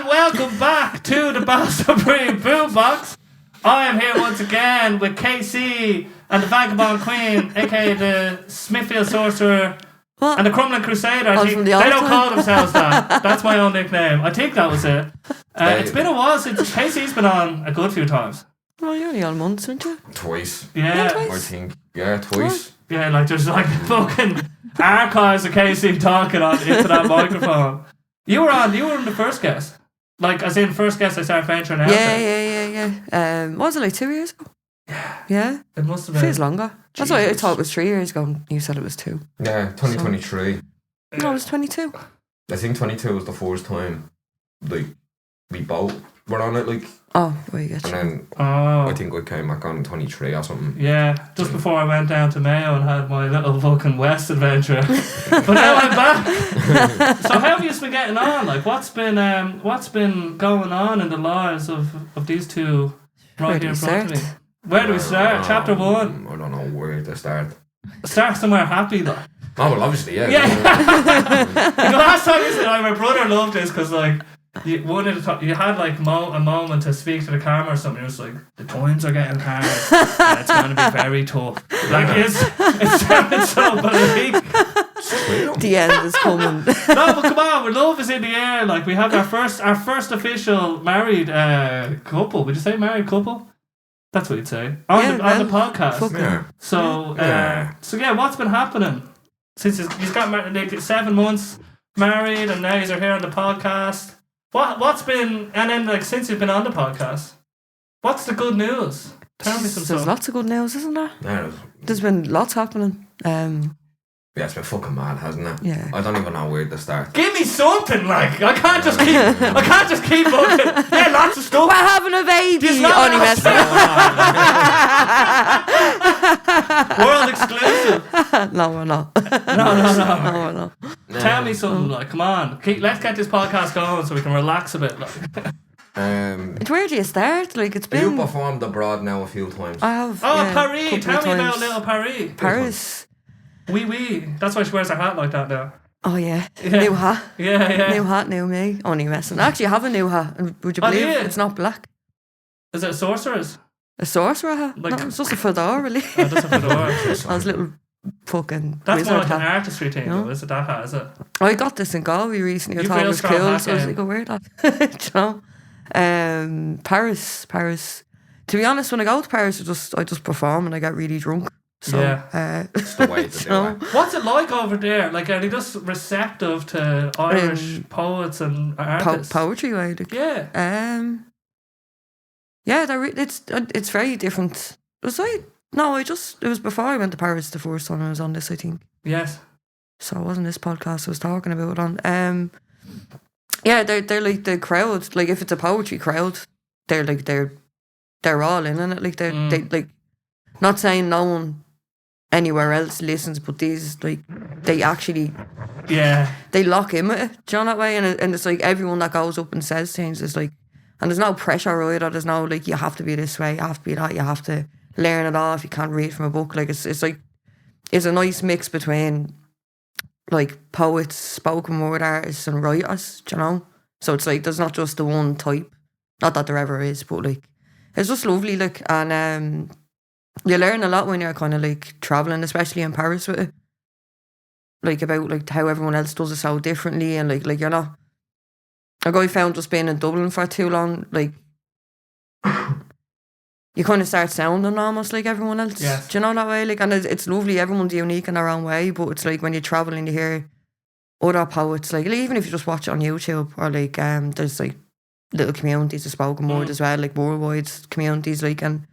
And welcome back to the Basil Breen Boombox. I am here once again with Kaycii and the Vagabond Queen, aka the Smithfield Sorcerer, what? and the Crumbling Crusader. I think they don't call themselves that. That's my own nickname. I think that was it. It's been a while since Kaycii's been on a good few times. Oh, you're only on once, aren't you? Twice. Yeah, twice. I think. Yeah, twice. Yeah, like there's like fucking archives of Kaycii talking on into that microphone. You were in the first guest. Like, as in first guest I started venturing out. Yeah. Was it like 2 years ago? Yeah. It must have been. Feels longer. That's why I thought it was 3 years ago and you said it was 2. Yeah, 2023. No, it was 22. I think 22 was the first time, like, we both were on it, like. Oh, where you get And you. then I think we came back on 23 or something. Yeah, just before I went down to Mayo and had my little fucking West adventure. But now I'm back. So how have you been getting on? Like, what's been going on in the lives of these two right here in front of me? Where do we start? Chapter 1. I don't know where to start. Start somewhere happy though. Oh, well, obviously, yeah. Yeah. The last time you said, my brother loved this because like you had like a moment to speak to the camera or something. It was like, the times are getting hard and it's going to be very tough. Like it sounded so bleak. The end is coming. No, but come on, our love is in the air. Like we have our first official married couple. Would you say married couple? That's what you'd say on the podcast. Yeah. So what's been happening since he's got married? Like 7 months married, and now he's here on the podcast. What's been, and then like since you've been on the podcast, what's the good news? Tell me some stuff. There's lots of good news, isn't there? Yeah, There's been lots happening. it's been fucking mad, hasn't it? Yeah. I don't even know where to start. Give me something, like I can't just keep looking. Yeah, lots of stuff. We're having a baby. There's not Only enough messing. World exclusive. No, we're not. No. No, we're not. Tell me something, like, come on. Let's get this podcast going so we can relax a bit. Like. Where do you start? Like, it's been. You performed abroad now a few times. I have. Oh, yeah, Paris. Tell me about times. little Paris. Paris. Oui. That's why she wears her hat like that now. Oh, yeah. Yeah. New hat. Yeah. New hat, new me. Only messing. Actually, I have a new hat. And would you believe yeah. it's not black? Is it a sorcerer's? A sorcerer hat? Like- No, it's just a fedora, really. Oh, that's a fedora. I was a little fucking That's more wizard like an hat. artistry thing, though, is it? That hat, is it? I got this in Galway recently. I You've thought it real was strong cool, hat so I was game. like, oh, weird that. Do you know? Paris. To be honest, when I go to Paris, I just perform and I get really drunk. So, Yeah. It's the way to do so, it. What's it like over there? Like, are they just receptive to Irish poets and artists? poetry, like. Yeah. Yeah, it's very different. It was like, no, it was before I went to Paris the first time I was on this, I think. Yes. So it wasn't this podcast I was talking about it on. Yeah, they're like the crowd. Like if it's a poetry crowd, they're all in it. Like they like, not saying no one anywhere else listens, but these like they actually they lock in with it. Do you know that way? And it's like everyone that goes up and says things is like, and there's no pressure either. There's no like you have to be this way, you have to be that, you have to learn it all if you can't read from a book. Like it's like it's a nice mix between like poets, spoken word artists and writers, do you know? So it's like there's not just the one type. Not that there ever is, but like it's just lovely, like, and you learn a lot when you're kind of like travelling, especially in Paris with it. Like about like how everyone else does it so differently, and like you're not. Like I found just being in Dublin for too long, like you kind of start sounding almost like everyone else. Yes. Do you know that way? Like, and it's lovely. Everyone's unique in their own way, but it's like when you travel and you hear other poets, like even if you just watch it on YouTube or like there's like little communities of spoken word as well, like worldwide communities, like, and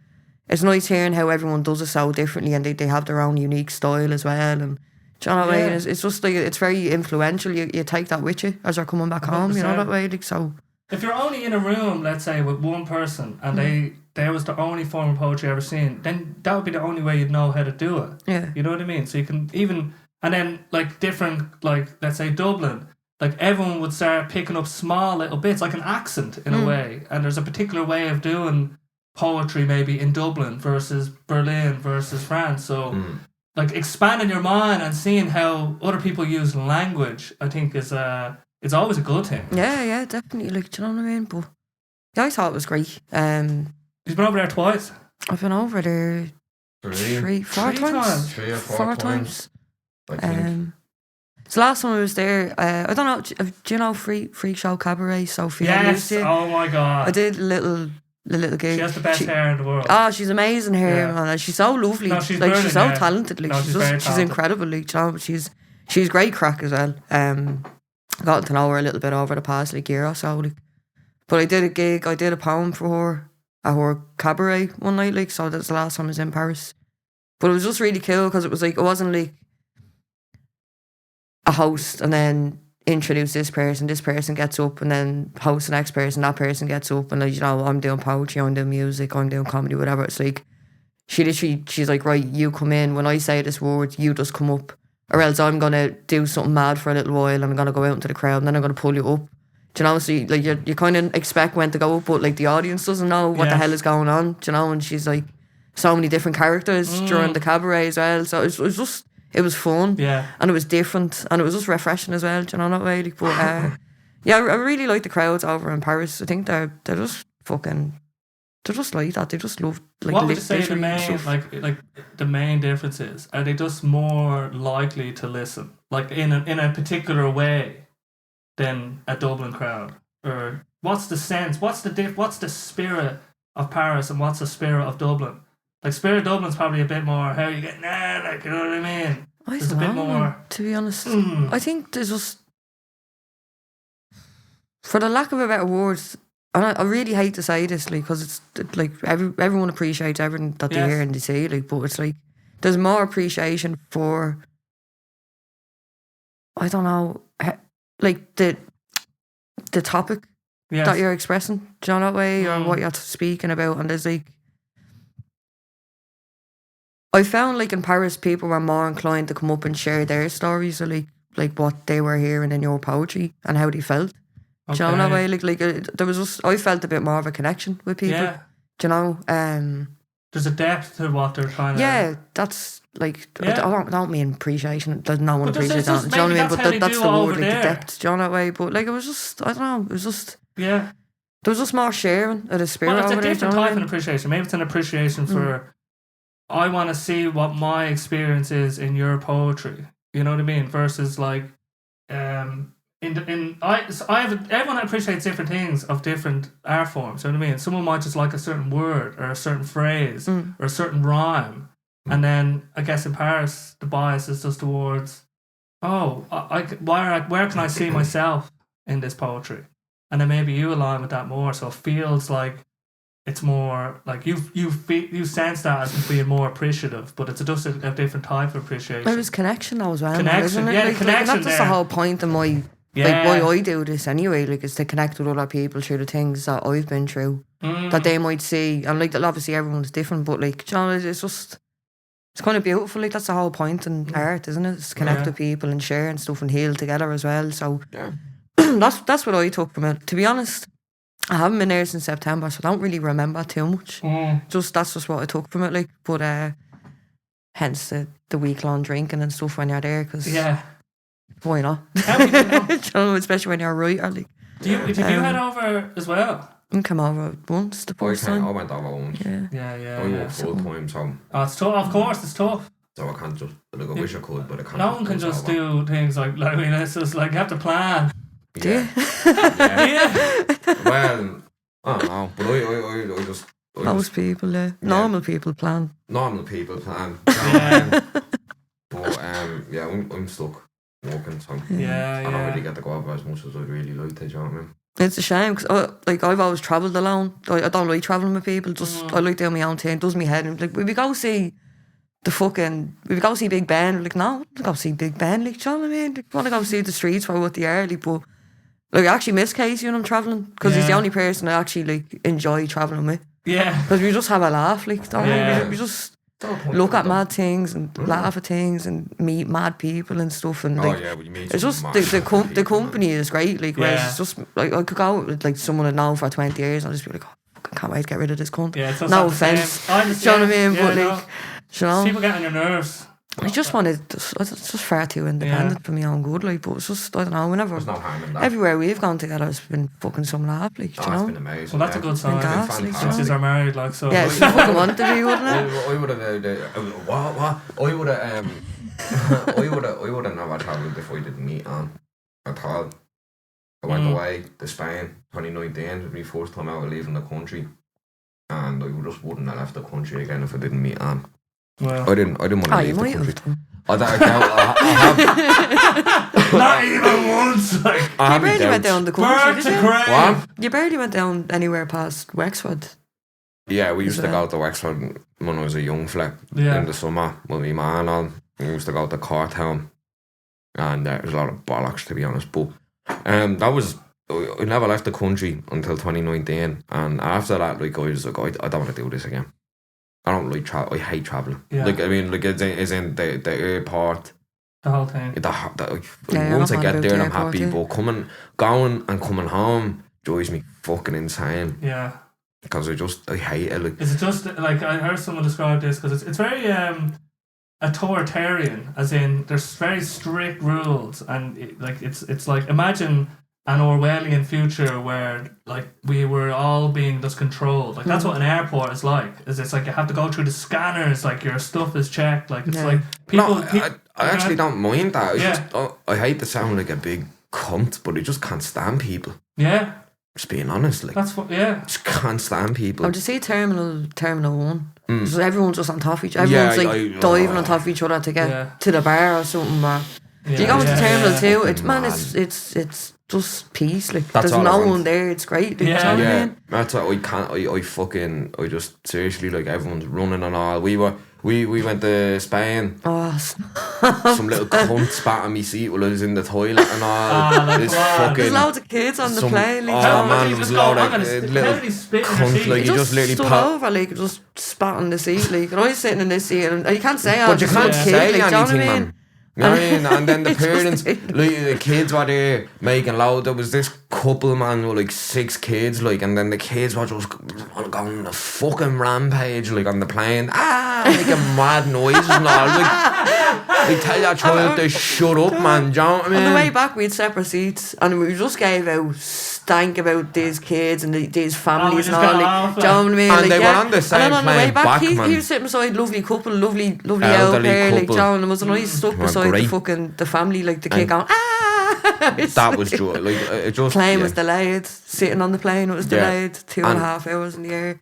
it's nice hearing how everyone does it so differently, and they have their own unique style as well, and do you know that way? And it's just like it's very influential. You take that with you as you're coming back home, you know that way, like. So if you're only in a room, let's say, with one person, and they was the only form of poetry ever seen, then that would be the only way you'd know how to do it. yeah, You know what I mean? So you can even, and then like different, like let's say Dublin, like everyone would start picking up small little bits, like an accent in a way, and there's a particular way of doing poetry maybe in Dublin versus Berlin versus France. So like expanding your mind and seeing how other people use language, I think is it's always a good thing. Yeah, definitely. Like, do you know what I mean? But yeah, I thought it was great. You've been over there twice. I've been over there four times. 3 or 4 times. I think. So last time I was there, I don't know. Do you know Freak Show Cabaret? Sophia Yes. Lucy? Oh my god. I did a little gig. She has the best hair in the world. Oh, she's amazing hair, Yeah. man. She's so lovely. No, she's like brilliant, she's so yeah. talented. Like No, she's very she's talented. incredible. Like, you know, but she's great crack as well. Got to know her a little bit over the past like year or so. Like, but I did a gig. I did a poem for her at her cabaret one night. Like, so that's the last time I was in Paris. But it was just really cool because it was like it wasn't like a host and then introduce this person gets up and then host the next person, that person gets up and like, you know, I'm doing poetry, I'm doing music, I'm doing comedy, whatever. It's like she's like, right, you come in, when I say this word, you just come up, or else I'm gonna do something mad for a little while and I'm gonna go out into the crowd and then I'm gonna pull you up. Do you know, so you kind of expect when to go up, but like the audience doesn't know what the hell is going on, do you know, and she's like so many different characters during the cabaret as well, so it was just, it was fun, and it was different, and it was just refreshing as well, do you know, that way. Like, but yeah, I really like the crowds over in Paris. I think they're just fucking, they're just like that. They just love like. What would you say the main like the main difference is? Are they just more likely to listen, like in a particular way, than a Dublin crowd, or what's the sense? What's the spirit of Paris and what's the spirit of Dublin? Like, spirit of Dublin's probably a bit more, how are you getting that? Like, you know what I mean? There's a bit more. To be honest, I think there's just, for the lack of a better words, and I really hate to say this, like, because it's like everyone appreciates everything that they hear and they see, like, but it's like there's more appreciation for, I don't know, like the topic that you're expressing, do you know that way, or what you're speaking about, and there's like, I found like in Paris people were more inclined to come up and share their stories of like what they were hearing in your poetry and how they felt. Do you know that way? Like there was just, I felt a bit more of a connection with people. Yeah. Do you know? There's a depth to what they're trying to. Yeah, that's like, I don't mean appreciation. There's no one appreciates that. Do you know what I mean? But that's the word, like the depth. Do you know that way? But like it was just, I don't know. It was just there was just more sharing of the spirit. Well, it's over a there, different type of appreciation. Maybe it's an appreciation for, I want to see what my experience is in your poetry. You know what I mean? Versus like, everyone appreciates different things of different art forms. You know what I mean? Someone might just like a certain word or a certain phrase or a certain rhyme, and then I guess in Paris the bias is just towards, where can I see myself in this poetry? And then maybe you align with that more, so it feels like it's more like you sense that as being more appreciative, but it's just a different type of appreciation. It was connection though as well. Connection, isn't it? yeah, like, connection. That's just the whole point of my, like why I do this anyway. Like, is to connect with other people through the things that I've been through, that they might see, and like obviously everyone's different, but like, you know, it's just, it's kind of beautiful. Like, that's the whole point in art, isn't it? It's connect with people and share and stuff and heal together as well. So that's what I took from it. To be honest, I haven't been there since September, so I don't really remember too much. That's just what I took from it, like. But hence the week long drinking and stuff when you're there, because why not? How many people come? You know, especially when you're a writer. Like, Did you head over as well? I come over once the first time. I went over once. Yeah. I work full time, so. Oh, it's tough. Of course, it's tough. So I can't just, like, I wish I could, but I can't. No one can just do things like, I mean, it's just like, you have to plan. Yeah. Well, I don't know, but I just. Most people, normal people plan. Normal people plan. But I'm stuck working, so I don't really get to go out as much as I'd really like to. Do you know what I mean? It's a shame because I've always travelled alone. I don't like travelling with people. I like doing my own thing. It does me head in. Like, we go see Big Ben. We're like, no, I go see Big Ben. Like, do you know what I mean? Like, I want to go see the streets for what they are. Like, but like, I actually miss Kaycii when I'm travelling, because he's the only person I actually like enjoy travelling with. Yeah. Because we just have a laugh. Like, don't we? We just look at mad things and laugh at things and meet mad people and stuff, and like, you meet it's just the company is great. Like, whereas it's just like, I could go out with like someone I know for 20 years and I'll just be like, I can't wait to get rid of this cunt. Yeah, it's no offence. Do you know what I mean? But like, you know, people get on your nerves. I just wanted, it's just far too independent for my own good, like, but it's just, I don't know, whenever, There's no harm in that. everywhere we've gone together, it's been fucking some laugh, like, do you It's know? been amazing. Well, that's a good sign. Fantastic, Since are married, like, so. Yeah, it's fucking want to be, wouldn't it? I would have, what? I would have never travelled if I didn't meet Anne at all. I went away to Spain, 2019, it was my first time out of leaving the country, and I just wouldn't have left the country again if I didn't meet Anne. Well, I didn't want to leave you the might country. have done. I have not even once, like. You barely went down the country, Bird did to you? grave. What? You barely went down anywhere past Wexford. Yeah, we used to that- go to Wexford when I was a young fella Yeah. in the summer with my man on. We used to go to Cortown, and there was a lot of bollocks, to be honest. But that was, I never left the country until 2019, and after that, like, I was like, I don't want to do this again. I don't like travel. I hate traveling. Yeah. Like, I mean, like, it's in the airport. The whole thing. Once I get there, I'm airport, happy. yeah. But going and coming home drives me fucking insane. Yeah. Because I hate it. Like, Is it just like I heard someone describe this because it's very authoritarian, as in there's very strict rules, and it's like imagine an Orwellian future where like we were all being just controlled. Like that's what an airport is like. Is it's like you have to go through the scanners, like your stuff is checked. Like it's like people. no, I actually don't mind that. Yeah. I hate to sound like a big cunt, but I just can't stand people. Yeah, Just being honest, like, that's what. Yeah. just can't stand people. Oh, did you see Terminal 1? So everyone's just on top of each other. Everyone's diving on top of each other to get to the bar or something. You go into Terminal 2, it's man, it's just peace. Like That's there's all I no want. one there. It's great. Like, Yeah. do you know what I mean? That's what I can't. I just seriously, like, everyone's running and all. We went to Spain. Oh, Some little cunt spat on me seat while I was in the toilet and all. This fucking. there's loads of kids on the plane. Like, Oh man, there was a lot of little cunt. Like, he you just literally stood pop. over, like just spat on the seat. Like, and I was sitting in this seat, and you can't say, But you can't kid, say like, do you know what I anything, mean? man. You know what I mean? And then the It's just parents, like- like, the kids were there making loud. There was this couple, man, with like 6 kids, like, and then the kids were just going on a fucking rampage, like, on the plane, making mad noises and all. Like, they tell your child to shut up, man. Do you know what I mean? On the way back, we had separate seats, and we just gave out stank about these kids and these families just and all. got Like, off, do you know what I mean? And Like, they were on the and same then on the way plane back, back, he man. was sitting beside lovely couple, lovely old Elderly pair, like, couple. John, and was a nice stuck Were beside great. the family, like the kid going, That was just, like, it just. plane yeah. was delayed, sitting on the plane, it was Yeah. delayed, 2.5 hours in the air.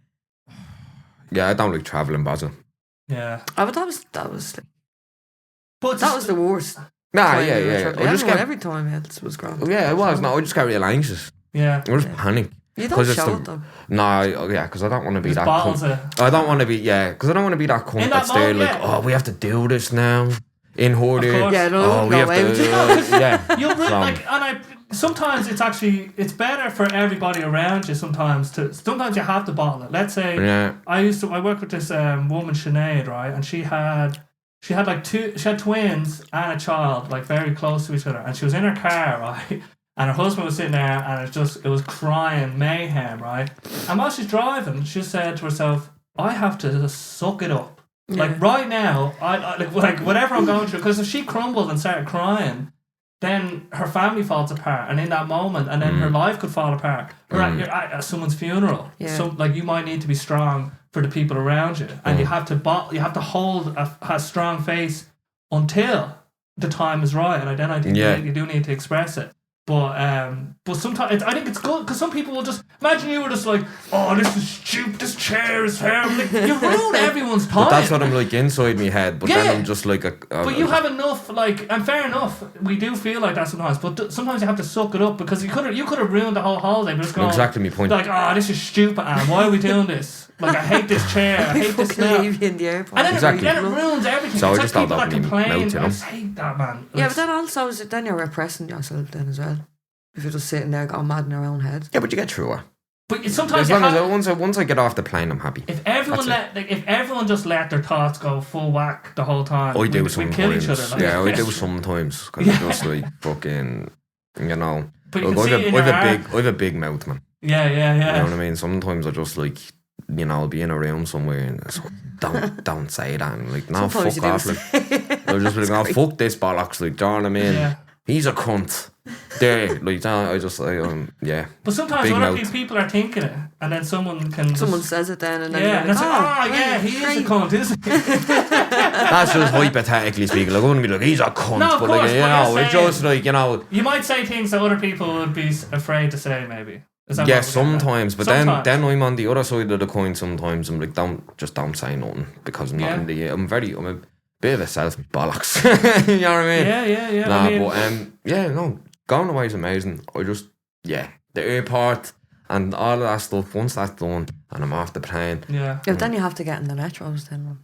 Yeah, I don't like travelling, Basil. Yeah. Oh, but that was like, But that was the worst. Nah, time yeah, we were yeah. travelling. I just Everyone, get, every time else was grand. yeah, it was. No, I just get real anxious. yeah. I just panic. You don't 'Cause it's show the- it though. No, yeah, because I don't want to be Just that bottles cunt. it. I don't want to be, because I don't want to be that cunt In that that's there, mode, like, yeah. oh, we have to do this now. In Hoarder. course. Yeah, no, Oh, no we have way. to, yeah. You'll really, Wrong. like, and sometimes it's better for everybody around you. Sometimes you have to bottle it. Let's say Yeah. I worked with this woman Sinead, right, and she had twins and a child, like very close to each other, and she was in her car, right, and her husband was sitting there, and it was crying mayhem, right, and while she's driving, she said to herself, I have to just suck it up. Like right now, I like whatever I'm going through, because if she crumbled and started crying, then her family falls apart, and in that moment, and then her life could fall apart. You're at someone's funeral, so like you might need to be strong for the people around you, and you have to hold a strong face until the time is right, and then I think you do need to express it. But sometimes I think it's good because some people will just imagine you were just like, oh, this is stupid, this chair is terrible. Like, you ruin everyone's time. But that's what I'm like inside my head. But then I'm just like But you have enough, like, and fair enough. We do feel like that sometimes, but sometimes you have to suck it up because you could have ruined the whole holiday. But just going, exactly my point. like, oh, this is stupid, Anne. Why are we doing this? Like, I hate this chair. I hate this Fucking smell. leave you in the airport. And then, Exactly. then it ruins everything. So I it's just like thought people that that would be complain. melt, you know? I just hate that, man. Yeah, It's- but then also then you're repressing yourself then as well. If you're just sitting there going mad in your own head. Yeah, but you get through it. But sometimes As you long have, as once I get off the plane, I'm happy. if everyone just let their thoughts go full whack the whole time, I do we'd sometimes. kill each other. Like, Yeah, I do sometimes. Because I'm just like fucking, you know. But you Like, can see it in your I art. have a big mouth, man. Yeah. You know what I mean? Sometimes I just like, you know, I'll be in a room somewhere and it's like, don't say that. And like, no, Sometimes fuck you off. do. Like, I was just like, fuck this bollocks, like, do you know what I mean? Yeah. He's a cunt. There, like, yeah. But sometimes Big other mouth. people are thinking it, and then someone says it then, and then yeah, and it's like, right, yeah, he is a great. cunt, isn't he? That's just hypothetically speaking. Like, I wouldn't be like, he's a cunt. No, of but course, like, you but know, you're it's just like, you know. You might say things that other people would be afraid to say, maybe. Is that Yeah, what we're getting at? sometimes. But Sometimes. then I'm on the other side of the coin sometimes. I'm like, don't say nothing. Because I'm not Yeah. in the... I'm a bit of a selfish bollocks. You know what I mean? Yeah. Nah, I mean, but, yeah, no. Going away is amazing. The airport and all of that stuff, once that's done and I'm off the plane, yeah. Yeah, then you have to get in the metros then.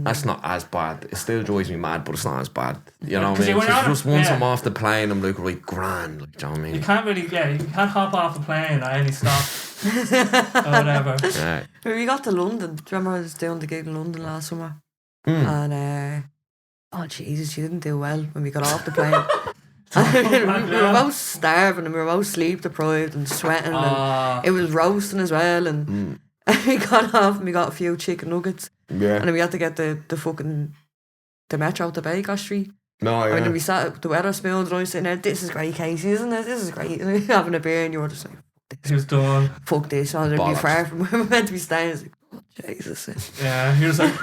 that's not as bad. It still drives me mad, but it's not as bad. You know what 'Cause I mean? you were So not- just once yeah. I'm off the plane, I'm like, right, grand. Like, do you know what I You mean? can't really, you can't hop off a plane at any stop or whatever. Yeah. When we got to London, do you remember I was doing the gig in London last summer? Mm. And, oh Jesus, she didn't do well when we got off the plane. we were both starving and we were both sleep deprived and sweating and it was roasting as well and we got off and we got a few chicken nuggets Yeah. and then we had to get the fucking the metro to Baker Street. No, And yeah. then we sat, the weather smelled and I was sitting there, this is great, Kaycii, isn't it? This is great. And we were having a beer and you were just like, He was done. fuck this, I'll be Bollocks. far from where we're meant to be staying. It's like, oh, Jesus. Yeah, he was like,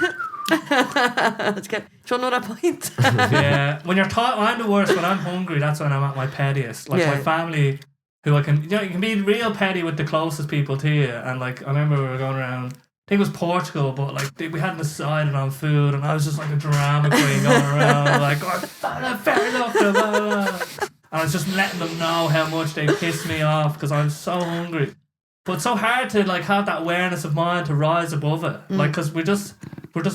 Let's get, do you want another pint? yeah. When you're I'm the worst. When I'm hungry, that's when I'm at my pettiest. Like my family, who I can, you can be real petty with the closest people to you. And like, I remember we were going around, I think it was Portugal, but like we hadn't decided on food, and I was just like a drama queen going around, like, fair enough, blah, blah, blah. And I was just letting them know how much they pissed me off because I'm so hungry. But it's so hard to like have that awareness of mind to rise above it, like because we're just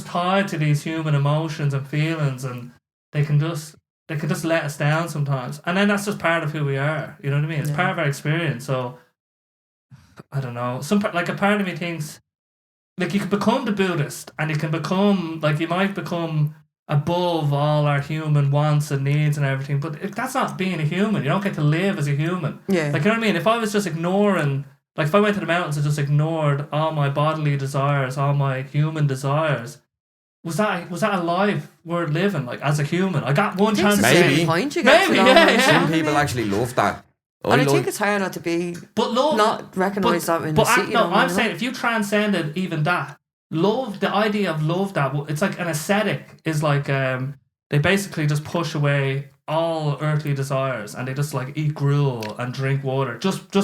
tied to these human emotions and feelings, and they can just let us down sometimes. And then that's just part of who we are. You know what I mean? It's part of our experience. So I don't know. Like a part of me thinks like you can become the Buddhist, and you can become like you might become above all our human wants and needs and everything. But that's not being a human. You don't get to live as a human. Yeah. Like, you know what I mean? If I was just ignoring, like if I went to the mountains and just ignored all my bodily desires, all my human desires, was that a life worth living? Like as a human, I got one chance. It's a Maybe. certain point you get Maybe, to, though, yeah, like, yeah. you know Some what I people mean? actually love that. And I think it's hard not to be, But love, not recognise that in the city. no, though, I'm you saying know? if you transcended even that, love, the idea of love, that it's like an ascetic is like they basically just push away all earthly desires and they just like eat gruel and drink water just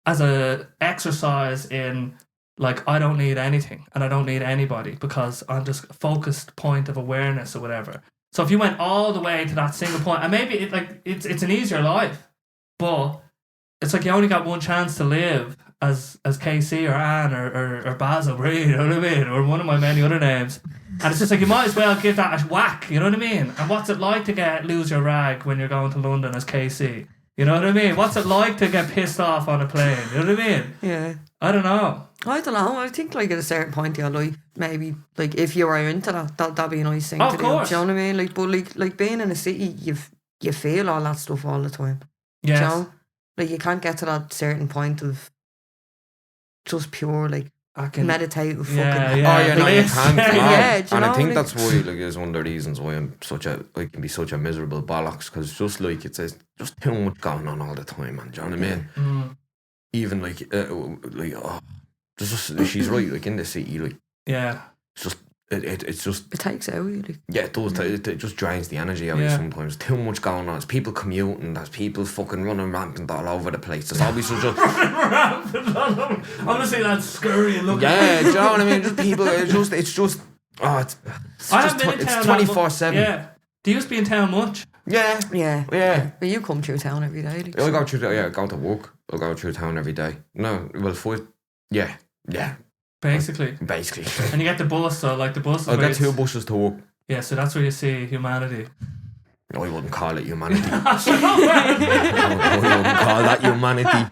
as a exercise in like I don't need anything and I don't need anybody because I'm just a focused point of awareness or whatever. So if you went all the way to that single point, and maybe it's an easier life, but it's like you only got one chance to live as Kaycii or Anne or Basil Breen, you know what I mean, or one of my many other names. And it's just like you might as well give that a whack, you know what I mean? And what's it like to lose your rag when you're going to London as Kaycii? You know what I mean? What's it like to get pissed off on a plane? You know what I mean? Yeah. I don't know. I don't know. I think like at a certain point in your life, maybe like if you were into that'd be a nice thing Of to course. do. Do you know what I mean? Like, but like being in a city, you feel all that stuff all the time. Yes. Do you know? Like you can't get to that certain point of just pure like meditative fucking. Yeah. Oh yeah, no, you Yes. can't. Yeah, No. yeah, do you And I know, think like- that's why like is one of the reasons why I can be such a miserable bollocks, because it's just like it's just too much going on all the time, man. Do you know what I mean? Mm. Even like there's just she's right. Like in the city, like Yeah. it's just it's just It takes out of you. Like. yeah, it does. It just drains the energy out of you Yeah. sometimes. Too much going on. There's people commuting. There's people fucking running rampant all over the place. There's always such a Honestly, that's scary and looking. yeah. Do you know what I mean? Just people. It's just. Oh, it's I just haven't been in it's town. 24/7. Yeah. Do you used to be in town much? Yeah. Yeah. Yeah. But you come through town every day. Like, I go through. I go to work. I go through town every day. No, well, yeah, Basically. basically. And you get the bus, so like the bus is I where get you- 2 buses to work. Yeah, so that's where you see humanity. I wouldn't call it humanity. I wouldn't call that humanity.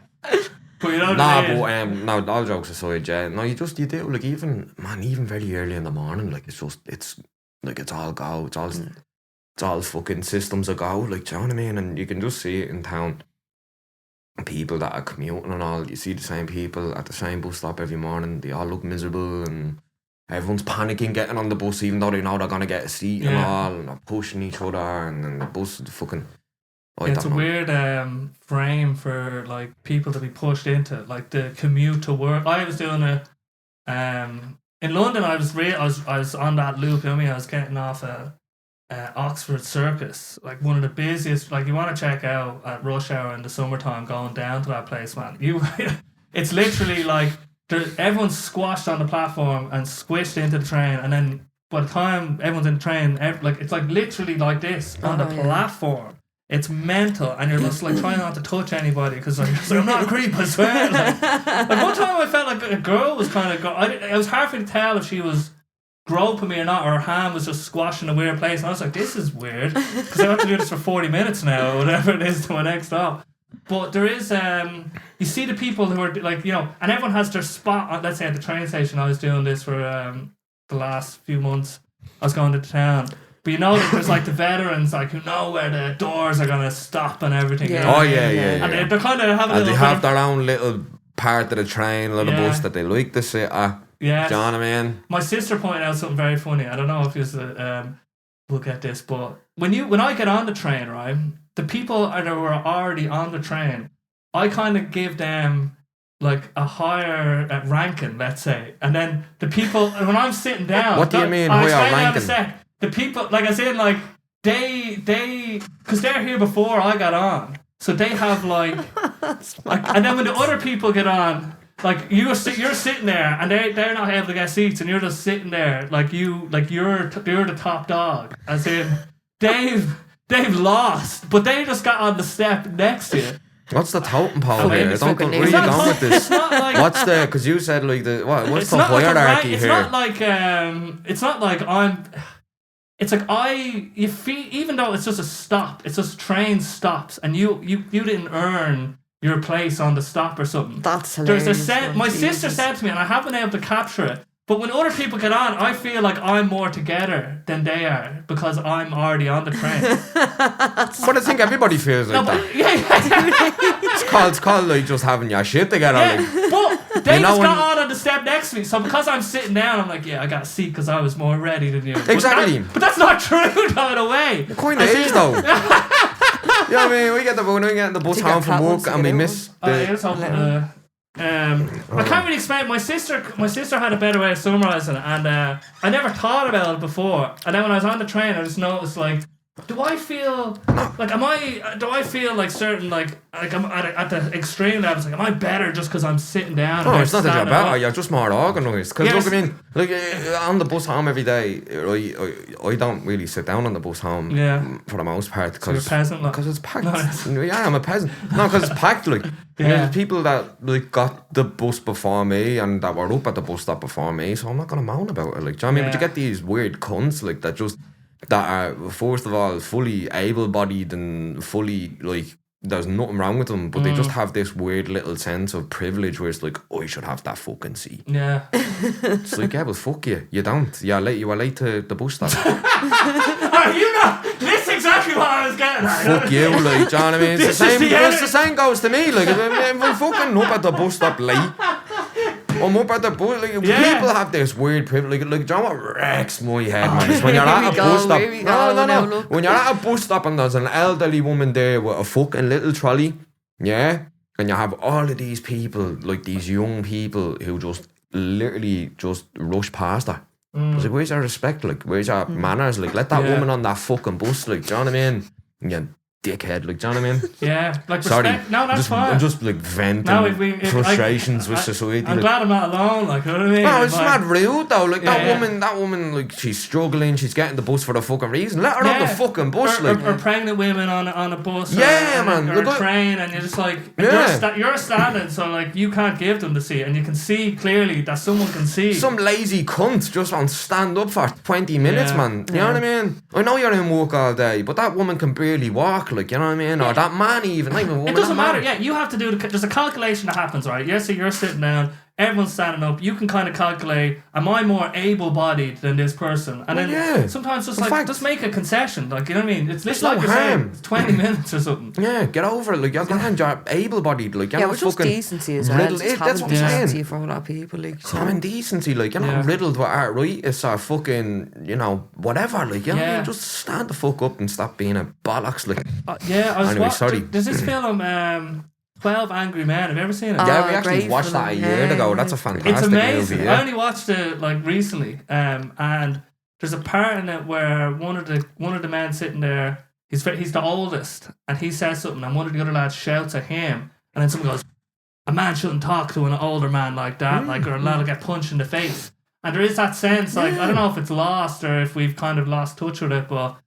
But you know what Nah, I mean? but no, all jokes aside, yeah. No, you do like even very early in the morning, like it's all go, it's all fucking systems a go, like, do you know what I mean? And you can just see it in town. People that are commuting and all, you see the same people at the same bus stop every morning. They all look miserable and everyone's panicking getting on the bus, even though they know they're gonna get a seat and all, and they're pushing each other, and then the bus is fucking. It's a weird frame for like people to be pushed into, like the commute to work. I was doing it in London. I was on that loop. I was getting off Oxford Circus, like one of the busiest. Like you want to check out at rush hour in the summertime, going down to that place, man. It's literally like everyone's squashed on the platform and squished into the train, and then by the time everyone's in the train, it's like literally like this on the platform. It's mental, and you're just like trying not to touch anybody because I'm not a creep, I swear. Like one time I felt like a girl was kind of it was hard for me to tell if she was groping me or not, or her hand was just squashing a weird place, and I was like, this is weird because I have to do this for 40 minutes now or whatever it is to my next stop. But there is you see the people who are like, and everyone has their spot. Let's say at the train station, I was doing this for the last few months. I was going to town. But there's like the veterans like who know where the doors are gonna stop and everything. Yeah. And they're kind of having. And they have their own little part of the train, a little bus that they like to sit at. Yeah. Do you know what I mean? My sister pointed out something very funny. I don't know if you will get this, but when I get on the train, right, the people that were already on the train, I kind of give them like a higher ranking, let's say, and then the people when I'm sitting down. What do you mean higher ranking? The people, like I said, like they, because they're here before I got on, so they have like, and then when the other people get on, like you're sitting there, and they're not able to get seats, and you're just sitting there, like you're the top dog, as in they've lost, but they just got on the step next to you. What's the totem pole here? I don't know where you're going with this. What's the? Because you said like what's the hierarchy here? It's not like I'm. It's like you feel, even though it's just a stop, it's just train stops, and you didn't earn your place on the stop or something. That's hilarious. There's a my sister said to me, and I haven't been able to capture it, but when other people get on, I feel like I'm more together than they are because I'm already on the train. But I think everybody feels like that. Yeah. It's called like just having your shit together. Yeah, like. but they just got on the step next to me, so because I'm sitting down, I'm like, I got a seat because I was more ready than you. Exactly. But that's not true, by the way. It kind of is though. You know what I mean? We get the bus home from work and we miss the. I can't really explain. My sister had a better way of summarising it, and I never thought about it before. And then when I was on the train, I just noticed like, do I feel like certain like I'm at the extreme levels? Like, am I better just because I'm sitting down? No, it's not that you're better. You're just more organised. Because look, I mean, like on the bus home every day, I don't really sit down on the bus home. For the most part, because it's packed. Yeah, I'm a peasant. No, because it's packed. Like there's people that like got the bus before me and that were up at the bus stop before me, so I'm not gonna moan about it. Like, do you know what I mean? But you get these weird cunts like that are first of all fully able-bodied and fully like there's nothing wrong with them, but they just have this weird little sense of privilege where it's like, I should have that fucking seat. Yeah. It's like, well, fuck you. You don't. You were late to the bus stop. Are you not? This is exactly what I was getting at. Fuck you, like, do you know what I mean? It's the same goes to me. Like, if I'm fucking up at the bus stop late, I'm up at the bus. Like, people have this weird privilege. Like, do you know what wrecks my head, man? It's when you're at a bus stop. No. When you're at a bus stop and there's an elderly woman there with a fucking little trolley, and you have all of these people, like these young people who just literally just rush past her. It's like, where's your respect? Like, where's your manners? Like, let that woman on that fucking bus. Like, do you know what I mean? Yeah. Dickhead, like, do you know what I mean? Yeah, like, sorry, respect. No, that's fine. I'm just like venting frustrations with society. I'm glad I'm not alone, like, you know what I mean? No, it's not rude though. Like, that woman, like, she's struggling, she's getting the bus for the fucking reason. Let her on the fucking bus, or pregnant women on a bus, man, or a train, and you're just like, you're standing, so like, you can't give them the seat, and you can see clearly that someone can see. Some lazy cunt just won't stand up for 20 minutes, man. You know what I mean? I know you're in work all day, but that woman can barely walk. Like, you know what I mean? Or that man even. Not even woman. It doesn't matter. Yeah, you have to do there's a calculation that happens, right? Yes, so you're sitting down. everyone's standing up. You can kind of calculate, am I more able-bodied than this person? And then sometimes just make a concession. Like, you know what I mean? It's literally like you're saying, it's 20 minutes or something. Yeah, get over it. Like, you're grand, you're able-bodied. Like, you're not just fucking decency as well. That's what I'm saying. Decency for a lot of people. Like, common decency. Like, you're not riddled with arthritis or fucking, you know, whatever. Like, you know what I mean? Just stand the fuck up and stop being a bollocks. Like, I was sorry. There's this film, 12 Angry Men. Have you ever seen it? Yeah, we actually watched that a year ago. That's a fantastic It's amazing. movie. Yeah. I only watched it like recently, and there's a part in it where one of the men sitting there, he's the oldest, and he says something, and one of the other lads shouts at him, and then someone goes, "A man shouldn't talk to an older man like that, like, or a lad will get punched in the face." And there is that sense, like, I don't know if it's lost or if we've kind of lost touch with it, but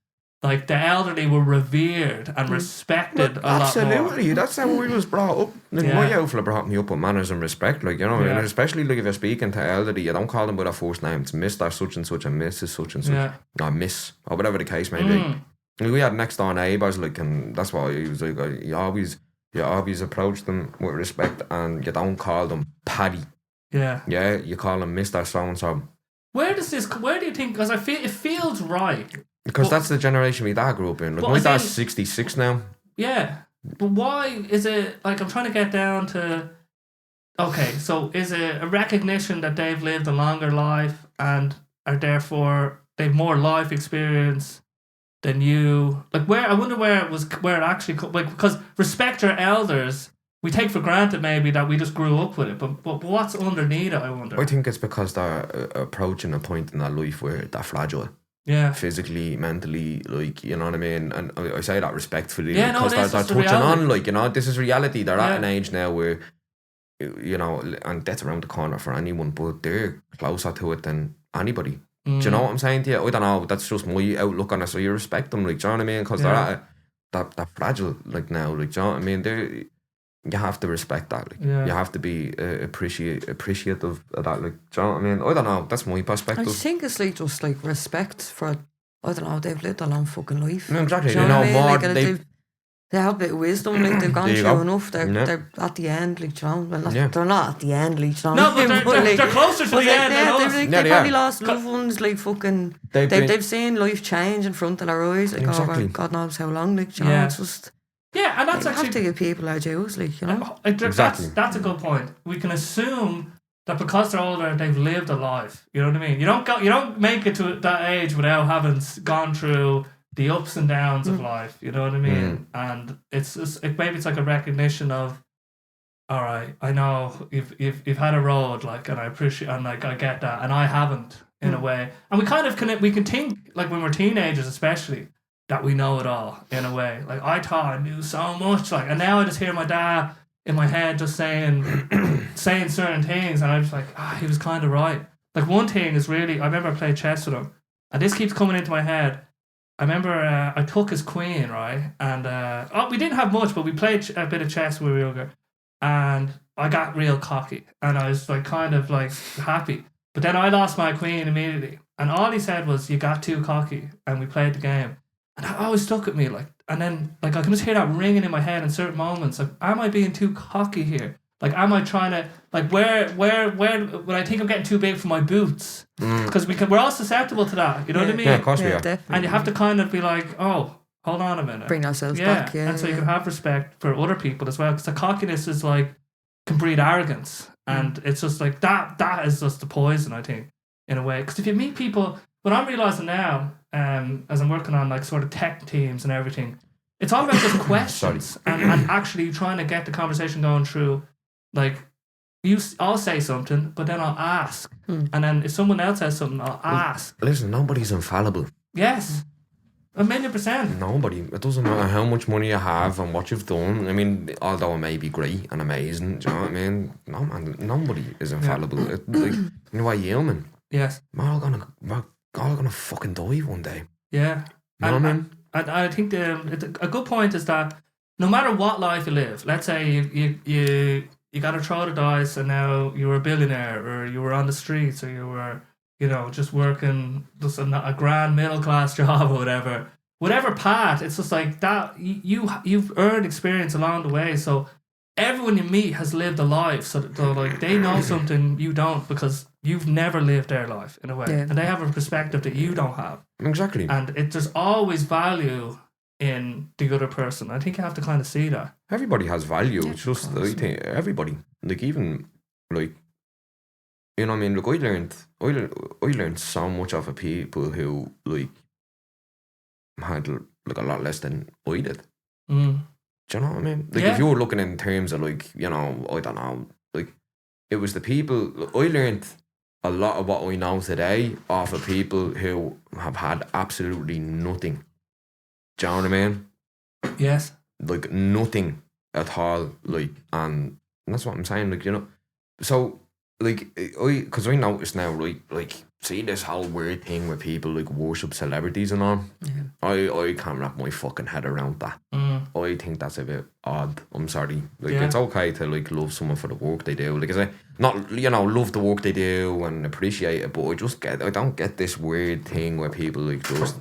like the elderly were revered and respected a lot more. Absolutely, that's how we was brought up. Like, my outfit brought me up with manners and respect, like, you know, and especially like if you're speaking to elderly, you don't call them by their first name. It's Mr. Such and Such and Mrs. Such and Such, or Miss, or whatever the case may be. Like, we had next door neighbours, like, and that's why he was like, you always approach them with respect, and you don't call them Paddy. Yeah, you call them Mr. So and So. Where do you think? Because I feel it feels right. Because that's the generation my dad grew up in. Like, my dad's 66 now. Yeah. But why is it, like, I'm trying to get down to, okay, so is it a recognition that they've lived a longer life and are therefore, they've more life experience than you? Like, I wonder where it actually, like, because respect your elders, we take for granted maybe that we just grew up with it, but what's underneath it, I wonder? I think it's because they're approaching a point in their life where they're fragile. Yeah. Physically, mentally, like, you know what I mean? And I say that respectfully, because they're touching on, like, you know, this is reality. They're at an age now where, you know, and death's around the corner for anyone, but they're closer to it than anybody. Do you know what I'm saying to you? I don't know, that's just my outlook on it, so you respect them, like, do you know what I mean? Because they're fragile, like, now, like, do you know what I mean? You have to respect that, like, you have to be appreciative of that, like, do you know what I mean? I don't know, that's my perspective. I think it's like just like respect for, I don't know, they've lived a long fucking life. No, exactly, they know more. Like, they have a bit of wisdom, like, they've gone through enough. They're at the end, like, you know, well, they're not at the end, like, you know. No, but they're closer to the end. They probably lost loved ones, like, fucking. They've seen life change in front of their eyes, like, over God knows how long, like, you know. It's just. Yeah, and that's you actually have to give people our dues, like, you know. Exactly. That's a good point. We can assume that because they're older, they've lived a life. You know what I mean? You don't make it to that age without having gone through the ups and downs of life. You know what I mean? And it's just, maybe it's like a recognition of, all right, I know you've had a road, like, and I appreciate, and like I get that, and I haven't in a way. And we kind of we can think, like, when we're teenagers, especially, that we know it all in a way. Like, I thought I knew so much, like, and now I just hear my dad in my head just saying certain things, and I'm just like, he was kind of right. Like, one thing is really, I remember I played chess with him, and this keeps coming into my head. I remember I took his queen, right, and we didn't have much, but we played a bit of chess when we were younger, and I got real cocky, and I was like kind of like happy, but then I lost my queen immediately, and all he said was, "You got too cocky," and we played the game. And that always stuck at me, like, and then, like, I can just hear that ringing in my head in certain moments. Like, am I being too cocky here? Like, am I trying to, like, where, when I think I'm getting too big for my boots? Because we're all susceptible to that, you know what I mean? Yeah, of course we are. Definitely. And you have to kind of be like, oh, hold on a minute. Bring ourselves back, And so you can have respect for other people as well, because the cockiness is, like, can breed arrogance. And it's just, like, that is just the poison, I think, in a way. Because if you meet people, what I'm realising now, as I'm working on, like, sort of tech teams and everything, it's all about just questions and actually trying to get the conversation going through, like, I'll say something, but then I'll ask, and then if someone else says something, I'll ask. Listen, nobody's infallible. Yes, 1,000,000%. Nobody. It doesn't matter how much money you have and what you've done. I mean, although it may be great and amazing, do you know what I mean? No, man, nobody is infallible. Like, we're human. Yes. We're all gonna fucking die one day. Yeah. You know what I mean? And I think a good point is that no matter what life you live, let's say you got to throw the dice and now you were a billionaire, or you were on the streets, or you were, you know, just working just a grand middle class job or whatever path, it's just like that you've earned experience along the way. So everyone you meet has lived a life, so that they're like they know something you don't because you've never lived their life in a way, and they have a perspective that you don't have. Exactly. And there's always value in the other person. I think you have to kind of see that. Everybody has value. Yeah, It's just, of course. I think, everybody. Like, even, like, you know what I mean? Like, I learned so much off of people who, like, had, like, a lot less than I did. Mm. Do you know what I mean? Like, Yeah. if you were looking in terms of, like, you know, I don't know, like, it was the people, I learned a lot of what I know today off of people who have had absolutely nothing. Do you know what I mean? Yes. Like, nothing at all. Like, and that's what I'm saying, like, you know. So, like, because I noticed now, right, like, see this whole weird thing where people, like, worship celebrities and all. I can't wrap my fucking head around that. I think that's a bit odd. I'm sorry. Like, it's okay to, like, love someone for the work they do. Like, I not, you know, love the work they do and appreciate it, but I don't get this weird thing where people, like, just,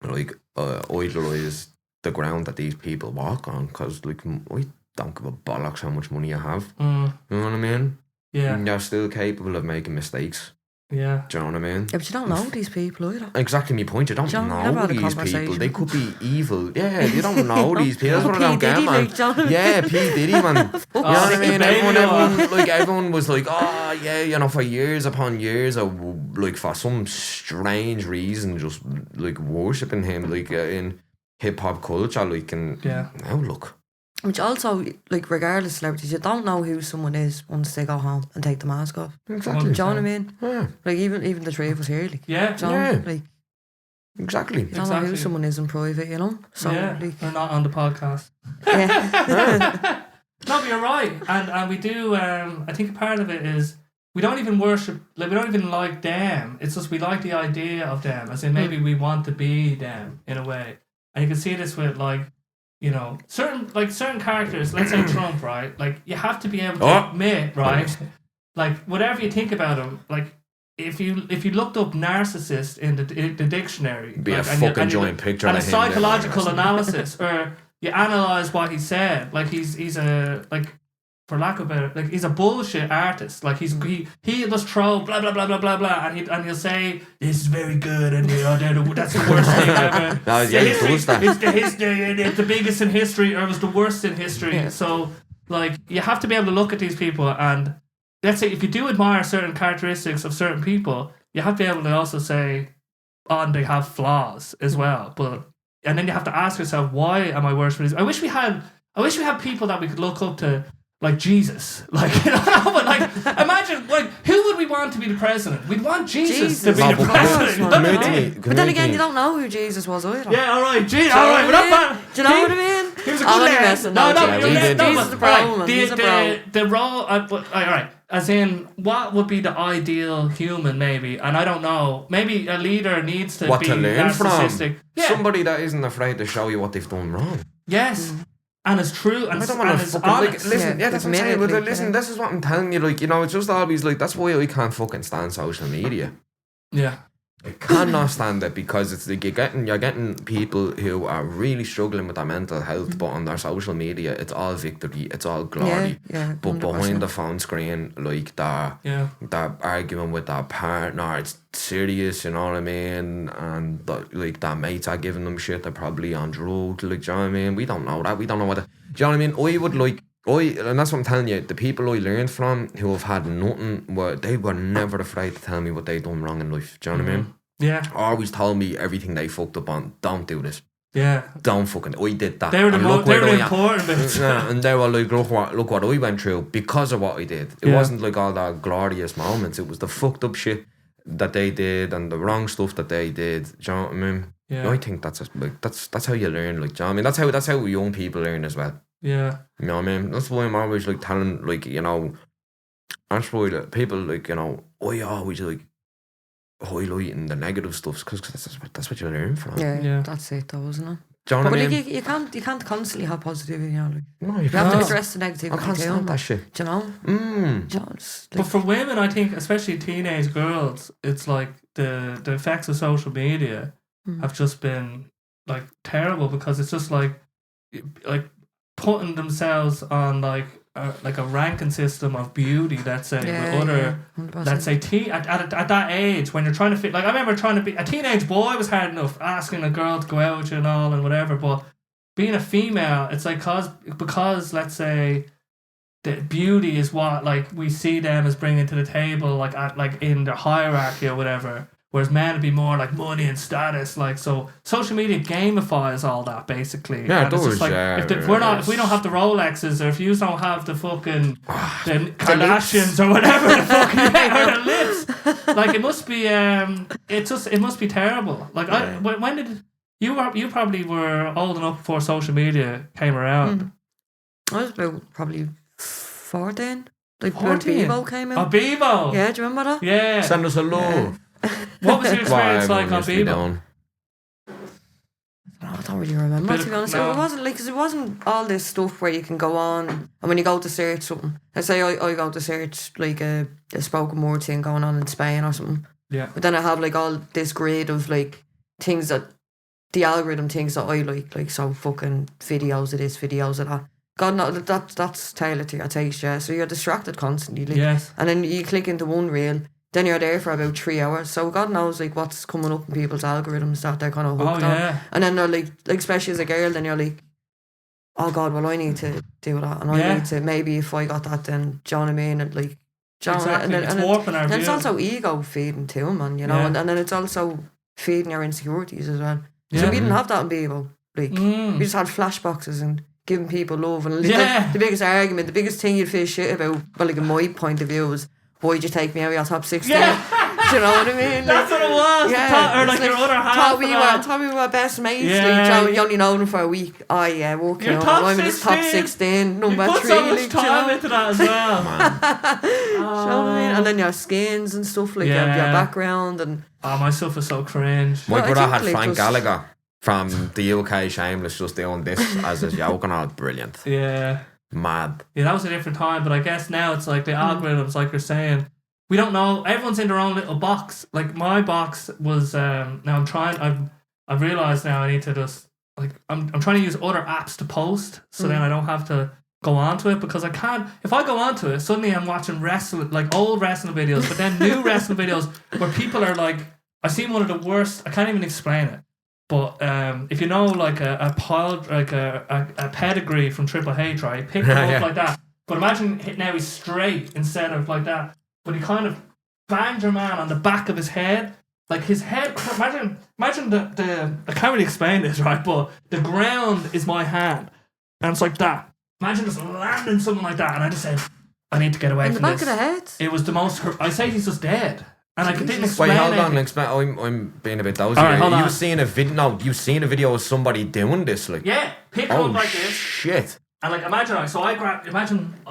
like, idolize the ground that these people walk on, because, like, I don't give a bollocks how much money you have. You know what I mean? Yeah. And you're still capable of making mistakes. Yeah. Do you know what I mean? Yeah, but you don't know these people either. Exactly my point. You don't John, know never had a these conversation. people. They could be evil. Yeah, you don't know these people. That's what I don't P. get, Diddy, man. like, John. Yeah, P. Diddy, man. You know what I mean? Everyone was like, oh, yeah, you know, for years upon years, like, for some strange reason, just, like, worshipping him, like, in hip-hop culture, like, and now look. Which also, like, regardless of celebrities, you don't know who someone is once they go home and take the mask off. Exactly. Do you know what I mean? Yeah. Like, even the three of us here, like, Yeah. John, Yeah. like, Exactly. you don't know who someone is in private, you know? So, yeah. like, They're not on the podcast. yeah. No, but you're right. And we do, I think part of it is we don't even worship, like, we don't even like them. It's just we like the idea of them, as in maybe we want to be them in a way. And you can see this with, like, you know, certain characters, let's say Trump, right? Like, you have to be able to admit, right? Like, whatever you think about him, like, if you looked up narcissist in the dictionary, Be like, a fucking giant picture and of a him psychological there. analysis, or you analyze what he said, like, he's a, like, for lack of a better, like, he's a bullshit artist. Like, he just throw blah blah blah blah blah blah, and he'll say this is very good, and you know, that's the worst thing ever. No, yeah, he does that. It's the history, it's the biggest in history, or it was the worst in history. Yeah. So, like, you have to be able to look at these people, and let's say if you do admire certain characteristics of certain people, you have to be able to also say, they have flaws as well. And then you have to ask yourself, why am I worshiping these? I wish we had people that we could look up to, like Jesus. Like, you know, but, like, imagine, like, who would we want to be the president? We'd want Jesus to be Jesus. the Of course, president. You know man. what I mean? But then again, you don't know who Jesus was either. Yeah, alright, Do you know alright, we're not what I bad. mean? Do you know what I mean? He was a I'm good only lad. messing, No, no, no, Jesus. you're Jesus not. is the bro, man. He's a bro. The role, alright, as in, what would be the ideal human, maybe? And I don't know. Maybe a leader needs to What be to learn from? narcissistic. Yeah. Somebody that isn't afraid to show you what they've done wrong. Yes. And it's true, and I it's, don't want and to it's fucking, like, honest. listen, Yeah, that's what I'm saying, admit it, but like, listen, yeah. this is what I'm telling you, like, you know, it's just always, like, that's why I can't fucking stand social media. Yeah. I cannot stand it, because it's like you're getting people who are really struggling with their mental health, but on their social media, it's all victory, it's all glory. Yeah, But 100%. behind the phone screen, like, they're arguing with their partner, it's serious, you know what I mean? And like, their mates are giving them shit, they're probably on drugs, like, do you know what I mean? We don't know that, we don't know what do you know what I mean? I would, like, and that's what I'm telling you, the people I learned from who have had nothing, they were never afraid to tell me what they done wrong in life. Do you know what I mean? Yeah. Always told me everything they fucked up on. Don't do this. Yeah. Don't fucking. I did that. They were And look where I am. important bits. Yeah, and they were like, look what I went through because of what I did. It wasn't like all that glorious moments. It was the fucked up shit that they did and the wrong stuff that they did. Do you know what I mean? Yeah. I think that's how you learn. Like, do you know what I mean? That's how young people learn as well. Yeah. You know what I mean? That's why I'm always, like, telling, like, you know, that's why, like, people, like, you know, I always, like, highlighting the negative stuff, because that's what you learn from. Yeah, that's it though, isn't it? Do you know But, what I like, mean? you can't constantly have positivity, you know, like, No, you you have to can't. address the I negativity can't too, stand that shit. do you know? Just, But like, for women, I think, especially teenage girls, it's like the effects of social media have just been, like, terrible, because it's just like putting themselves on like a ranking system of beauty, let's say, with other, 100%. let's say, at that age when you're trying to fit. Like I remember trying to be a teenage boy was hard enough, asking a girl to go out with you and all and whatever. But being a female, it's like because let's say the beauty is what like we see them as bringing to the table, like in their hierarchy or whatever. Whereas men would be more like money and status, like so. Social media gamifies all that basically. Yeah, and it it's does. just like if we don't have the Rolexes, or if you don't have the fucking the Kardashians or whatever the fucking or the lips, like it must be it must be terrible. Like when did you probably were old enough before social media came around? I was about probably 14. Like 14? when Bebo came out. Oh, Bebo. Yeah, do you remember that? Yeah. Send us a love. What was your experience like on Bebo? No, I don't really remember, to be honest. No. It wasn't like, cause it wasn't all this stuff where you can go on and when you go to search something. Let's say I go to search like a spoken word thing going on in Spain or something. Yeah. But then I have like all this grid of like things that the algorithm thinks that I like so fucking videos of this, videos of that. God, no, that's tailored to your taste, yeah. So you're distracted constantly, like, Yes. and then you click into one reel. Then you're there for about 3 hours. So God knows like what's coming up in people's algorithms that they're kind of hooked on. And then they're like especially as a girl, then you're like, oh God, well I need to do that. And I need to, maybe if I got that, then, do you know what I mean? And like, exactly. It's warping our view. it's also ego feeding too, man, you know. And then it's also feeding your insecurities as well. So we didn't have that in Bebo. Like, we just had flash boxes and giving people love. And the biggest argument, the biggest thing you'd feel shit about, well, like in my point of view, was, why'd you take me out of your top 16? Yeah. Do you know what I mean? That's what it was. Yeah. Or like your other half. Thought we were best mates. Yeah. Like, you only know them for a week. Oh yeah, working Your out. top I'm in this top 16, number 3. You put so much like, time into that as well. Do you know what I mean? And then your skins and stuff, like your background. And oh, my stuff is so cringe. My Well, brother I had think, like, Frank Gallagher from the UK Shameless just doing this as a joke and all. Brilliant. Yeah. Mad. Yeah, that was a different time, but I guess now it's like the algorithms, like you're saying. We don't know. Everyone's in their own little box. Like my box was. Now I'm trying. I've realized now I need to just like I'm trying to use other apps to post, so then I don't have to go onto it, because I can't. If I go onto it, suddenly I'm watching wrestling, like old wrestling videos, but then new wrestling videos where people are like. I seen one of the worst. I can't even explain it. But if you know like a pedigree from Triple H, right? Pick him up like that. But imagine now he's straight instead of like that. But he kind of banged your man on the back of his head. Like his head, imagine the I can't really explain this, right? But the ground is my hand. And it's like that. Imagine just landing something like that. And I just said, I need to get away in from the back this. of the head. It was the most, I say he's just dead. And I didn't explain Wait, hold anything. on. I'm being a bit dozy. All right, hold on. You've seen a video? No, you've seen a video of somebody doing this, like. Yeah, pick him up like this. Shit. And like imagine I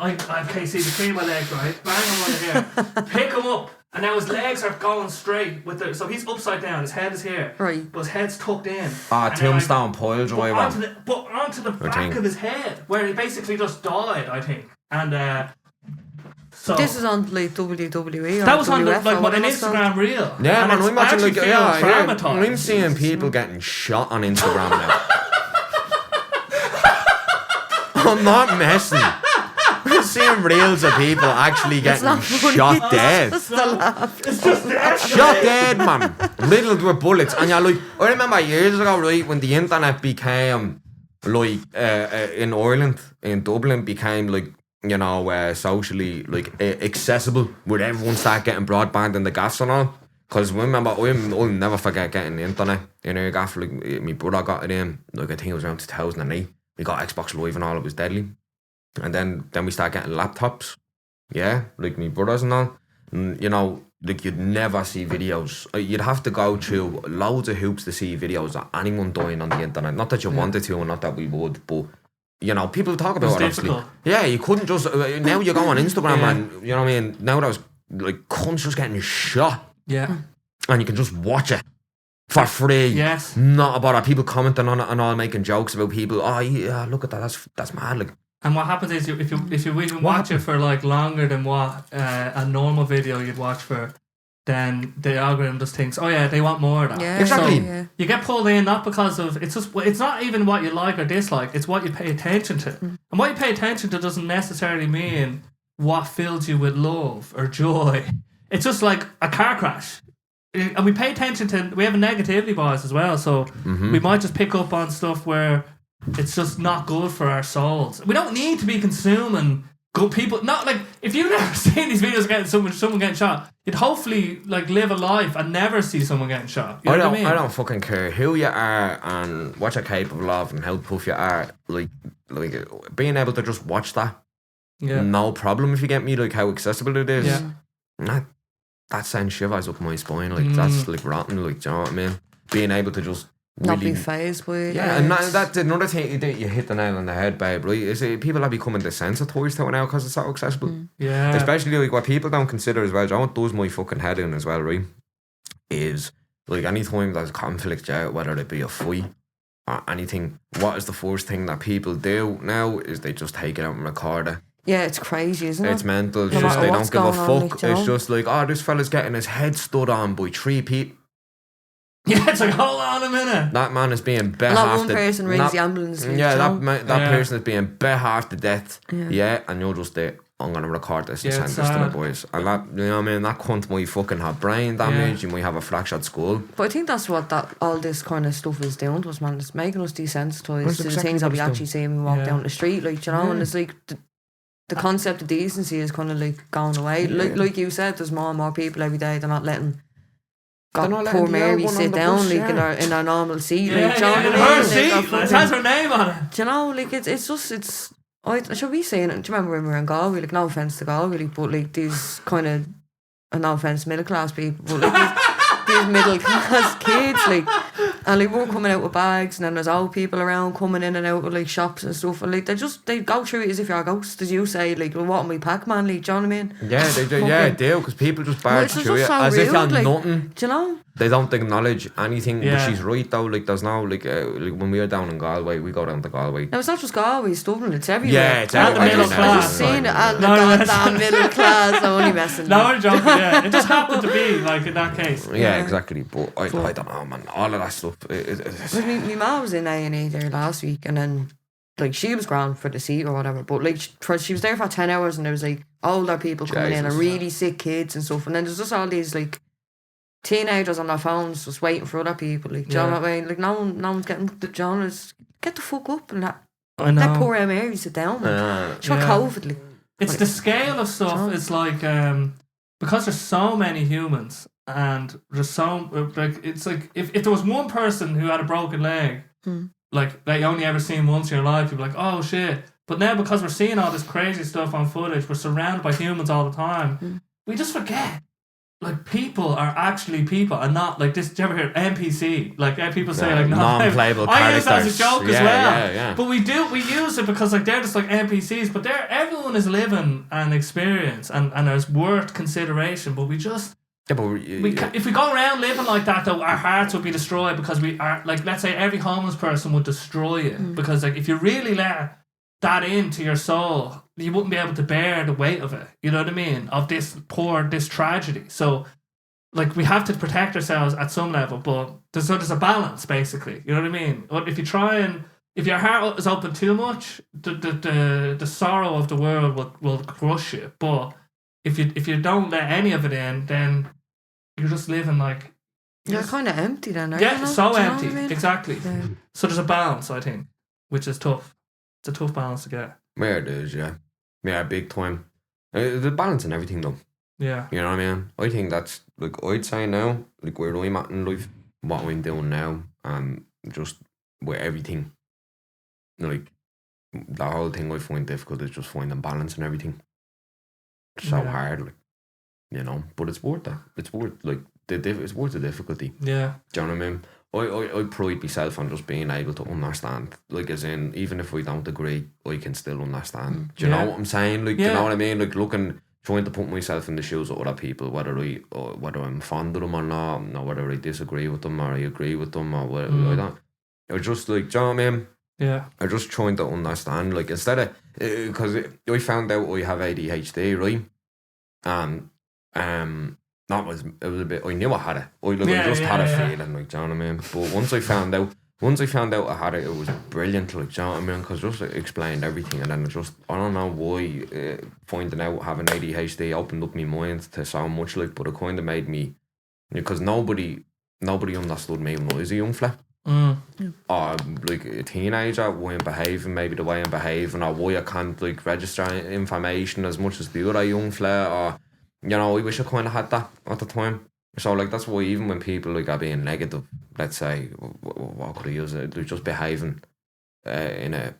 have Kaycii between my legs, right? Bang him on here. Pick him up. And now his legs are going straight with so he's upside down, his head is here. Right. But his head's tucked in. Tombstone pile driver. Onto the back of his head, where he basically just died, I think. And so This is on like WWE or that was on WF or an whatever it's called. Instagram reel. Yeah, And man, it's I'm watching like traumatized. I'm seeing people getting shot on Instagram now. I'm not messing. I'm seeing reels of people actually getting shot dead. That's the laugh. It's just there. Shot dead, man. Riddled with bullets. And you're like, I remember years ago, right, when the internet became like in Ireland, in Dublin, became like, you know, socially like accessible, where everyone started getting broadband in the gaffs and all. Because remember, I'll never forget getting the internet in our gaff. Like my brother got it in, like I think it was around 2008. We got Xbox Live and all, it was deadly. And then we started getting laptops. Yeah, like my brothers and all. And, you know, like you'd never see videos. You'd have to go through loads of hoops to see videos of anyone dying on the internet. Not that you wanted to, and not that we would, but you know, people talk about it. Obviously, yeah, you couldn't just. Now you go on Instagram and you know what I mean. Now there's like cunts just getting shot. Yeah, and you can just watch it for free. Yes, not about it. People commenting on it and all, making jokes about people. Oh yeah, look at that. That's mad. Like. And what happens is if you even watch it for like longer than what a normal video you'd watch for, then the algorithm just thinks, oh yeah, they want more of that. Yeah, Exactly. yeah. You get pulled in not because of it's not even what you like or dislike, it's what you pay attention to. And what you pay attention to doesn't necessarily mean what fills you with love or joy. It's just like a car crash. And we pay attention to, we have a negativity bias as well, so we might just pick up on stuff where it's just not good for our souls. We don't need to be consuming good people. Not like, if you've never seen these videos getting someone getting shot, you'd hopefully like live a life and never see someone getting shot. You know what I mean? I don't fucking care who you are and what you're capable of and how tough you are. Like being able to just watch that, no problem, if you get me, like how accessible it is. Yeah. That sends shivers up my spine. Like that's like rotten. Like, do you know what I mean? Being able to just Not really, be phased by it. and that's another thing you hit the nail on the head, babe. Right? Is people are becoming desensitized to it now because it's so accessible. Yeah. Especially like what people don't consider as well. Do you know what does my fucking head in as well, right? Is like anytime there's conflict, whether it be a fight or anything, what is the first thing that people do now is they just take it out and record it. Yeah, it's crazy, isn't it? It's mental. It's No just matter they what's don't give a going on, fuck. like, you It's know? just like, oh, this fella's getting his head stood on by 3 people. Yeah, it's like, hold on a minute. That man is being bet Not half one to person rings the ambulance. like, you know? that person is being bet half to death. Yeah. Yeah, and you're just there. I'm gonna record this and Yeah, send it's this to the sad. boys. And that, you know what I mean? That cunt might fucking have brain damage. You might have a fractured skull. But I think that's what all this kind of stuff is doing to us, man. It's making us desensitised That's to the exactly things that what we it's actually see when we walk Yeah. down the street, like, you know, and it's like the concept of decency is kind of like going away. Like you said, there's more and more people every day. They're not letting They're not poor letting the Mary old one on sit the down bus, like yeah. in our normal seat. Yeah, like, do you know yeah, what in I mean? her Like, seat. I It fucking- has her name on it. do you know, like it's I should be saying it. Do you remember when we were in Galway? Like, no offense to Galway, like, but like these kind of, and no offense, middle class people, but like these middle class kids, like, and like we're coming out with bags, and then there's old people around coming in and out of like shops and stuff, and like they go through it as if you're a ghost, as you say, like, well, what am I pack man, like, do you know what I mean? Yeah, they do. Yeah, they do, because people just Well, barge it's just through it so as if rude, you're like, nothing. do you know? They don't acknowledge anything. Yeah. But she's right though. Like, there's no like when we were down in Galway, we go down to Galway. No, it's not just Galway, it's Dublin, it's everywhere. Yeah, it's And the everywhere. middle I just class. seen it, and the No, no, goddamn middle class, I'm only messing. No, I'm joking, yeah. It just happened to be, like, in that case. Yeah, exactly. But I don't know, man. All of that stuff. It's, Like, my mum was in A&E there last week, and then like she was grand for the seat or whatever, but like she was there for 10 hours, and there was like older people coming in and Jesus. really sick kids and stuff, and then there's just all these like teenagers on their phones just waiting for other people, like, do you know what I mean? Like, no one's getting the genres. Get the fuck up and I know. let poor Mary sit down, man. She got yeah. COVID, like. It's the scale of stuff. John. It's like because there's so many humans, and there's so like it's like if there was one person who had a broken leg, like that you only ever seen once in your life, you'd be like, oh shit. But now because we're seeing all this crazy stuff on footage, we're surrounded by humans all the time. We just forget. Like, people are actually people and not like this. Do you ever hear NPC? Like, people say like non-playable I use that as characters. a joke as Yeah, well. yeah. But we use it because like they're just like NPCs. But everyone is living an experience and there's worth consideration. But we just Yeah, but if we go around living like that, though, our hearts would be destroyed because we are like, let's say every homeless person would destroy it because like if you really let that into your soul, you wouldn't be able to bear the weight of it. You know what I mean? Of this tragedy. So, like, we have to protect ourselves at some level, but there's a balance, basically. You know what I mean? But if you try and if your heart is open too much, the sorrow of the world will crush you. But if you don't let any of it in, then you're just living like You're kind of empty then, aren't you? yeah, know? so Do you know empty. what I mean? Exactly. Yeah. So there's a balance, I think, which is tough. It's a tough balance to get. where it is, yeah, big time. The balance and everything, though. Yeah. You know what I mean? I think that's like I'd say now, like where I'm at in life, what I'm doing now, and just with everything, like the whole thing I find difficult is just finding balance and everything. It's so Yeah. hard, like, you know. But it's worth that. It's worth like it's worth the difficulty. Yeah. Do you know what I mean? I pride myself on just being able to understand. Like, as in, even if we don't agree, I can still understand. Do you know what I'm saying? Like, do you know what I mean? Like, trying to put myself in the shoes of other people, whether I'm fond of them or not, or whether I disagree with them or I agree with them or whatever. I don't. I just like, do you know what I mean? Yeah. I'm just trying to understand. Like, instead of, because I found out I have ADHD, right? And Not was it was a bit. I knew I had it. I just had a feeling, like, do you know what I mean? But once I found out I had it, it was brilliant, like, do you know what I mean? Because just it explained everything, and then it just, I don't know why finding out having ADHD opened up my mind to so much, like, but it kind of made me, because nobody understood me when I was a young fella. Or like a teenager, why I'm behaving maybe the way I'm behaving, or why I can't like register information as much as the other young fella, or you know, I wish I kind of had that at the time. So like that's why even when people like are being negative, let's say, what could I use it? They're just behaving in a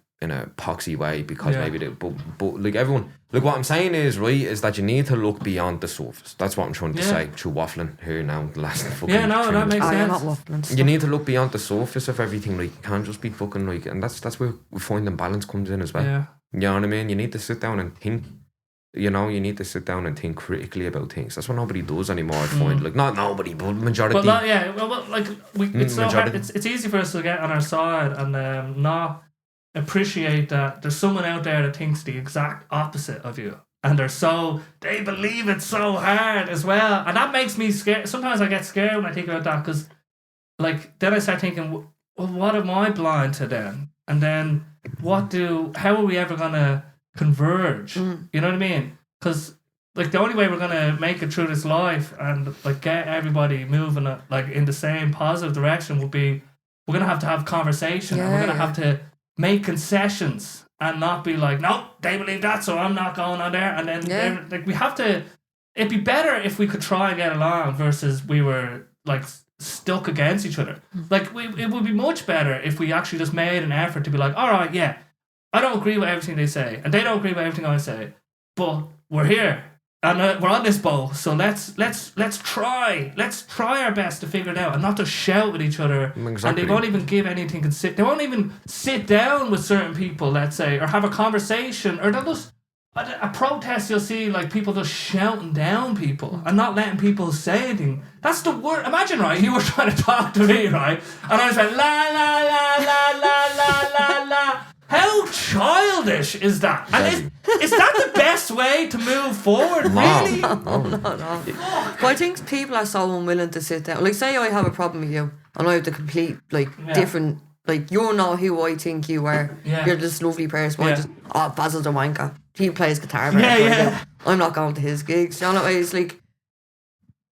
poxy way because maybe they, but like everyone, like what I'm saying is right is that you need to look beyond the surface. That's what I'm trying to say through waffling here now. The last fucking that makes sense. You're not waffling. You need to look beyond the surface of everything. Like you can't just be fucking like, and that's where we find the balance comes in as well. Yeah. You know what I mean? You need to sit down and think. You know, you need to sit down and think critically about things. That's what nobody does anymore. I find, like, not nobody, but majority. But like it's so hard. It's easy for us to get on our side and not appreciate that there's someone out there that thinks the exact opposite of you, and they believe it so hard as well, and that makes me scared. Sometimes I get scared when I think about that, because, like, then I start thinking, well, what am I blind to then? And then how are we ever gonna converge? You know what I mean? Because like the only way we're gonna make it through this life and like get everybody moving like in the same positive direction would be we're gonna have to have conversation and we're gonna have to make concessions and not be like, no, they believe that, so I'm not going on there. And then like we have to. It'd be better if we could try and get along versus we were like stuck against each other. Like it would be much better if we actually just made an effort to be like, all right, yeah, I don't agree with everything they say, and they don't agree with everything I say, but we're here and we're on this boat, so let's try our best to figure it out, and not to shout at each other. Exactly. And they won't even give anything. They won't even sit down with certain people, let's say, or have a conversation, or they'll just a protest. You'll see like people just shouting down people and not letting people say anything. That's the word. Imagine, right? You were trying to talk to me, right, and I was like la la la la la la la la. How childish is that? And is that the best way to move forward, really? No. But I think people are so unwilling to sit down. Like, say I have a problem with you, and I have the complete, like, different, like, you're not who I think you are. You're this lovely person. Basil's a wanker. He plays guitar. I'm not going to his gigs. You know, it's like,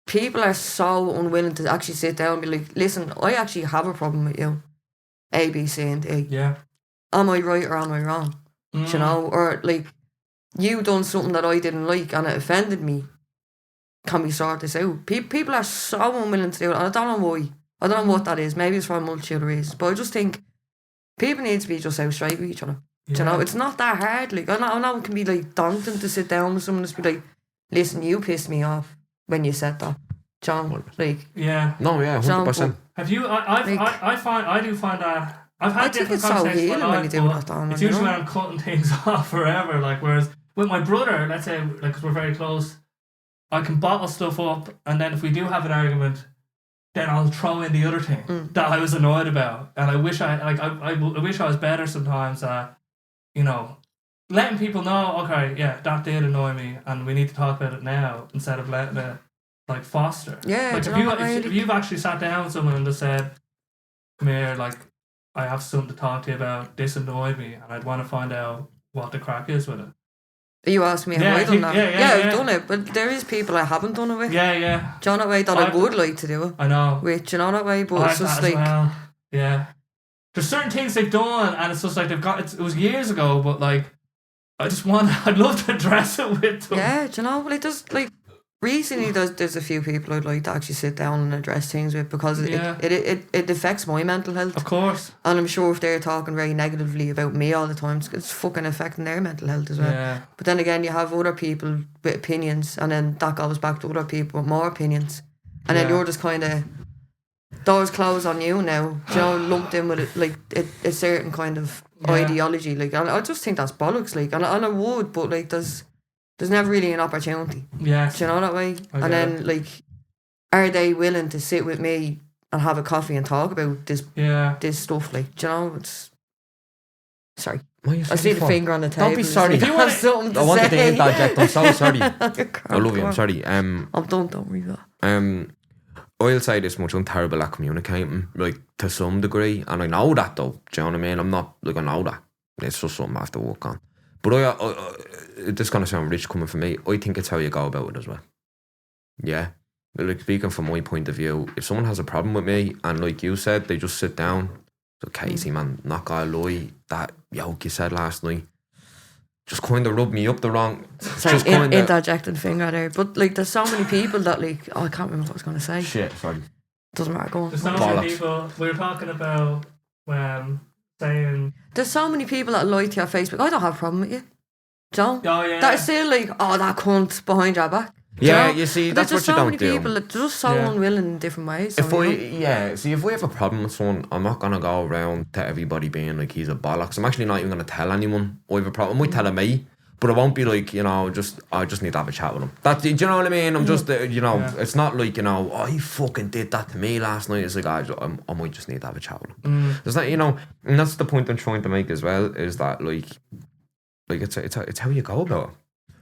people are so unwilling to actually sit down and be like, listen, I actually have a problem with you. A, B, C, and D. Yeah. Am I right or am I wrong? You know, or like you done something that I didn't like and it offended me. Can we sort this out? People are so unwilling to do it, and I don't know why. I don't know what that is. Maybe it's for a multitude of reasons, but I just think people need to be just out straight with each other. You know, it's not that hard. Like I know it can be like daunting to sit down with someone and just be like, "Listen, you pissed me off when you said that, John." Like, 100%. Have you? I do find that. I've had different conversations in my life, but it's usually when I'm cutting things off forever. Like, whereas with my brother, let's say, like, 'cause we're very close, I can bottle stuff up, and then if we do have an argument, then I'll throw in the other thing that I was annoyed about, and I wish I wish I was better sometimes at, you know, letting people know, okay, yeah, that did annoy me, and we need to talk about it now instead of letting it like foster. Yeah, like if you've actually sat down with someone and just said, "Come here, like, I have something to talk to you about. This annoyed me, and I'd want to find out what the crack is with it." You asked me have I done that? I've done it, but there is people I haven't done it with. Do you know that way that I would like to do it? I know. With, you know that way, but it's just like... Well. Yeah. There's certain things they've done, and it's just like they've got... It was years ago, but like, I'd love to address it with them. Yeah, do you know, well, it does, like... Recently, there's a few people I'd like to actually sit down and address things with, because it affects my mental health. Of course. And I'm sure if they're talking very negatively about me all the time, it's fucking affecting their mental health as well. Yeah. But then again, you have other people with opinions, and then that goes back to other people with more opinions. And then you're just kind of... Doors closed on you now, you know, lumped in with it, like a certain kind of ideology. Like, and I just think that's bollocks. Like, and I would, but like, there's never really an opportunity. Yeah. Do you know that way? And then, like, are they willing to sit with me and have a coffee and talk about this stuff? Like, do you know, it's... Sorry. Why are you I sorry see the for? finger on the table. Don't be sorry. If you have something to I wanted to say. interject. I'm so sorry. I love you. I'm sorry. I'm done. Don't worry about it. I'll say this much: I'm terrible at communicating, like to some degree, and I know that though. Do you know what I mean? I'm not like I know that. It's just something I have to work on. But this is gonna sound rich coming from me. I think it's how you go about it as well. Yeah, like speaking from my point of view, if someone has a problem with me, and like you said, they just sit down. So Kaycii, man, not gonna lie, that yoke you said last night just kind of rubbed me up the wrong. Sorry, interjecting finger there. But like, there's so many people that like, I can't remember what I was gonna say. Shit, sorry. Doesn't matter. Go on. There's so many people. We were talking about saying. There's so many people that lie to you on Facebook. I don't have a problem with you. Joe. Oh yeah. That are still like, oh, that cunt behind your back. Yeah, you you see, But that's there's what you so don't many do. people that are just so unwilling in different ways. So, If we have a problem with someone, I'm not gonna go around to everybody being like he's a bollocks. I'm actually not even gonna tell anyone I have a problem. I might tell him me, but it won't be like, you know, I just need to have a chat with him. That, do you know what I mean? I'm just, you know, it's not like, you know, oh, he fucking did that to me last night. It's like, I might just need to have a chat with him. There's not, you know, and that's the point I'm trying to make as well, is that like it's how you go about it.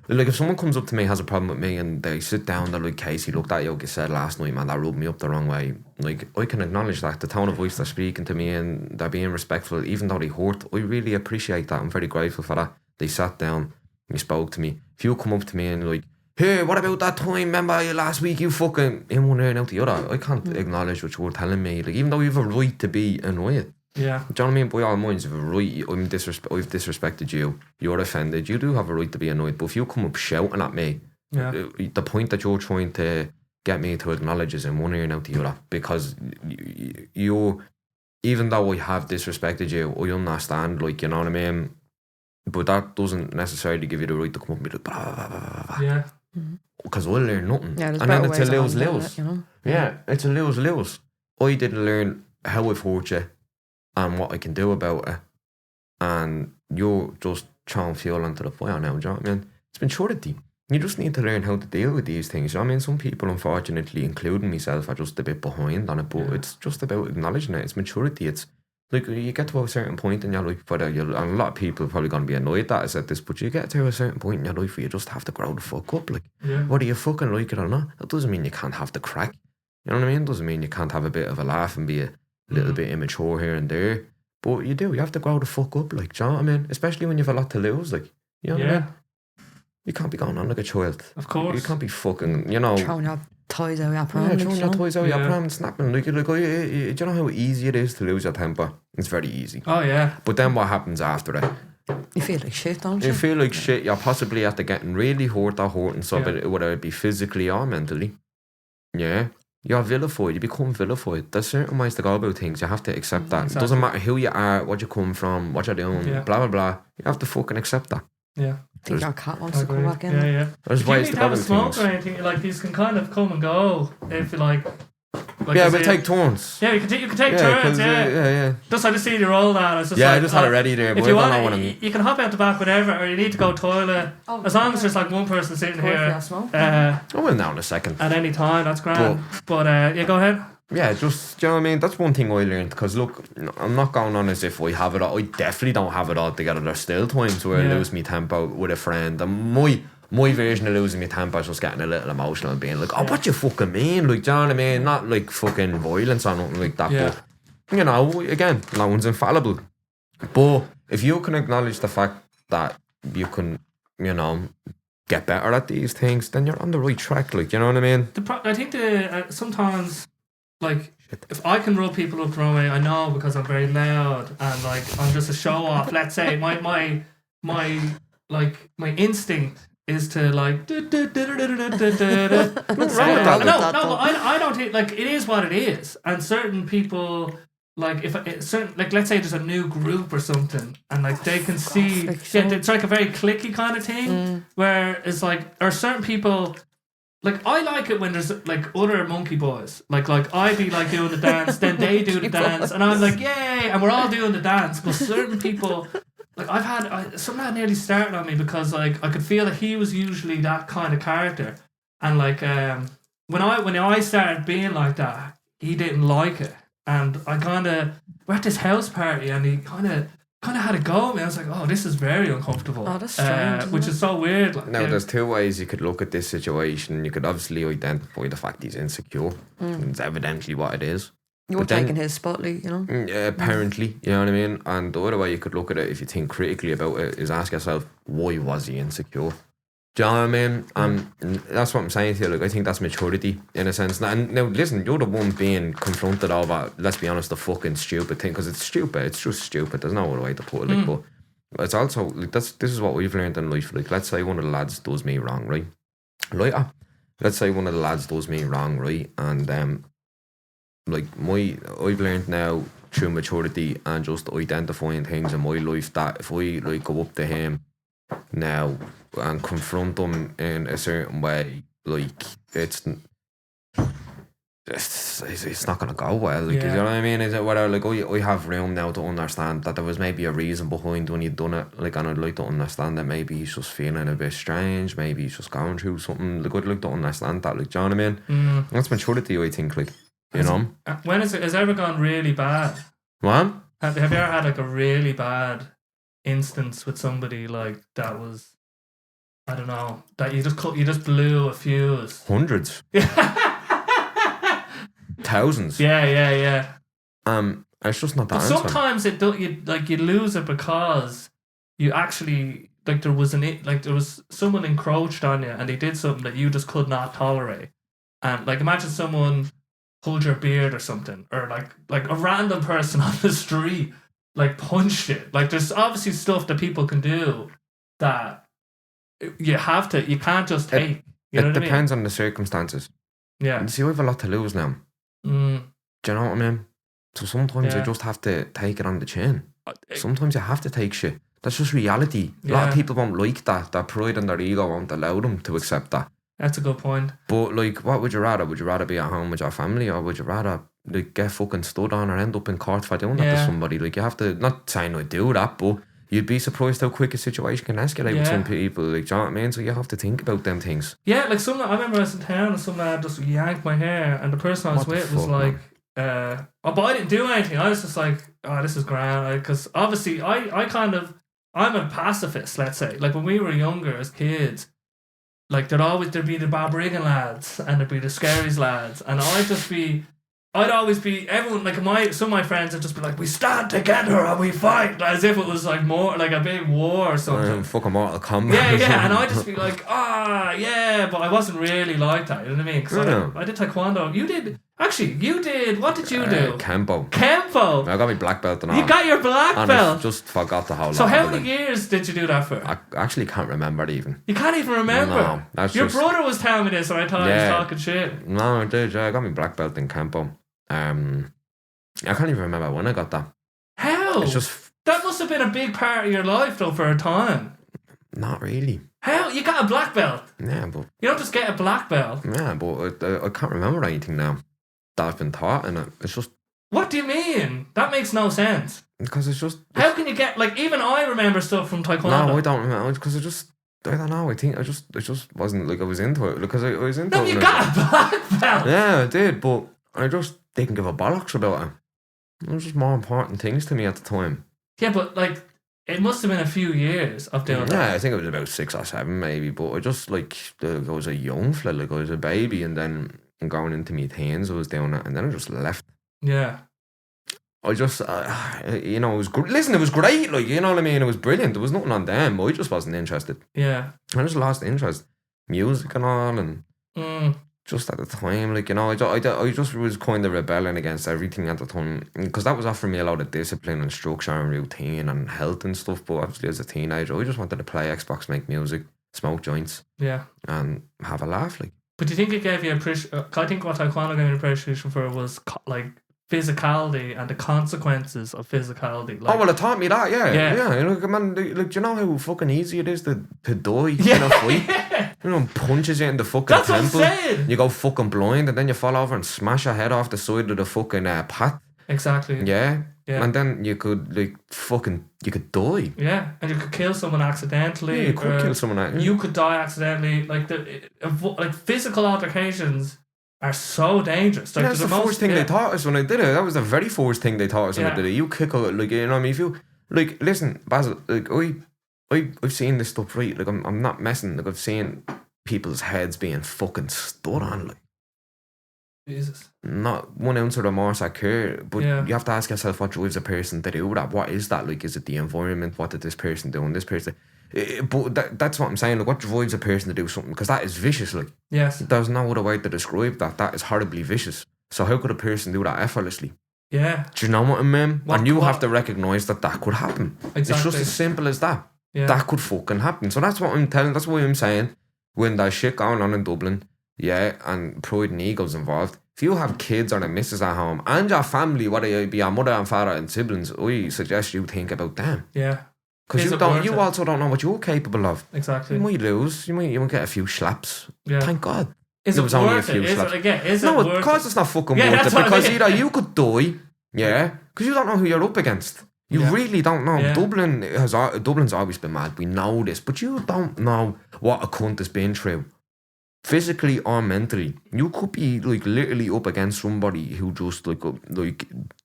Like if someone comes up to me, has a problem with me, and they sit down, they're like, Kaycii, look, that yoke you said last night, man, that rubbed me up the wrong way. Like, I can acknowledge that, the tone of voice they're speaking to me and they're being respectful, even though they hurt. I really appreciate that. I'm very grateful for that. They sat down, they spoke to me. If you come up to me and like, hey, what about that time, remember last week you fucking in one ear and out the other, I can't acknowledge what you're telling me. Like, even though you have a right to be annoyed. Yeah. Do you know what I mean? By all means, if I've disrespected you, you're offended, you do have a right to be annoyed. But if you come up shouting at me, the point that you're trying to get me to acknowledge is in one ear and out the other. Because you, even though I have disrespected you, I understand, like, you know what I mean? But that doesn't necessarily give you the right to come up and be like, blah, blah, blah, blah, blah. Yeah. Because I'll learn nothing. Yeah, and then it's a lose-lose. You know? Yeah, it's a lose-lose. I didn't learn how I've hurt you and what I can do about it, and you're just throwing fuel onto the fire now. Do you know what I mean? It's maturity. You just need to learn how to deal with these things. You know what I mean? Some people, unfortunately, including myself, are just a bit behind on it, but it's just about acknowledging it. It's maturity. It's like you get to a certain point in your life, and a lot of people are probably going to be annoyed that I said this, but you get to a certain point in your life where you just have to grow the fuck up. Like, whether you fucking like it or not, that doesn't mean you can't have the crack. You know what I mean? It doesn't mean you can't have a bit of a laugh and be a little bit immature here and there. But you have to grow the fuck up, like, do you know what I mean? Especially when you have a lot to lose, like, you know what I mean? You can't be going on like a child. Of course. You can't be fucking, you know... Throwing your toys out your pram. Throwing your toys out your pram and snapping. Like, do you know how easy it is to lose your temper? It's very easy. Oh, yeah. But then what happens after it? You feel like shit, don't you? You feel like shit. You're possibly after getting really hurt or hurting something, whether it be physically or mentally. Yeah. You're vilified. You become vilified. There's certain ways to go about things. You have to accept that. Exactly. It doesn't matter who you are, what you come from, what you're doing, blah, blah, blah. You have to fucking accept that. Yeah. I think your cat wants to come back in. Yeah. There's if ways you need to to have go a about smoke things. or anything, like, these can kind of come and go if you like yeah, we'll take turns. Yeah, you can take turns, yeah. Just I just see you roll that. It's just I just had it ready there, but if you I want, don't know when you can hop out the back, whatever, or you need to go toilet. As long as there's like one person sitting here. I will now in a second. At any time, that's grand. But yeah, go ahead. Yeah, just, do you know what I mean? That's one thing I learned, because look, I'm not going on as if I have it all. I definitely don't have it all together. There's still times where I lose my temper with a friend, and my version of losing my temper is just getting a little emotional and being like, oh, what you fucking mean? Like, do you know what I mean? Not like fucking violence or nothing like that, but, you know, again, no one's infallible. But if you can acknowledge the fact that you can, you know, get better at these things, then you're on the right track, like, you know what I mean? I think sometimes, like, if I can rub people up the wrong way, I know, because I'm very loud and like I'm just a show off. Let's say my instinct is to like What's wrong with that? No, I don't think, like, it is what it is, and certain people, like, if certain, like, let's say there's a new group or something, and like they can see, it's like a very clicky kind of thing, where it's like, or certain people. Like, I like it when there's, like, other monkey boys. Like I be, like, doing the dance, then they do the dance, and I'm like, yay, and we're all doing the dance. But certain people, like, something had nearly started on me, because, like, I could feel that he was usually that kind of character. And, like, when I started being like that, he didn't like it. And I kind of, we're at this house party, and he kind of kind of had a go at me. I was like, oh, this is very uncomfortable. Oh, that's strange, which isn't is so weird. Like, Now, there's two ways you could look at this situation. You could obviously identify the fact he's insecure. It's evidently what it is. You're But then- taking his spotlight, you know? Yeah, apparently, you know what I mean? And the other way you could look at it, if you think critically about it, is ask yourself, why was he insecure? Do you know what I mean? And that's what I'm saying to you. Like, I think that's maturity in a sense. And now, listen, you're the one being confronted over, let's be honest, the fucking stupid thing, because it's stupid. It's just stupid. There's no other way to put it. Like, but it's also like this is what we've learned in life. Like, let's say one of the lads does me wrong, right? Let's say one of the lads does me wrong, right? And like I've learned now through maturity and just identifying things in my life that if I like go up to him now and confront him in a certain way, like it's not gonna go well. Like, you know what I mean? Is it whether like I have room now to understand that there was maybe a reason behind when you'd done it, like, and I'd like to understand that maybe he's just feeling a bit strange, maybe he's just going through something. Like, I'd like to understand that, like, do you know what I mean? That's maturity, I think, like, you know. When has it ever gone really bad? What? Have you ever had like a really bad instance with somebody like that was, I don't know, that you just blew a fuse? Hundreds. Thousands. Yeah. It's just not that. But sometimes you lose it because you actually like there was someone encroached on you and they did something that you just could not tolerate. And like imagine someone pulled your beard or something, or like a random person on the street like punched it. Like there's obviously stuff that people can do that you can't just take. You know it what depends on the circumstances. Yeah. You see, we have a lot to lose now. Do you know what I mean? So sometimes you just have to take it on the chin. Sometimes you have to take shit. That's just reality. A lot of people won't like that. Their pride and their ego won't allow them to accept that. That's a good point. But like, what would you rather? Would you rather be at home with your family, or would you rather like get fucking stood on or end up in court for doing that to somebody? Like, you have to, not saying I do that, but you'd be surprised how quick a situation can escalate with some people. Like, do you know what I mean? So you have to think about them things. Yeah, like I remember I was in town and some lad just yanked my hair, and the person I was with was like, but I didn't do anything. I was just like, oh, this is grand. Because obviously I'm a pacifist, let's say. Like when we were younger as kids, like there'd be the Bob Regan lads and there'd be the Scaries lads, and I'd always be everyone like some of my friends would just be like, we stand together and we fight, as if it was like more like a big war or something. Fucking Mortal Kombat. Yeah, and I'd just be like, but I wasn't really like that. You know what I mean? Because I did taekwondo. You did. What did you do? Kempo. I got my black belt and all. You got your black belt. I just forgot the whole lot. So how many years did you do that for? I actually can't remember it even. You can't even remember? No, that's your brother was telling me this and I thought he was talking shit. No, I did. I got my black belt in Kempo. I can't even remember when I got that. How? It's just... That must have been a big part of your life though for a time. Not really. How? You got a black belt? Yeah, but... You don't just get a black belt. Yeah, but I can't remember anything now that I've been taught, and it's just... What do you mean? That makes no sense. Because it's just... How can you get... Like, even I remember stuff from taekwondo. No, I don't remember. Because I don't know. I think it just wasn't like I was into it. Because I was into it. No, you got a black belt. Yeah, I did, but I just didn't give a bollocks about it. It was just more important things to me at the time. Yeah, but like, it must have been a few years of doing that. Yeah, I think it was about 6 or 7 maybe, but I just like, I was a young fella, like I was a baby, and then going into my teens I was doing it, and then I just left. Yeah. I just, it was good. Listen, it was great, like, you know what I mean? It was brilliant. There was nothing on them. I just wasn't interested. Yeah. I just lost interest. Music and all, and just at the time, like, I just was kind of rebelling against everything at the time, because that was offering me a lot of discipline and structure and routine and health and stuff. But obviously as a teenager, I just wanted to play Xbox, make music, smoke joints, and have a laugh, like. But do you think it gave you I think what taekwondo gave me an appreciation for was like physicality and the consequences of physicality. Like, it taught me that, yeah. Look, man, like, do you know how fucking easy it is to die in a fight? You know, punches you in the fucking That's temple. What I'm saying. You go fucking blind, and then you fall over and smash your head off the side of the fucking path. Exactly. Yeah. And then you could you could die. Yeah, and you could kill someone accidentally. Yeah, you could kill someone. You could die accidentally. Like physical altercations are so dangerous. Like, that's the first thing they taught us when I did it. That was the very first thing they taught us when I did it. You kick out, like, you know what I mean? Like, listen, Basil, like, I've seen this stuff, right? Like, I'm not messing. Like, I've seen people's heads being fucking stood on, like. Jesus. Not 1 ounce of remorse I care, but Yeah. you have to ask yourself what drives a person to do that. What is that? Like, is it the environment? What did this person do? And this person, but that's what I'm saying. Like, what drives a person to do something? Because that is vicious. Like, Yes. there's no other way to describe that. That is horribly vicious. So how could a person do that effortlessly? Yeah. Do you know what I mean? And you what- have to recognise that could happen. Exactly. It's just as simple as that. Yeah. That could fucking happen. So that's what I'm telling. That's why I'm saying when there's shit going on in Dublin, yeah, and Pride and Eagles involved. If you have kids or a missus at home and your family, whether you be your mother and father and siblings, I suggest you think about them. Yeah. Because Is you it don't. worth You it? also don't know what you're capable of. Exactly. You might lose. You might get a few slaps. Yeah. Thank God. Is It it was only a worth few it? Is slaps. it again? Is it No, worth of course it? it's not fucking Yeah, worth that's it. what I Because mean. either you could die, yeah, because you don't know who you're up against. You Yeah. really don't know. Yeah. Dublin's always been mad. We know this, but you don't know what a cunt has been through, physically or mentally. You could be like literally up against somebody who just like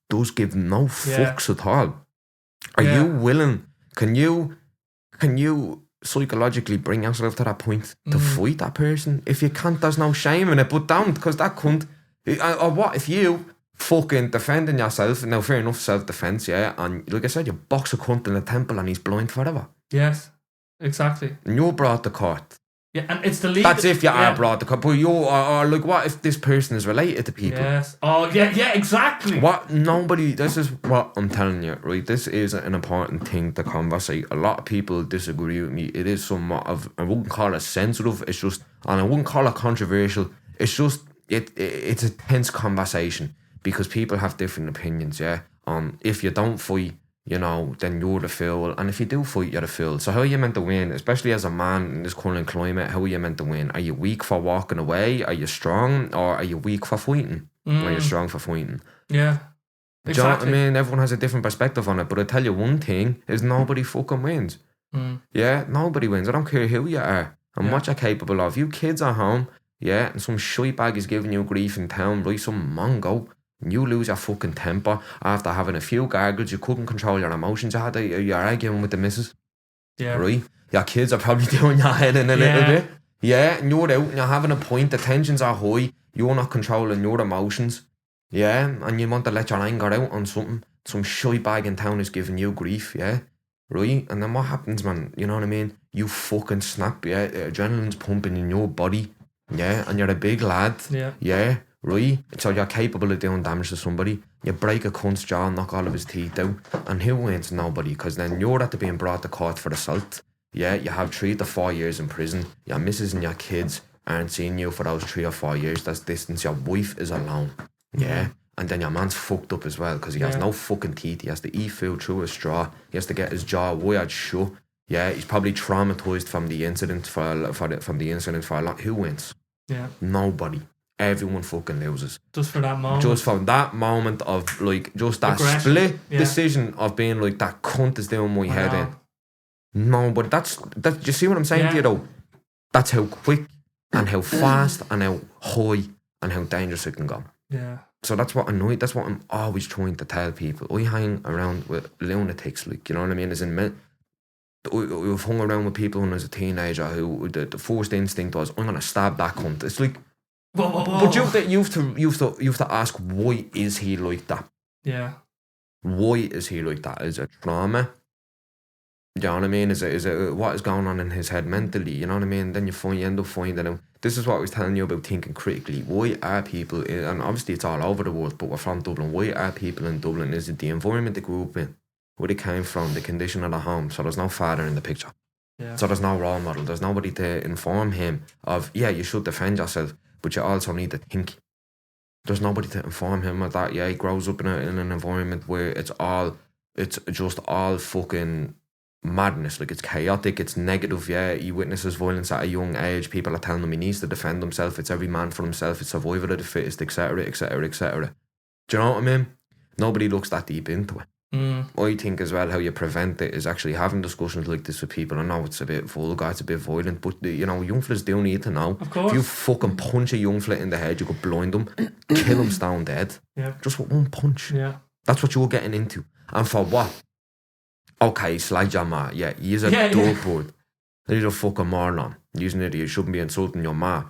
does give no fucks at all. Are Yeah. you willing? Can you psychologically bring yourself to that point to fight that person? If you can't, there's no shame in it. But don't, because that cunt. Or what if you fucking defending yourself? Now, fair enough, self-defense, yeah. And like I said, you box a cunt in the temple and he's blind forever. Yes. Exactly. And you're brought to court. Yeah, and it's the legal. That's if you are brought to court. But you or like, what if this person is related to people? Yes. Oh yeah, yeah, exactly. This is what I'm telling you, right? This is an important thing to conversate. A lot of people disagree with me. It is somewhat of, I wouldn't call it sensitive, it's just, and I wouldn't call it controversial. It's just, it's a tense conversation because people have different opinions, yeah? If you don't fight, you know, then you're the fool. And if you do fight, you're the fool. So how are you meant to win? Especially as a man in this current climate, how are you meant to win? Are you weak for walking away? Are you strong? Or are you weak for fighting? Or are you strong for fighting? Yeah. Do you know what I Exactly. mean? Everyone has a different perspective on it. But I tell you one thing, is nobody fucking wins. Yeah, nobody wins. I don't care who you are and what you're capable of. You kids are home, yeah, and some shitebag is giving you grief in town, right? Some mongo. And you lose your fucking temper after having a few gargles. You couldn't control your emotions. You're arguing with the missus. Yeah. Right? Your kids are probably doing your head in a little bit. Yeah, and you're out and you're having a point. The tensions are high. You're not controlling your emotions. Yeah, and you want to let your anger out on something. Some shitebag in town is giving you grief, yeah? Right? And then what happens, man? You know what I mean? You fucking snap, yeah? The adrenaline's pumping in your body, yeah? And you're a big lad, yeah? Right? So you're capable of doing damage to somebody. You break a cunt's jaw and knock all of his teeth out. And who wins? Nobody. Because then you're at being brought to court for assault. Yeah, you have 3 to 4 years in prison. Your missus and your kids aren't seeing you for those 3 or 4 years. That's distance. Your wife is alone. Yeah? And then your man's fucked up as well because he has no fucking teeth. He has to eat food through a straw. He has to get his jaw wired shut. Yeah, he's probably traumatized from the incident for a lot. Who wins? Yeah. Nobody. Everyone fucking loses. Just for that moment. Just from that moment of like, just that Aggression. split decision of being like, that cunt is doing my head in. No, but that's you see what I'm saying to you though? That's how quick and how fast and how high and how dangerous it can go. Yeah. So that's what I'm always trying to tell people. I hang around with lunatics, like, you know what I mean? As in, I've hung around with people when I was a teenager who the first instinct was, I'm gonna stab that cunt. It's like, Whoa. but you have to ask, why is he like that? Yeah. Why is he like that? Is it trauma? Do you know what I mean? Is it what is going on in his head mentally? You know what I mean? Then you end up finding out. This is what I was telling you about thinking critically. Why are people, and obviously it's all over the world, but we're from Dublin. Why are people in Dublin? Is it the environment they grew up in? Where they came from, the condition of the home. So there's no father in the picture. Yeah. So there's no role model. There's nobody to inform him of, yeah, you should defend yourself, but you also need to think. There's nobody to inform him of that. Yeah, he grows up in an environment where it's just all fucking madness. Like, it's chaotic, it's negative. Yeah, he witnesses violence at a young age. People are telling him he needs to defend himself. It's every man for himself. It's survival of the fittest, etc., etc., etc. Do you know what I mean? Nobody looks that deep into it. I think as well how you prevent it is actually having discussions like this with people. I know it's a bit vulgar, it's a bit violent, but you know, young fellas do need to know. Of course. If you fucking punch a young fella in the head, you could blind them, kill them stone dead. Yeah. Just with one punch. Yeah. That's what you're getting into. And for what? Okay, slag your ma. Yeah, he's a dirtbird. He's a fucking moron. He's an idiot. You shouldn't be insulting your ma.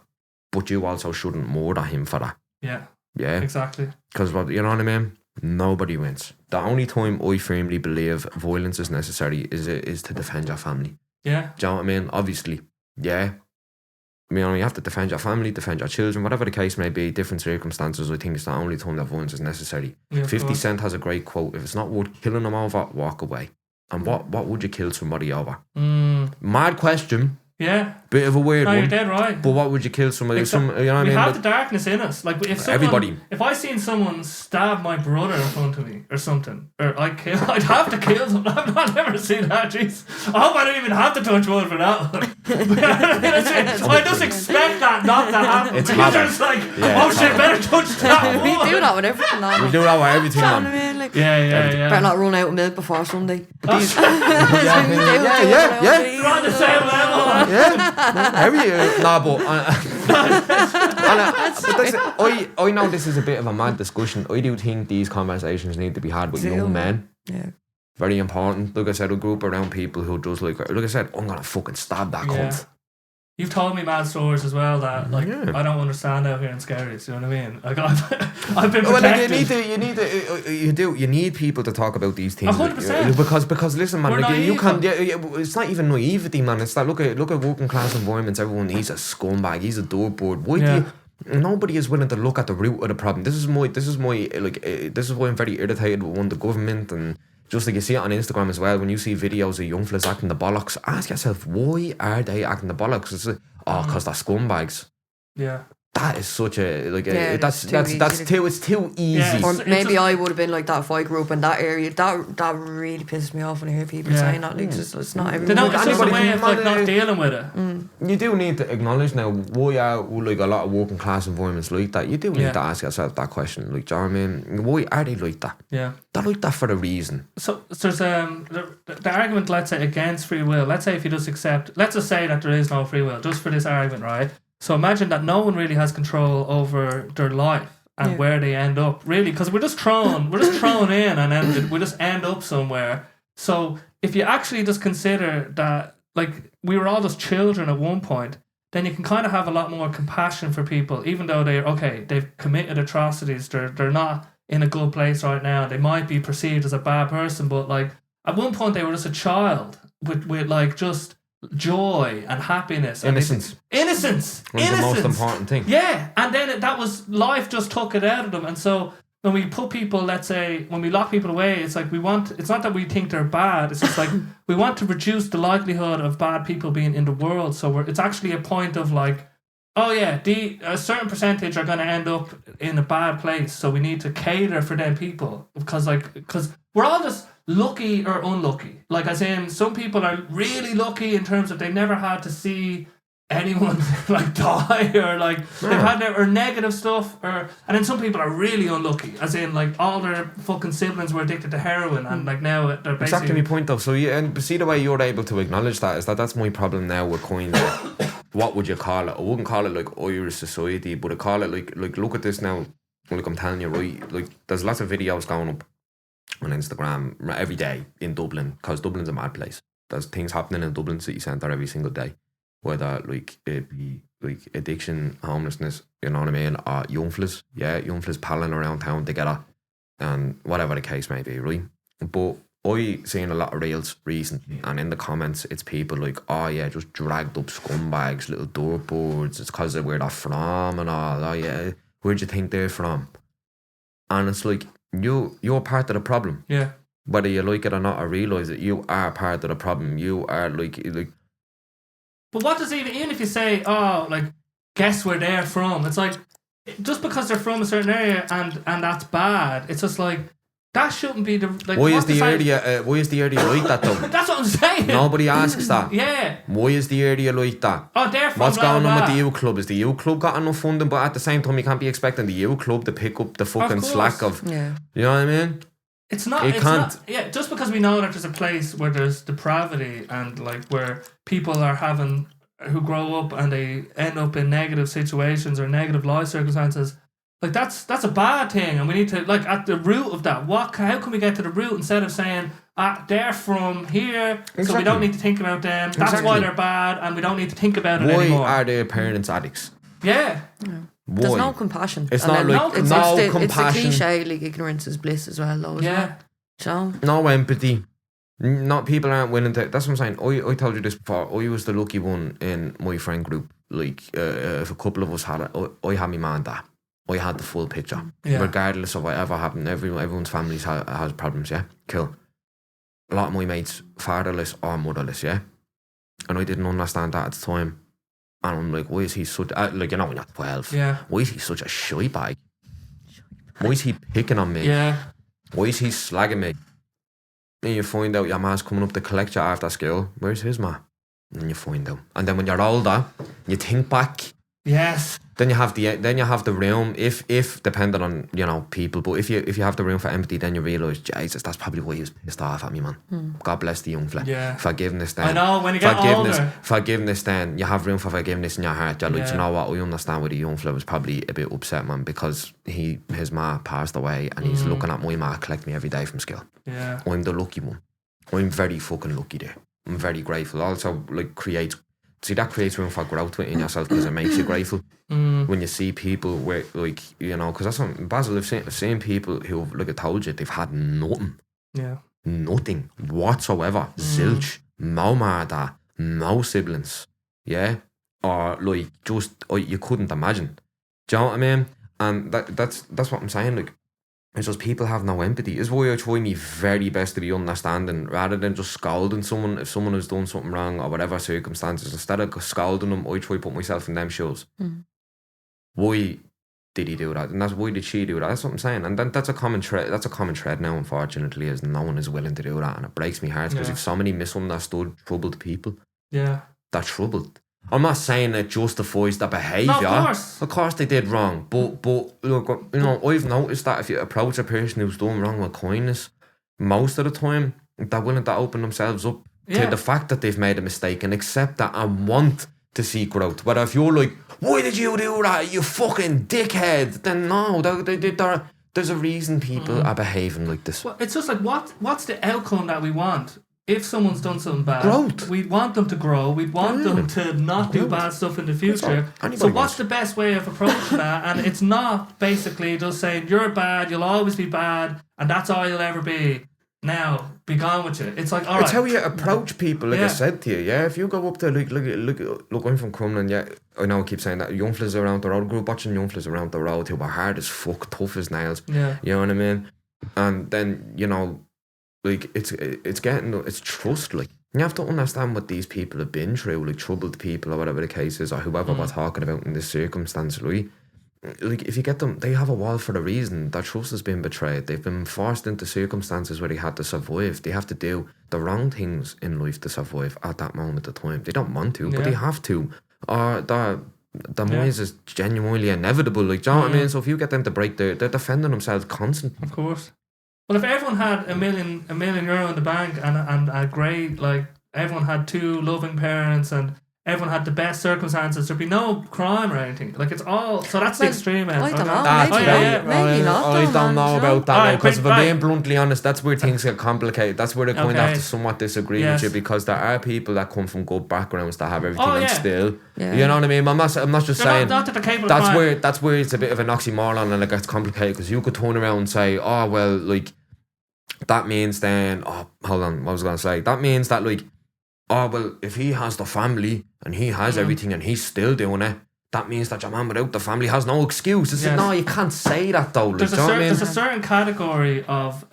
But you also shouldn't murder him for that. Yeah. Yeah. Exactly. Because, you know what I mean? Nobody wins. The only time I firmly believe violence is necessary is to defend your family. Yeah. Do you know what I mean? Obviously. Yeah. You have to defend your family, defend your children, whatever the case may be, different circumstances. I think it's the only time that violence is necessary. Yeah, 50 Cent has a great quote: if it's not worth killing them over, walk away. And what would you kill somebody over? Mad question. Yeah. Bit of a weird one. You're dead right. But what would you kill somebody? You know what I mean? We have the darkness in us. Like if I seen someone stab my brother in front of me or something, or I'd have to kill them. I've not ever seen that. Jeez. I hope I don't even have to touch wood for that one. I just expect that not to happen. It's just like, oh shit, better touch that We one. do that with everything on. We do that with everything on. Like, Yeah. better not run out of milk before Sunday. Yeah. We're on the same level. I know this is a bit of a mad discussion. I do think these conversations need to be had with young men. Yeah. Very important. Like I said, I grew up around people who just like I said, I'm gonna fucking stab that cunt. You've told me mad stories as well that I don't understand out here in Scaries. You know what I mean? Like I've been protected. You need people to talk about these things. 100%. Because listen, man, like, you can't. It's not even naivety, man. It's that look at working class environments. Everyone, he's a scumbag. He's a dirtbird. Why do you? Nobody is willing to look at the root of the problem. This is why I'm very irritated with the government, and just like you see it on Instagram as well. When you see videos of young fellas acting the bollocks, ask yourself, why are they acting the bollocks? It's like, because they're scumbags. Yeah. That is such a it's too easy. Yeah, Or maybe I would have been like that if I grew up in that area. That really pisses me off when I hear people saying that. Like, it's not everyone. It's just a way of not dealing with it. You do need to acknowledge now why are like a lot of working class environments like that. You do need to ask yourself that question. Like, do you know what I mean? Why are they like that? Yeah. They're like that for a reason. So there's the argument, let's say, against free will. Let's say if you just accept, let's just say that there is no free will, just for this argument, right? So imagine that no one really has control over their life and where they end up, really, because we're just thrown in and then we just end up somewhere. So if you actually just consider that, like, we were all just children at one point, then you can kind of have a lot more compassion for people, even though they've committed atrocities, they're not in a good place right now. They might be perceived as a bad person, but like at one point they were just a child with like just joy and happiness, innocence. Innocence. The most important thing. Yeah, and then that was life just took it out of them, and so when we put people, let's say, when we lock people away, it's like it's not that we think they're bad. It's just like we want to reduce the likelihood of bad people being in the world. So it's actually a point of like, oh yeah, a certain percentage are going to end up in a bad place. So we need to cater for them people because we're all just lucky or unlucky. Like, as in, some people are really lucky in terms of they never had to see anyone like die or like they've had or negative stuff, and then some people are really unlucky, as in like all their fucking siblings were addicted to heroin and like now they're basically... Exactly my point though. So and see the way you're able to acknowledge that is that's my problem now with kind of what would you call it? I wouldn't call it like Irish society, but I call it like look at this now. Like I'm telling you, right, like there's lots of videos going up on Instagram every day in Dublin, because Dublin's a mad place. There's things happening in Dublin city centre every single day, whether like it be like addiction, homelessness, you know what I mean, or young fellas palling around town together, and whatever the case may be, right? But I seen a lot of reels recently, and in the comments it's people like, oh yeah, just dragged up scumbags, little dirtbirds, it's because of where they're from and all. Oh yeah, where'd you think they're from? And it's like, you're part of the problem. Yeah. Whether you like it or not, I realise that you are part of the problem. You are like. But what does even if you say, oh, like, guess where they're from? It's like, just because they're from a certain area and that's bad, it's just like, that shouldn't be the... Like, why is the area like that though? That's what I'm saying. Nobody asks that. Yeah. Why is the area like that? Oh, they're from... What's going on with the youth club? Is the youth club got enough funding? But at the same time, you can't be expecting the youth club to pick up the fucking slack of... Yeah. You know what I mean? It's not... Not, yeah, just because we know that there's a place where there's depravity and like where people are who grow up and they end up in negative situations or negative life circumstances, Like that's a bad thing, and we need to like at the root of that. How can we get to the root instead of saying they're from here, so we don't need to think about them. That's why they're bad, and we don't need to think about it anymore. Why are their parents addicts? Yeah. There's no compassion. It's not like no compassion. It's a cliche, like ignorance is bliss as well, though. Yeah. So no empathy. Not people aren't willing to. That's what I'm saying. I told you this before. I was the lucky one in my friend group. Like if a couple of us had it, I had my man and dad. I had the full picture, regardless of whatever happened. Everyone's families has problems. Yeah, cool. A lot of my mates fatherless or motherless. Yeah, and I didn't understand that at the time. And I'm like, why is he such like, you know, when you're 12? Yeah. Why is he such a shy bag? Why is he picking on me? Yeah. Why is he slagging me? And you find out your ma's coming up to collect you after school. Where's his ma? And you find out. And then when you're older, you think back. Yes. Then you have the room, if depending on, you know, people, but if you have the room for empathy, then you realise, Jesus, that's probably why he was pissed off at me, man. God bless the young fella. Yeah. Forgiveness then. I know, when you get older. Forgiveness then, you have room for forgiveness in your heart. You're like, you know what, I understand why the young fella was probably a bit upset, man, because his ma passed away and he's looking at my ma collect me every day from school. Yeah. I'm the lucky one. I'm very fucking lucky there. I'm very grateful. Also, like, that creates room for growth within yourself because it makes you grateful. When you see people where, like, you know, because that's what Basil, I've seen people who, like I told you, they've had nothing. Yeah. Nothing whatsoever. Zilch. No mother. No siblings. Yeah. Or, like, just, you couldn't imagine. Do you know what I mean? And that's what I'm saying, like, it's just people have no empathy. It's why I try my very best to be understanding rather than just scolding someone if someone has done something wrong or whatever circumstances. Instead of scolding them, I try to put myself in them shoes. Why did he do that? And why did she do that? That's what I'm saying. And then that's a common thread. That's a common thread now, unfortunately, is no one is willing to do that, and it breaks my heart because you've so many misunderstood, troubled people. Yeah. They're troubled. I'm not saying it justifies the behaviour. No, of course they did wrong. But look, you know, I've noticed that if you approach a person who's done wrong with kindness, most of the time they're willing to open themselves up to the fact that they've made a mistake and accept that and want to see growth. But if you're like, why did you do that, you fucking dickhead? Then no, there's a reason people are behaving like this. Well, it's just like, what's the outcome that we want? If someone's done something bad, growth. We'd want them to grow. We'd want them to not do bad stuff in the future. So what's the best way of approaching that? And it's not basically just saying, you're bad, you'll always be bad, and that's all you'll ever be. Now, be gone with you. It's like, all right. It's how you approach people, like I said to you, yeah? If you go up to, look, I'm from Crumlin, yeah, I know I keep saying that, young fellas around the road, grew up watching young fellas around the road who were hard as fuck, tough as nails. Yeah. You know what I mean? And then, you know, like, it's trust, like. You have to understand what these people have been through, like troubled people or whatever the case is, or whoever we're talking about in this circumstance, right? Like, if you get them, they have a wall for a reason. Their trust has been betrayed. They've been forced into circumstances where they had to survive. They have to do the wrong things in life to survive at that moment of time. They don't want to, but they have to. Or the noise is genuinely inevitable. Like, do you know what I mean? So if you get them to break they're defending themselves constantly. Of course. Well, if everyone had a million euro in the bank and a great, like, everyone had two loving parents and everyone had the best circumstances, there'd be no crime or anything. Like, it's all, so that's the extreme end. I don't know. Maybe not. I don't know about that, because if I'm being bluntly honest, that's where things get complicated. That's where they kind of have to somewhat disagree with you, because there are people that come from good backgrounds that have everything and still, you know what I mean? I'm not just saying, that's where it's a bit of an oxymoron and it gets complicated, because you could turn around and say, oh, well, like, that means then, hold on, what was I going to say? That means that, like, oh, well, if he has the family and he has everything and he's still doing it, that means that your man without the family has no excuse. It's like, no, you can't say that, though. There's a certain category of...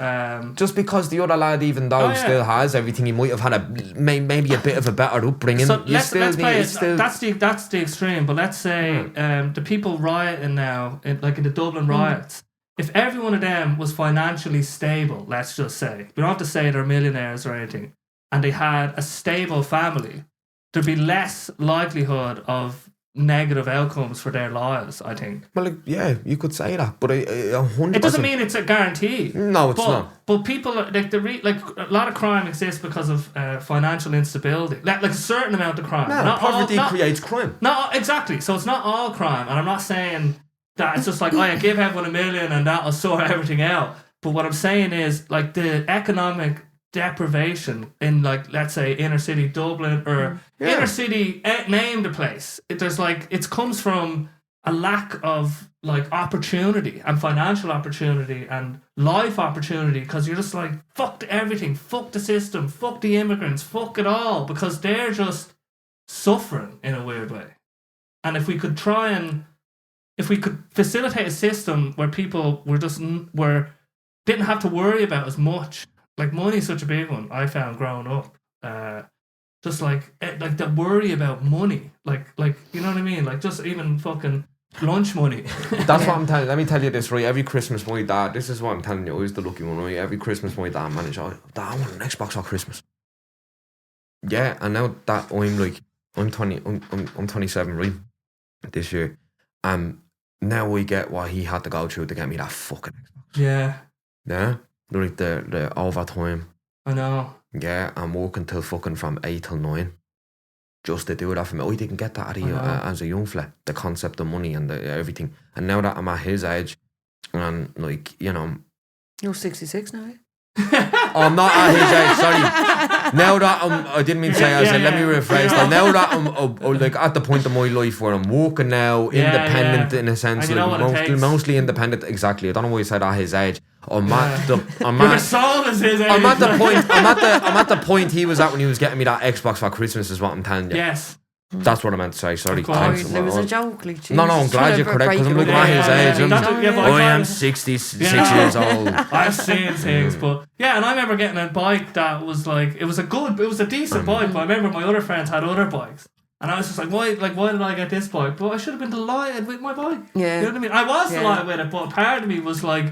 just because the other lad, even though still has everything, he might have had maybe a bit of a better upbringing. So let's play it. That's the extreme, but let's say the people rioting now, in the Dublin riots, if every one of them was financially stable, let's just say, we don't have to say they're millionaires or anything, and they had a stable family, there'd be less likelihood of negative outcomes for their lives, I think. Well, like, yeah, you could say that, but 100%. It doesn't mean it's a guarantee. No, it's not. But people, like a lot of crime exists because of financial instability. Like a certain amount of crime. No, poverty creates crime. No, exactly. So it's not all crime, and I'm not saying that it's just like, oh, yeah, give everyone $1 million and that'll sort everything out. But what I'm saying is, like, the economic deprivation in, like, let's say inner city Dublin or inner city, name the place. There's like, it comes from a lack of like opportunity and financial opportunity and life opportunity, because you're just like, fuck everything, fuck the system, fuck the immigrants, fuck it all, because they're just suffering in a weird way. And if we could facilitate a system where people didn't have to worry about as much. Like, money's such a big one, I found growing up. Just like the worry about money. Like you know what I mean? Like, just even fucking lunch money. That's what I'm telling you. Let me tell you this, right? Every Christmas, my dad, this is what I'm telling you, I was the lucky one, right? Every Christmas, my dad managed, Dad, I want an Xbox for Christmas. Yeah, and now that I'm 27, right? This year. Now we get what he had to go through to get me that fucking Xbox. Yeah. Yeah? Like the overtime. I know. Yeah, I'm working till fucking from 8 till 9 just to do that for me. I didn't get that as a young fella, the concept of money and everything. And now that I'm at his age, and like, you know, you're 66 now. I'm not at his age, sorry. Now that I didn't mean to say, let me rephrase that. Now that I'm like at the point of my life where I'm working now, independent in a sense, like mostly independent, exactly. I don't know why you said at his age. Your soul is his age. I'm at the point he was at when he was getting me that Xbox for Christmas, is what I'm telling you. Yes. That's what I meant to say, sorry. There was a joke, like, No, I'm glad you're correct, because I'm looking at his age. I am 66 years old. I've seen things, but yeah, and I remember getting a bike that was like, it was a decent bike, but I remember my other friends had other bikes. And I was just like, why did I get this bike? But I should have been delighted with my bike. Yeah. You know what I mean? I was delighted with it, but part of me was like,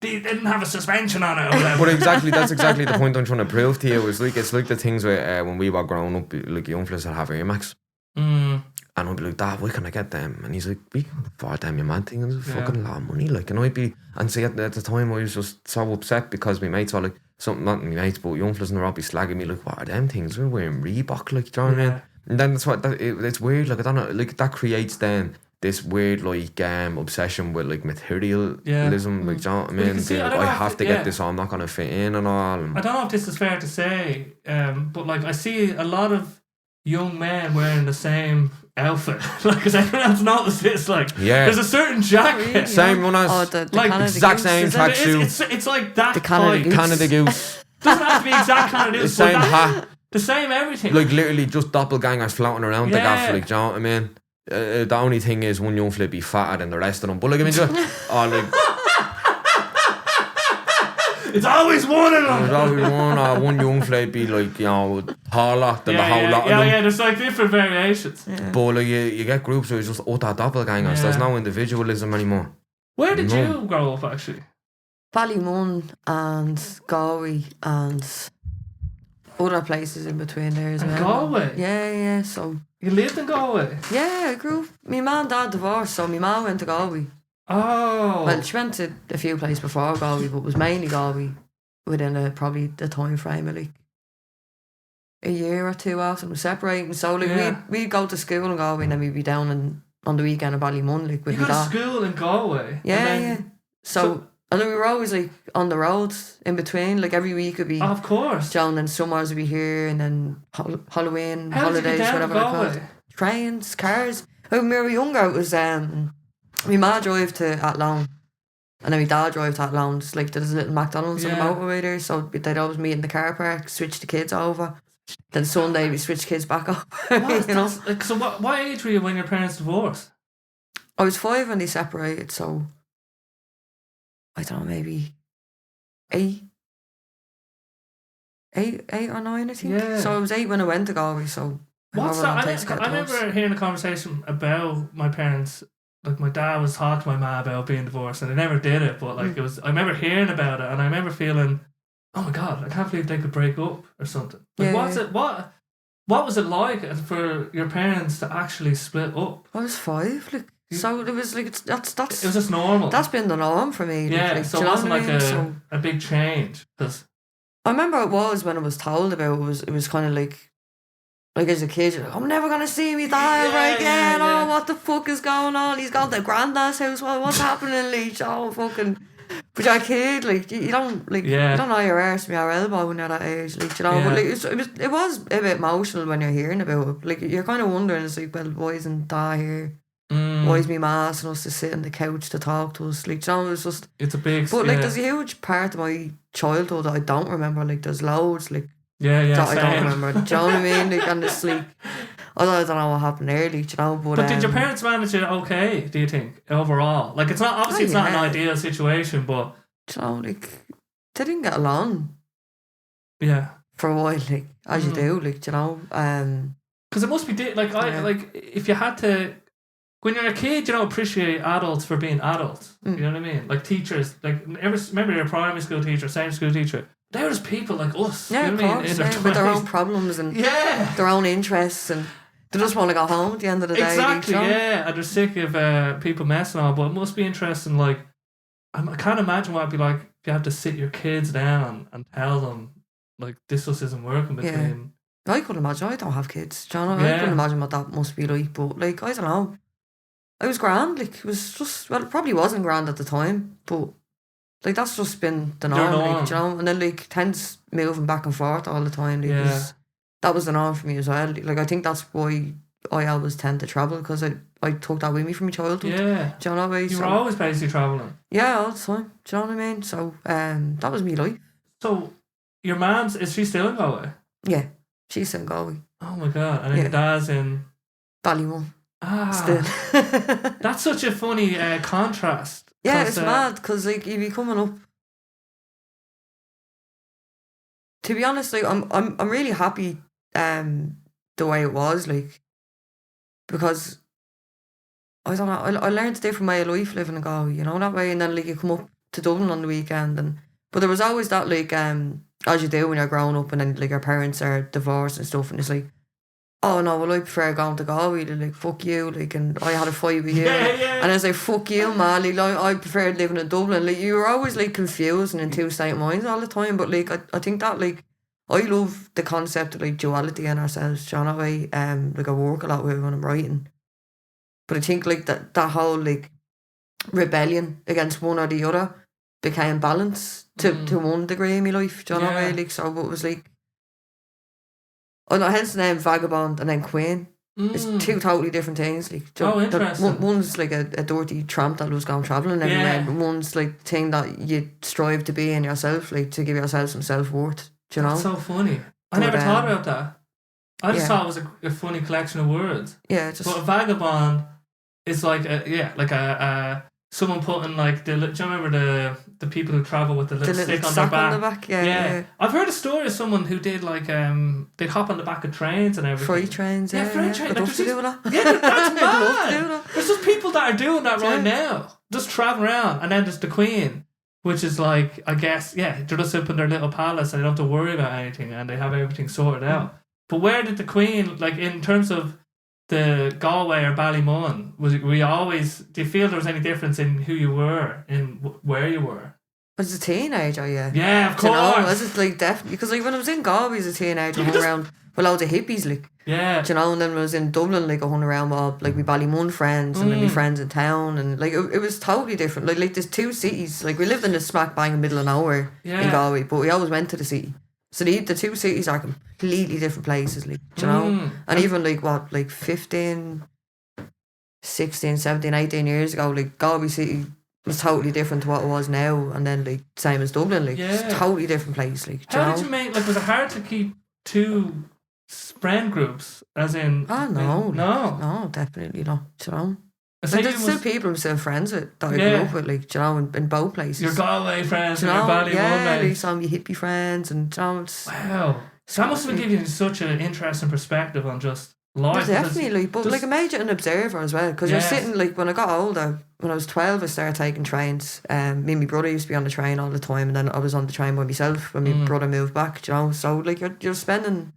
they didn't have a suspension on it or whatever. But that's exactly the point I'm trying to prove to you. It's like the things where when we were growing up, like young fellas that have Air Max. And I'd be like, Dad, where can I get them? And he's like, we can afford them, you mad thing. And it's a fucking lot of money. Like, and I'd be, and see, at the time I was just so upset because my mates were like, not my mates, but young fellas in the road be slagging me like, what are them things? We're wearing Reebok, like, do you know what I mean? And then that's what, it's weird, like, I don't know, like, that creates then this weird, like, obsession with, like, materialism, like, do you know what I mean? See, I have to get this, or I'm not going to fit in and all. I don't know if this is fair to say, but, like, I see a lot of young men wearing the same outfit. Like, because everyone else noticed this, like, there's a certain jacket. Really? Same one as, the like, Canada exact Goose, same tracksuit. It's like that the Canada type. Canada Goose. Doesn't have to be exact Canada Goose. The same hat. The same everything. Like, literally just doppelgangers floating around the gaff, like, do you know what I mean? The only thing is one young flip be fatter than the rest of them. But, like, I mean, it's always one of them. There's always one young flip be, like, you know, taller than the whole lot of them. Yeah, there's, like, different variations. Yeah. But, like, you get groups where it's just utter doppelgangers. There's no individualism anymore. Where did you grow up, actually? Ballymun and Galway and other places in between there as well. Galway? Yeah, so... You lived in Galway? Yeah, I grew up... My mum and dad divorced, so my mum went to Galway. Oh. Well, she went to a few places before Galway, but it was mainly Galway within probably the time frame of, like, a year or two after we separating. So, like, we'd go to school in Galway and then we'd be down on the weekend in Ballymun, like, with you my go to dad. school in Galway? Yeah. So and then we were always, like, on the roads in between. Like, every week would be... Oh, of course. Down, and summers would be here, and then Halloween, How holidays, did you get down whatever to they're called. Galway? Trains, cars. When we were younger, it was... my ma drove to Athlone, and then my dad drove to Athlone. Just, like, there's a little McDonald's on the motorway there, so they'd always meet in the car park, switch the kids over. Then Sunday, we switch kids back over. You know? Like, so what age were you when your parents divorced? I was 5 when they separated, so... I don't know, maybe... 8 or 9, I think. Yeah. So I was 8 when I went to Galway, so... What's that? I remember hearing a conversation about my parents. Like, my dad was talking to my mum about being divorced, and they never did it, but, like, it was... I remember hearing about it, and I remember feeling, oh my God, I can't believe they could break up or something. Like, what was it like for your parents to actually split up? I was 5, like... So it was like that's it was just normal. That's been the norm for me. Yeah, like, so it wasn't like a big change. Cause I remember it was when I was told about it was kind of like like as a kid, you're like, I'm never gonna see me dad ever again. Yeah. Oh, what the fuck is going on? He's gone to granddad's house. What's happening, Leach? Oh, fucking. But you're a kid, like you don't like you don't know your arse from your elbow when you're that age, like you know. But like it was a bit emotional when you're hearing about it. Like you're kind of wondering, it's like, well, why isn't Dad here? Why is me ma asking us to sit on the couch to talk to us? Like, you know, it's a big. But like, there's a huge part of my childhood that I don't remember. Like, there's loads, like that I don't remember. Do you know what I mean? Like, and it's like, I don't know what happened early, you know. But did your parents manage it okay? Do you think overall? Like, it's not obviously it's not an ideal situation, but you know, like they didn't get along. Yeah. For a while, like as you do, like you know. Because it must be like like if you had to. When you're a kid, you don't appreciate adults for being adults. You know what I mean? Like teachers, like remember your primary school teacher, secondary school teacher. They were just people like us. Yeah, you know of course. With their own problems and their own interests, and they just want to go home at the end of the day. Exactly, yeah. And they're sick of people messing on. But it must be interesting. Like, I can't imagine what it'd be like if you had to sit your kids down and tell them like this just isn't working between. I couldn't imagine. I don't have kids. Do you know? I couldn't imagine what that must be like. But like, I don't know. It was grand, like it was just it probably wasn't grand at the time, but like that's just been the norm, like, you know. And then like Ted's moving back and forth all the time, like that was the norm for me as well. Like I think that's why I always tend to travel, because I took that with me from my childhood. Yeah, do you know what I mean? You were always basically travelling. Yeah, all the time. Do you know what I mean? So that was me life. So your mom's, is she still in Galway? Yeah, she's still in Galway. Oh my god! And then your dad's in Ballymun. Still. That's such a funny contrast. Yeah, it's mad because like you'd be coming up. To be honest, like I'm really happy the way it was, like, because I don't know, I learned a different way of life living in Galway, you know, that way. And then like you come up to Dublin on the weekend, but there was always that like as you do when you're growing up, and then like your parents are divorced and stuff, and it's like, oh no, well I prefer going to Galway. They're like, fuck you, like, and I had a fight with you. And I was like, fuck you, man, like I preferred living in Dublin. Like you were always like confused and in two state of minds all the time. But like I think that like I love the concept of like duality in ourselves, do you know, like I work a lot with it when I'm writing. But I think like that whole like rebellion against one or the other became balance to one degree in my life, do you know what I mean? Like, so it was like, oh no, hence the name Vagabond and then Queen. It's two totally different things. Like, interesting. One's like a dirty tramp that was going travelling everywhere, but one's like the thing that you strive to be in yourself, like to give yourself some self-worth. Do you know? That's so funny. I never thought about that. I just thought it was a funny collection of words. Yeah, but a vagabond is like someone putting like do you remember the people who travel with the little stick on their back? On the back, yeah. I've heard a story of someone who did like they'd hop on the back of trains and everything. Freight trains, freight trains. I'd love to do that. Yeah, that's mad. There's just people that are doing that right now, just traveling around. And then there's the Queen, which is like, I guess, they're just up in their little palace and they don't have to worry about anything and they have everything sorted out. But where did the Queen, like in terms of the Galway or Ballymun, do you feel there was any difference in who you were, in where you were? As a teenager, yeah. Yeah, of course. You know, I was like definitely, because like when I was in Galway as a teenager, I hung around with loads of hippies, like. Yeah. Do you know, and then when I was in Dublin, like I hung around with like my Ballymun friends and then my friends in town, and like it was totally different. Like there's two cities, like we lived in the smack bang in the middle of nowhere in Galway, but we always went to the city. So the two cities are completely different places, like, do you know? And even like 15, 16, 17, 18 years ago, like Galway City was totally different to what it was now, and then like same as Dublin, like it's a totally different place, like. How did you make, like, was it hard to keep two friend groups, as in? Oh no, definitely not, do you know? Like, there's still people I'm still friends with that I grew up with, like, do you know, in both places. Your Galway friends, do you and know? your Ballymun mates. Like some of your hippie friends, and do you know, wow. So that must have given you such an interesting perspective on just life. Definitely, but like I made you an observer as well, because you're sitting, like, when I got older, when I was 12, I started taking trains. Me and my brother used to be on the train all the time, and then I was on the train by myself when my brother moved back, do you know. So like you're spending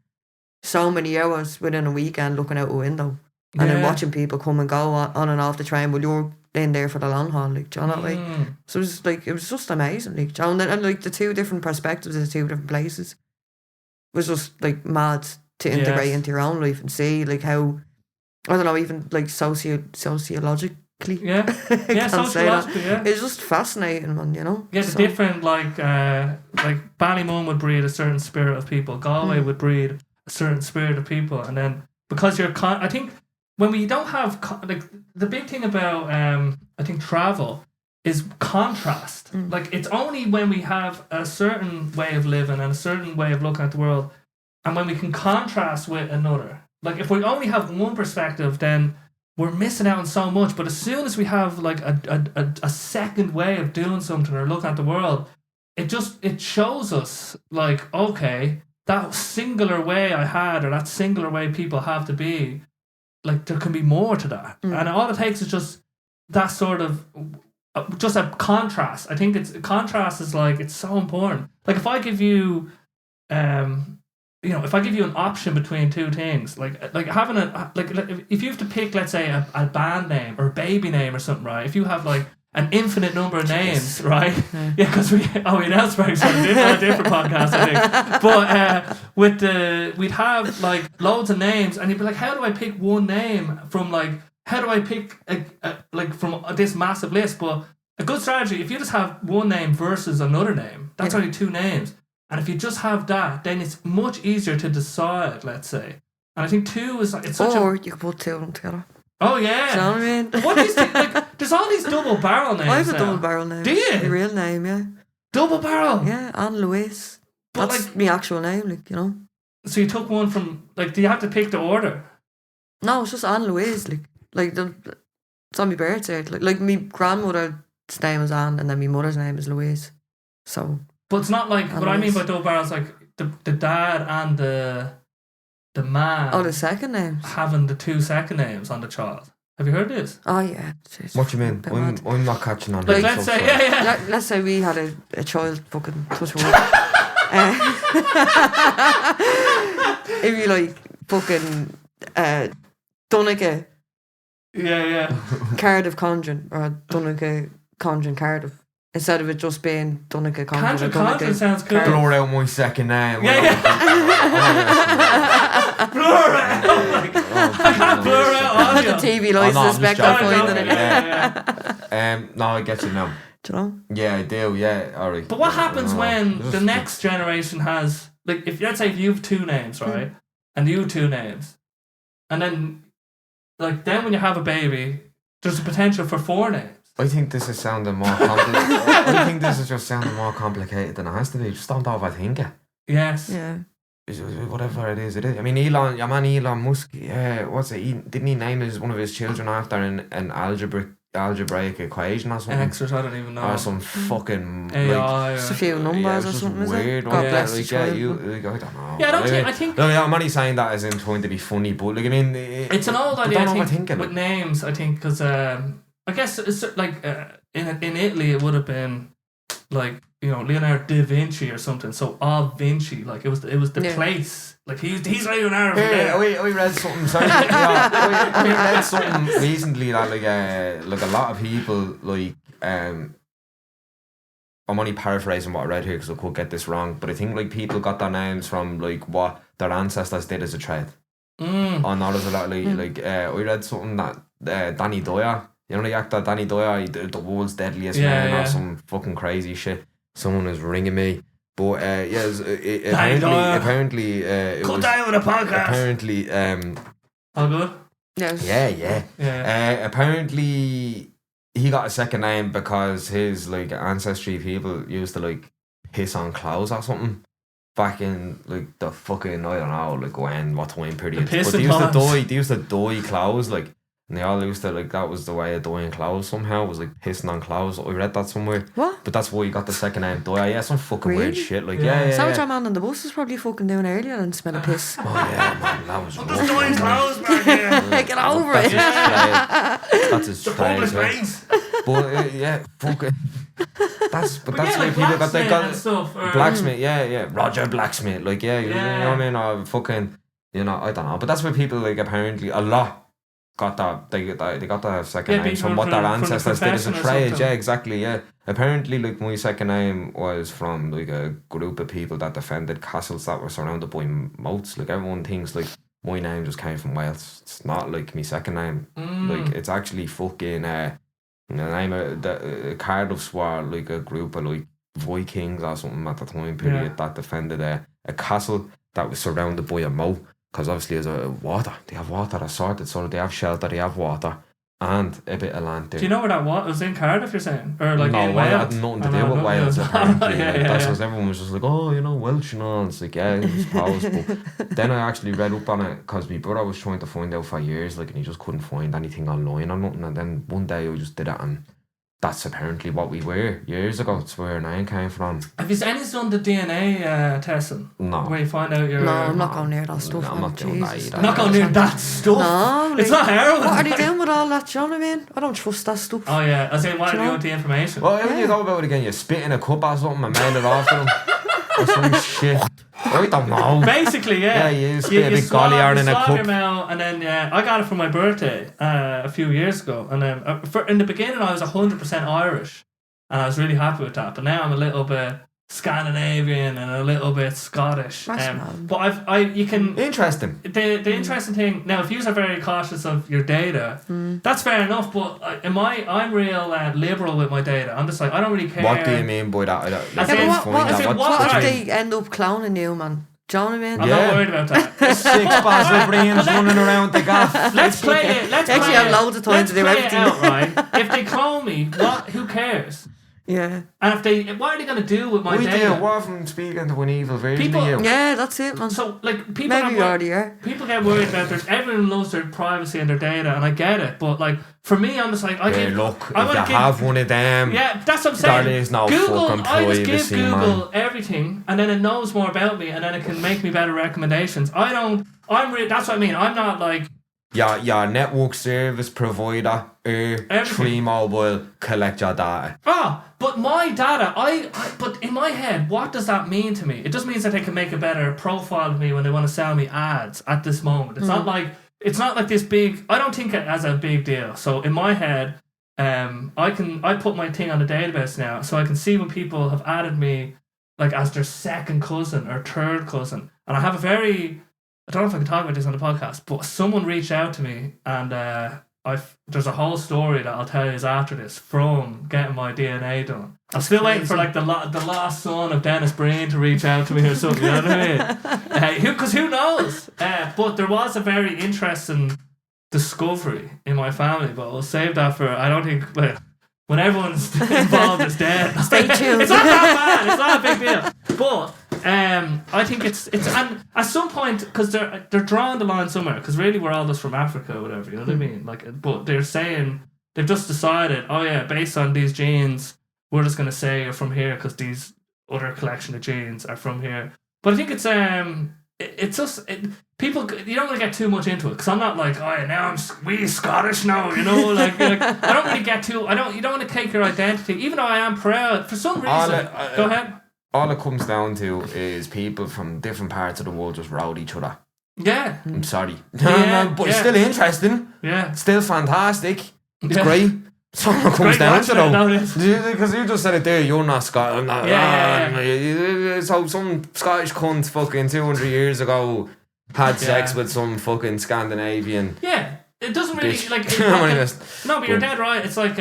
so many hours within a weekend looking out a window and then watching people come and go on and off the train while you're in there for the long haul, like, do you know that way? So it was just amazing, like, do you know, and like the two different perspectives of the two different places was just like mad to integrate Yes. into your own life and see like how, I don't know, even like sociologically. Yeah, I yeah, can't say that. sociologically, yeah. It's just fascinating, man. You know. Yeah, the So- different like Ballymun would breed a certain spirit of people. Galway would breed a certain spirit of people, and then because you're I think when we don't have like the big thing about I think travel is contrast. Like it's only when we have a certain way of living and a certain way of looking at the world, and when we can contrast with another. Like if we only have one perspective, then we're missing out on so much. But as soon as we have like a second way of doing something or looking at the world, it shows us like, okay, that singular way I had or that singular way people have to be, like there can be more to that. And all it takes is just that sort of just a contrast. I think contrast is like, it's so important. Like if I give you if I give you an option between two things, like having if you have to pick, let's say a band name or a baby name or something, right? If you have like an infinite number of names, right? Yeah, because we now spoke on a different podcast, I think. But we'd have like loads of names, and you'd be like, how do I pick one name from like? How do I pick from this massive list? But a good strategy, if you just have one name versus another name, that's only two names. And if you just have that, then it's much easier to decide, let's say. And I think two is it's such or you could put two of them together. Oh yeah. Do you know what I mean? What is like? There's all these double barrel names. I have a now. double barrel name. Do you? My real name, yeah. Double barrel. Yeah, Anne Louise. But That's like, my actual name, like, you know. so you took one from like? Do you have to pick the order? No, it's just Anne Louise, like it's on my birth cert. Like my grandmother's name is Anne, and then my mother's name is Louise. So. But it's not like Anne what I mean Louise. by double barrel is like the dad and the man. Oh, the second names. having the two second names on the child. Have you heard this? Oh yeah. Jeez. What you mean? Bit mad. I'm not catching on. Like this let's so say, far. yeah. Let's say we had a child, fucking touch wood. If you like fucking Donegal, Yeah. Cardiff Conjun, or Donegal Conjun Cardiff, instead of it just being Donegal Conjun. Conjun sounds good. Blur out my second name. Yeah. Blur it. Oh my God. I can't blur out audio. The TV Oh, no, license I'm just spec joking. I'm finding it. Yeah. No, I get you now. Do you know? Yeah, I do. Yeah, alright. But what happens No, when just- the next generation has, like, if let's say if you have two names, right, and you have two names, and then, like, then when you have a baby, there's a potential for four names. I think this is sounding more complicated. I think this is just sounding more complicated than it has to be. Just don't overthink it. Yes. Yeah. Whatever it is, it is. I mean, your man Elon Musk, what's it? Didn't he name one of his children after an algebraic equation or something? Extras, I don't even know. Or some fucking AI. Just a Or, few numbers yeah, or it's just something, is weird. it? God yeah, bless the like, child. I don't know. yeah, I don't Anyway, think. I think no, yeah, I'm only saying that as in trying to be funny, but like I mean, it's an old but idea. don't I think overthink it. with names. I think because I guess it's like in Italy it would have been like Leonardo da Vinci or something. So Vinci, like it was the Yeah. place. Like he's Leonardo. Yeah, from there. I read something. Sorry, yeah, I read something recently that like a lot of people like I'm only paraphrasing what I read here because I could get this wrong, but I think like people got their names from like what their ancestors did as a trade. Or not as a lot like I read something that Danny Dwyer, you know the actor Danny Dwyer, he did the world's deadliest man or some fucking crazy shit. Someone was ringing me. But apparently it Cut was down with a podcast. apparently All good. Yeah. apparently he got a second name because his like ancestry people used to like piss on clothes or something back in like the fucking I don't know like what time period. The piss But and they used to dye clothes like. And they all used to like that was the way of dyeing clothes somehow was like pissing on clothes. I read that somewhere. What? But that's why you got the second name Dwyer. Yeah, some fucking Really? weird shit. Like Yeah. Sandwich man on the bus is probably fucking doing earlier than smell of piss. Oh yeah, man, that was I'm just doing clothes back here. Get over That's it. That's his The trade. public Right? space. But yeah, fuck it. That's But where like people got they blacksmith got and stuff. Or, blacksmith. Yeah, Roger Blacksmith. Like you know what I Yeah. mean? Or fucking, I don't know. But that's where people like apparently a lot got that they got the second name people from what their from the ancestors did as a profession or trade. something. Yeah, exactly. Yeah, apparently, like my second name was from like a group of people that defended castles that were surrounded by moats. Like everyone thinks like my name just came from Wales. It's not like my second name. Like it's actually fucking the name of the Cardiffs were like a group of like Vikings or something at the time period that defended a castle that was surrounded by a moat. Because obviously there's a water. They have water assorted, so they have shelter, they have water, and a bit of land there. Do you know where that was in Cardiff, you're saying? Or like no, in it Wales? had nothing to do with Wales, apparently. That's because everyone was just like, oh, you know, Welsh and all. It's like, yeah, I suppose. But then I actually read up on it because my brother was trying to find out for years, like, and he just couldn't find anything online or nothing. And then one day I just did it, and that's apparently what we were years ago. It's where our name came from. Have you any done the DNA testing? No. Where you find out your... No, I'm not going near that stuff. No, I'm not doing that either. I'm not going near that stuff. No, it's like, not heroin. What are they doing with all that? Do you know what I mean? I don't trust that stuff. Oh yeah, I say, what are Do you you doing with the information? Well, how do you go about it again? You spit in a cup or something and mail it off to them? Or some shit. I don't know. Basically, yeah. Yeah, you spit a big golly yarn in a cup. Your mouth, and then I got it for my birthday a few years ago. And in the beginning, I was 100% Irish, and I was really happy with that. But now I'm a little bit Scandinavian and a little bit Scottish. But you can interesting. The interesting thing now, if you are very cautious of your data, that's fair enough. But I'm real liberal with my data. I'm just like, I don't really care. What do you mean by that? What if they end up clowning you, man? Do you know what I mean? I'm not worried about that. 6 Basil Breens running around the gaff. Let's play it. Actually, have loads of time to do everything. Out, right? If they clone me, who cares? Yeah. And what are they going to do with my data? What from speaking to an evil version of you? Yeah, that's it, man. So, like, people maybe you already are. People get worried about everyone loves their privacy and their data, and I get it. But, like, for me, I'm just like, if you have one of them, yeah, that's what I'm saying. There is no Google, fucking I privacy, just give Google man. everything, and then it knows more about me, and then it can make me better recommendations. That's what I mean. I'm not like... Your network service provider, T-Mobile, collect your data. But my data, but in my head, what does that mean to me? It just means that they can make a better profile of me when they want to sell me ads at this moment. It's not like this big. I don't think it as a big deal. So in my head, I put my thing on the database now, so I can see when people have added me, like as their second cousin or third cousin, and I have a very. I don't know if I can talk about this on the podcast, but someone reached out to me, and there's a whole story that I'll tell you after this from getting my DNA done. I'm still waiting for like the last son of Basil Breen to reach out to me or something. You know what I mean? Because who knows? But there was a very interesting discovery in my family, but we'll save that for. I don't think. Well, when everyone's involved is dead. Stay tuned. It's not that bad. It's not a big deal. But I think it's and at some point, because they're drawing the line somewhere, because really we're all just from Africa or whatever, you know what I mean? Like, but they're saying they've just decided, oh yeah, based on these genes, we're just gonna say you're from here because these other collection of genes are from here. But I think it's just people. You don't want to get too much into it, because I'm not like, oh yeah, now we Scottish now, you know, like I don't really get too. You don't want to take your identity, even though I am proud for some reason. Go ahead. All it comes down to is people from different parts of the world just route each other. Yeah. I'm sorry. Yeah, but it's still interesting. Yeah. It's still fantastic. It's great. That's all it comes down to, though. Because you just said it there, you're not Scottish. So some Scottish cunt fucking 200 years ago had sex with some fucking Scandinavian. Yeah. It doesn't really no, but you're dead right. It's like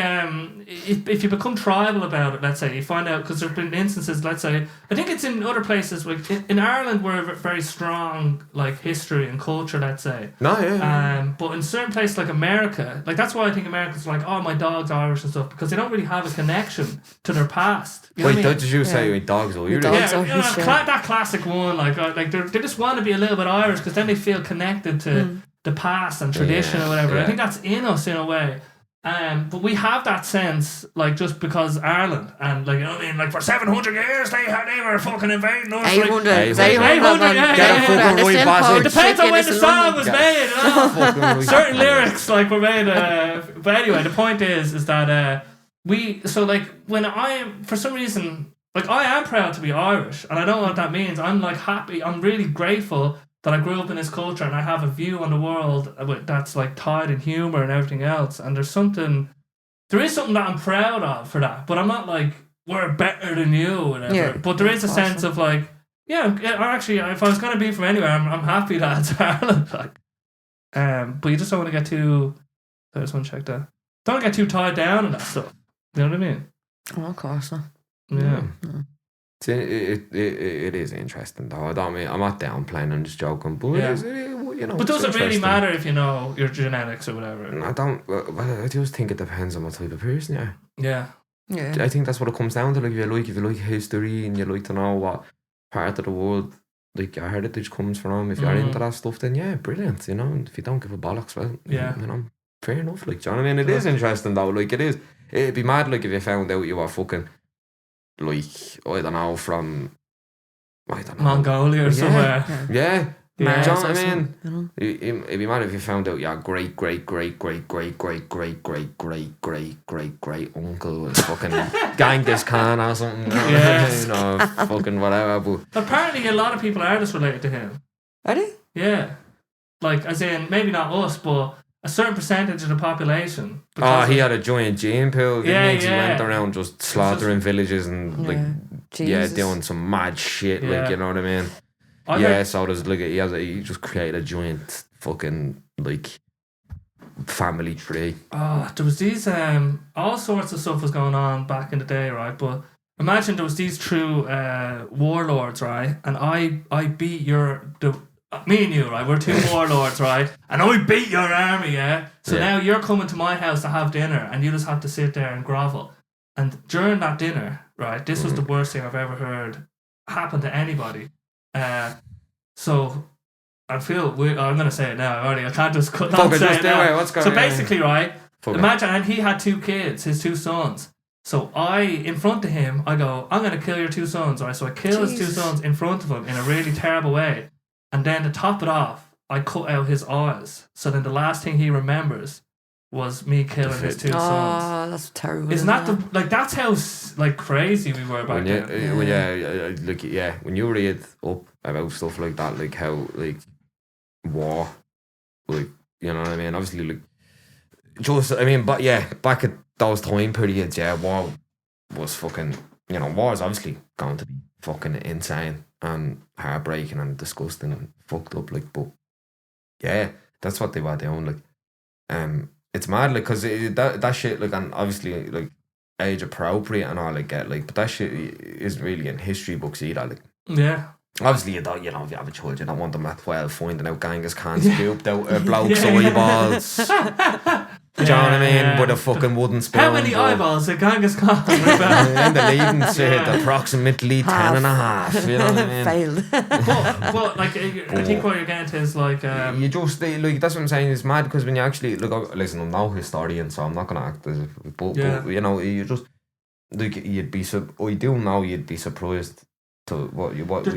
if you become tribal about it, let's say you find out, because there've been instances. Let's say I think it's in other places. Like in Ireland, we're a very strong like history and culture. Let's say but in certain places like America, like that's why I think Americans are like, oh, my dog's Irish and stuff, because they don't really have a connection to their past. You know what I mean? Did you say your dog's Irish? That classic one. Like they just want to be a little bit Irish because then they feel connected to. The past and tradition or whatever. I think that's in us in a way. But we have that sense, like, just because Ireland, and like, you know what I mean, like for 700 years they were fucking invading us. 800, yeah. It depends on when the song was made, you know? Certain lyrics like were made. But anyway, the point is that when I am, for some reason, like I am proud to be Irish, and I don't know what that means. I'm like happy. I'm really grateful that I grew up in this culture and I have a view on the world that's like tied in humour and everything else. And there is something that I'm proud of for that. But I'm not like, we're better than you or whatever. Yeah, but there is a sense of like, or actually, if I was going to be from anywhere, I'm happy that it's Ireland. Like, but you just don't want to get too. I just want to check that. Don't get too tied down in that stuff. You know what I mean? Oh, of course not. Yeah. It is interesting though. I'm not downplaying. I'm just joking. But But does it really matter if you know your genetics or whatever? I don't. I just think it depends on what type of person you are. Yeah. Yeah. I think that's what it comes down to. Like if you like history and you like to know what part of the world like your heritage comes from, if you're into that stuff, then yeah, brilliant. You know, and if you don't give a bollocks, well, you know, fair enough. Like, do you know what I mean? It is interesting though. Like it is. It'd be mad like if you found out you were fucking like I don't know from Mongolia or somewhere. Yeah. Do you know what I mean? You know? It'd be mad if you found out your great uncle was fucking Genghis Khan or something. Yes. You know, fucking whatever. But Apparently, a lot of people are just related to him. Are they? Yeah. Like, as in, maybe not us, but a certain percentage of the population. he had a giant gene pool. Didn't he? He went around just slaughtering villages and doing some mad shit. Like, you know what I mean? So there's like he just created a giant fucking like family tree. Oh, there was these all sorts of stuff was going on back in the day, right? But imagine there was these true warlords, right? And I beat me and you, right? We're two warlords, right? And I beat your army, yeah? So now you're coming to my house to have dinner and you just have to sit there and grovel. And during that dinner, right, this was the worst thing I've ever heard happen to anybody. So I feel weird. I'm going to say it now. I can't just cut not say it now. What's going on? So basically, right, imagine, and he had 2 kids, his 2 sons. So in front of him, I go, I'm going to kill your 2 sons, right? So I kill his 2 sons in front of him in a really terrible way. And then to top it off, I cut out his eyes. So then the last thing he remembers was me killing his 2 sons. Oh, that's terrible. Isn't that that's how like crazy we were back then. When you read up about stuff like that, like how like war, like, you know what I mean? Obviously, like, but yeah, back at those time periods, war was fucking, you know, war is obviously going to be fucking insane and heartbreaking and disgusting and fucked up, like, but yeah, that's what they were doing, like, it's mad, like, because that shit, like, and obviously, like, age appropriate and all, I get, like, but that shit isn't really in history books either, like. Yeah. Obviously, you don't, if you have a child, you don't want them at 12 finding out Genghis Khan scooped out a bloke's eyeballs. Do you know what I mean? With a fucking wooden spoon. How many eyeballs did Genghis Khan and the leading said approximately 10 and a half. You know what I mean? Failed. but like, I think what you're getting to is like... you just, like, that's what I'm saying, it's mad because when you actually... Look, listen, I'm no historian, so I'm not going to act as if... But, you know, you just... Like, you'd be... I do know you'd be surprised to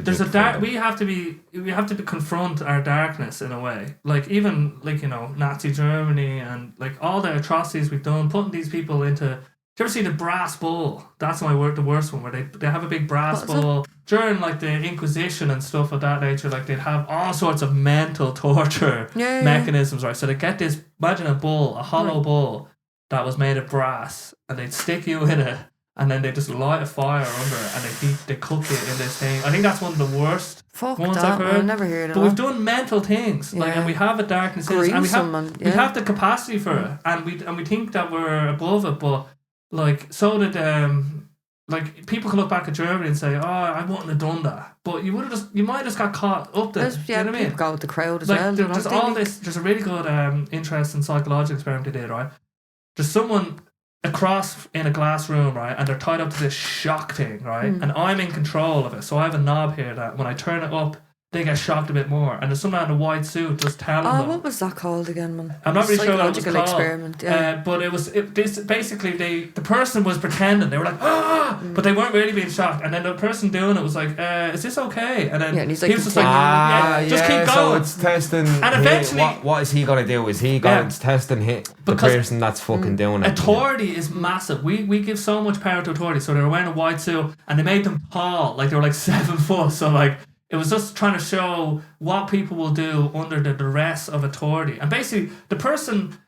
there's a dark. We have to confront our darkness in a way. Like, even, like, you know, Nazi Germany and like all the atrocities we've done, putting these people into. Do you ever see the brass bull? That's the worst one, where they have a big brass bull during like the Inquisition and stuff of that nature. Like, they'd have all sorts of mental torture mechanisms, right? So they get this. Imagine a hollow bull that was made of brass, and they'd stick you in it. And then they just light a fire under it and they cook it in this thing. I think that's one of the worst ones I've heard. I've never heard of But we've done mental things. Like, and we have a darkness in us, and we have the capacity for it. And we think that we're above it, but like, so did like, people can look back at Germany and say, oh, I wouldn't have done that. But you might have just got caught up there. You know what I mean? Go with the crowd as like, well. There's a really good interesting psychological experiment they did, right? There's someone across in a glass room, right, and they're tied up to this shock thing, right, and I'm in control of it, so I have a knob here that when I turn it up, they get shocked a bit more, and there's someone in a white suit just telling them. What was that called again, man? I'm not really sure what it was called. Experiment, but basically the person was pretending, they were like, but they weren't really being shocked, and then the person doing it was like, is this okay? And then and he's he was just like, just keep going. So it's testing, and eventually, what is he going to do? Is he going to testing the person that's fucking doing it? Authority is massive. We give so much power to authority, so they were wearing a white suit, and they made them tall, like they were like 7 foot, so like, It was just trying to show what people will do under the duress of authority. And basically, the person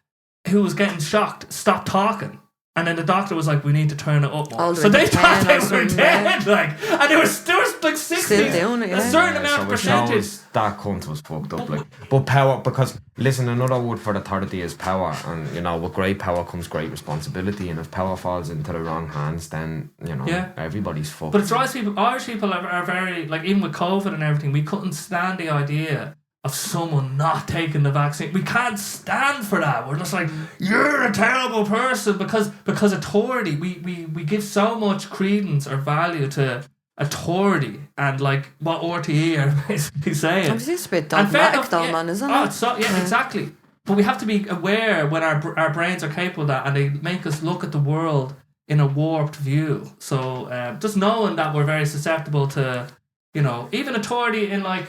who was getting shocked stopped talking. And then the doctor was like, we need to turn it up more. So they thought they were dead. Like, and there was like 60. A certain amount of percentage. That cunt was fucked up. Like, but power, because listen, another word for authority is power. And, you know, with great power comes great responsibility. And if power falls into the wrong hands, then, you know, everybody's fucked. But it's Irish people are very, like, even with COVID and everything, we couldn't stand the idea of someone not taking the vaccine. We can't stand for that. We're just like, you're a terrible person, because authority, we give so much credence or value to authority and like what RTE are basically saying. It's a bit dogmatic though, man, isn't it? Exactly. But we have to be aware when our brains are capable of that, and they make us look at the world in a warped view. So just knowing that we're very susceptible to, you know, even authority in like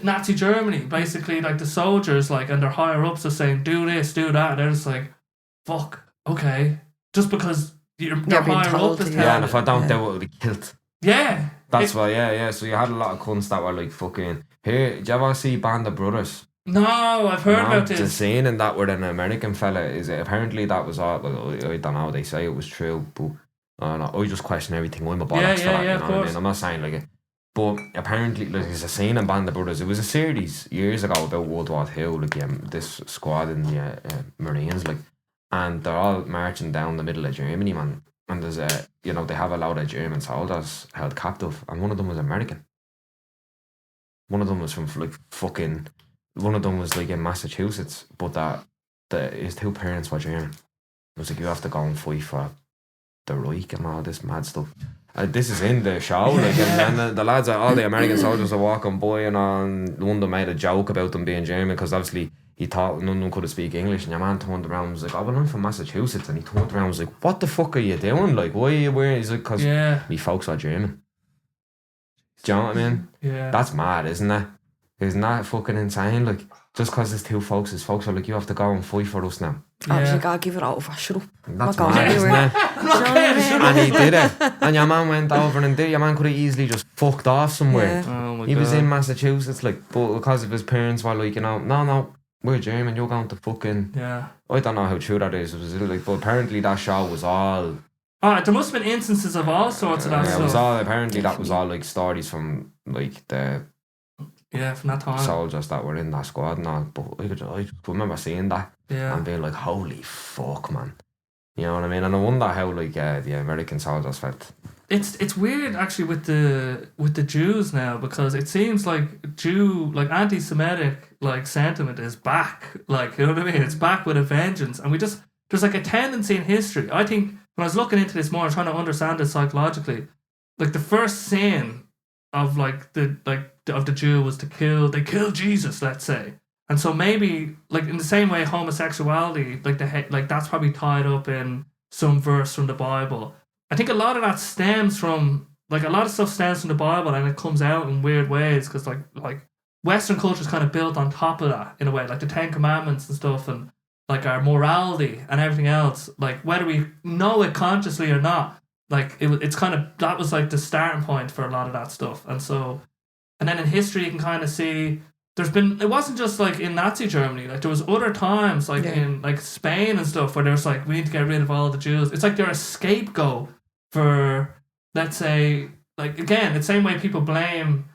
Nazi Germany, basically, like the soldiers, like, and their higher ups are saying, do this, do that. And they're just like, fuck, okay. Just because your higher up is and if I don't do it, it'll be killed. Yeah. That's why, yeah. So you had a lot of cunts that were like, fucking, here, did you ever see Band of Brothers? No, I've heard about this. The scene in that with an American fella is apparently that was all, well, I don't know, they say it was true, but I just question everything. I'm a bollocks for that, you know what I mean? I'm not saying like it. But apparently, like, there's a scene in Band of Brothers. It was a series years ago about World War II, like this squad in the Marines, like, and they're all marching down the middle of Germany, man. And there's you know, they have a lot of German soldiers held captive, and one of them was American. One of them was from like fucking. One of them was like in Massachusetts, but his two parents were German. It was like, you have to go and fight for the Reich and all this mad stuff. This is in the show, like, and then the lads, all the American soldiers are walking by, and one of them made a joke about them being German, because obviously he thought none of them could speak English, and your man turned around and was like, oh, well, I'm from Massachusetts, and he turned around and was like, what the fuck are you doing? Like, why are you wearing? He's like, because me folks are German. Do you know what I mean? Yeah. That's mad, isn't it? Isn't that fucking insane? Like, just because his folks are like, you have to go and fight for us now. You gotta give it over. Shut up. That's mad, isn't it? And he did it. And your man went over and did. Your man could have easily just fucked off somewhere. Yeah. Oh my he God. was in Massachusetts, like, but because of his parents were like, you know, no, we're German, you're going to fucking. Yeah. I don't know how true that is. It was like, but apparently that show was all. There must have been instances of all sorts of that stuff. It was all, apparently that was all like stories from like the. Yeah, from that time. Soldiers that were in that squad and all, but I just remember seeing that and being like, holy fuck, man. You know what I mean? And I wonder how like the American soldiers felt. It's weird actually with the Jews now, because it seems like anti-Semitic like sentiment is back. Like, you know what I mean? It's back with a vengeance, and there's like a tendency in history. I think when I was looking into this more and trying to understand it psychologically, like the first sin of the Jew was they killed Jesus, let's say. And so maybe like in the same way homosexuality, like that's probably tied up in some verse from the Bible. I think a lot of that stems from like a lot of stuff stems from the Bible, and it comes out in weird ways, because like Western culture is kind of built on top of that in a way, like the Ten Commandments and stuff, and like our morality and everything else, like whether we know it consciously or not, like it's kind of, that was like the starting point for a lot of that stuff. And then in history you can kind of see it wasn't just like in Nazi Germany, like there was other times like in like Spain and stuff where there's like, we need to get rid of all the Jews. It's like they're a scapegoat for, let's say, like again, the same way people blame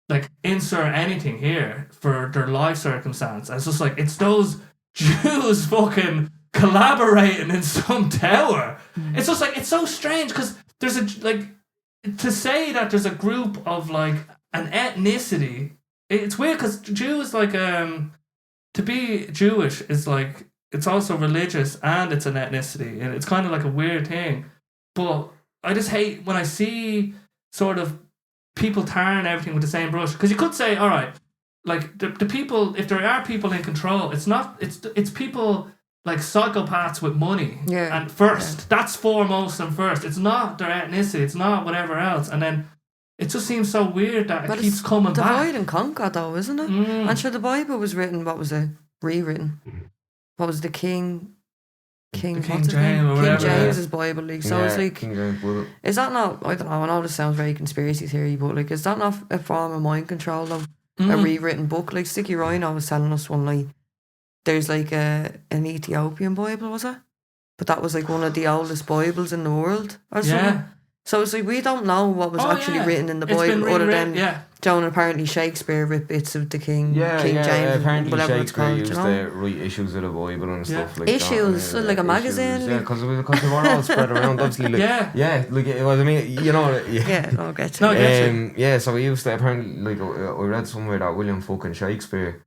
like insert anything here for their life circumstance. It's just like, it's those Jews fucking collaborating in some tower. It's just like, it's so strange, because there's to say that there's a group of like an ethnicity, it's weird, because Jews like to be Jewish is like, it's also religious and it's an ethnicity, and it's kind of like a weird thing. But I just hate when I see sort of people tarring everything with the same brush, because you could say, all right, like the people, if there are people in control, it's people like psychopaths with money, and that's foremost and first. It's not their ethnicity, it's not whatever else, and then it just seems so weird that it keeps coming back. Divide and conquer, though, isn't it? And sure, the Bible was written. What was it? Rewritten. What was the king? King King James or King whatever. James's Bible, like, so it's like, King James Bible. is that not, I don't know, I know this sounds very conspiracy theory, but like, is that not a form of mind control though? A rewritten book? Like Sticky Rhino was telling us one night, there's like an Ethiopian Bible, was it? But that was like one of the oldest Bibles in the world or something. Yeah. So it's like we don't know what was actually written in the It's been Bible other than rewritten, John, apparently Shakespeare ripped bits of the King James, apparently whatever it's Shakespeare called, used you know? to write issues of the Bible and stuff like Issues, that. like a magazine. Yeah, because they were all spread around, obviously. Like, like, what I mean, you know. Yeah, no, I get you. No, I get you. Yeah, so we used to, apparently, like, I read somewhere that William fucking Shakespeare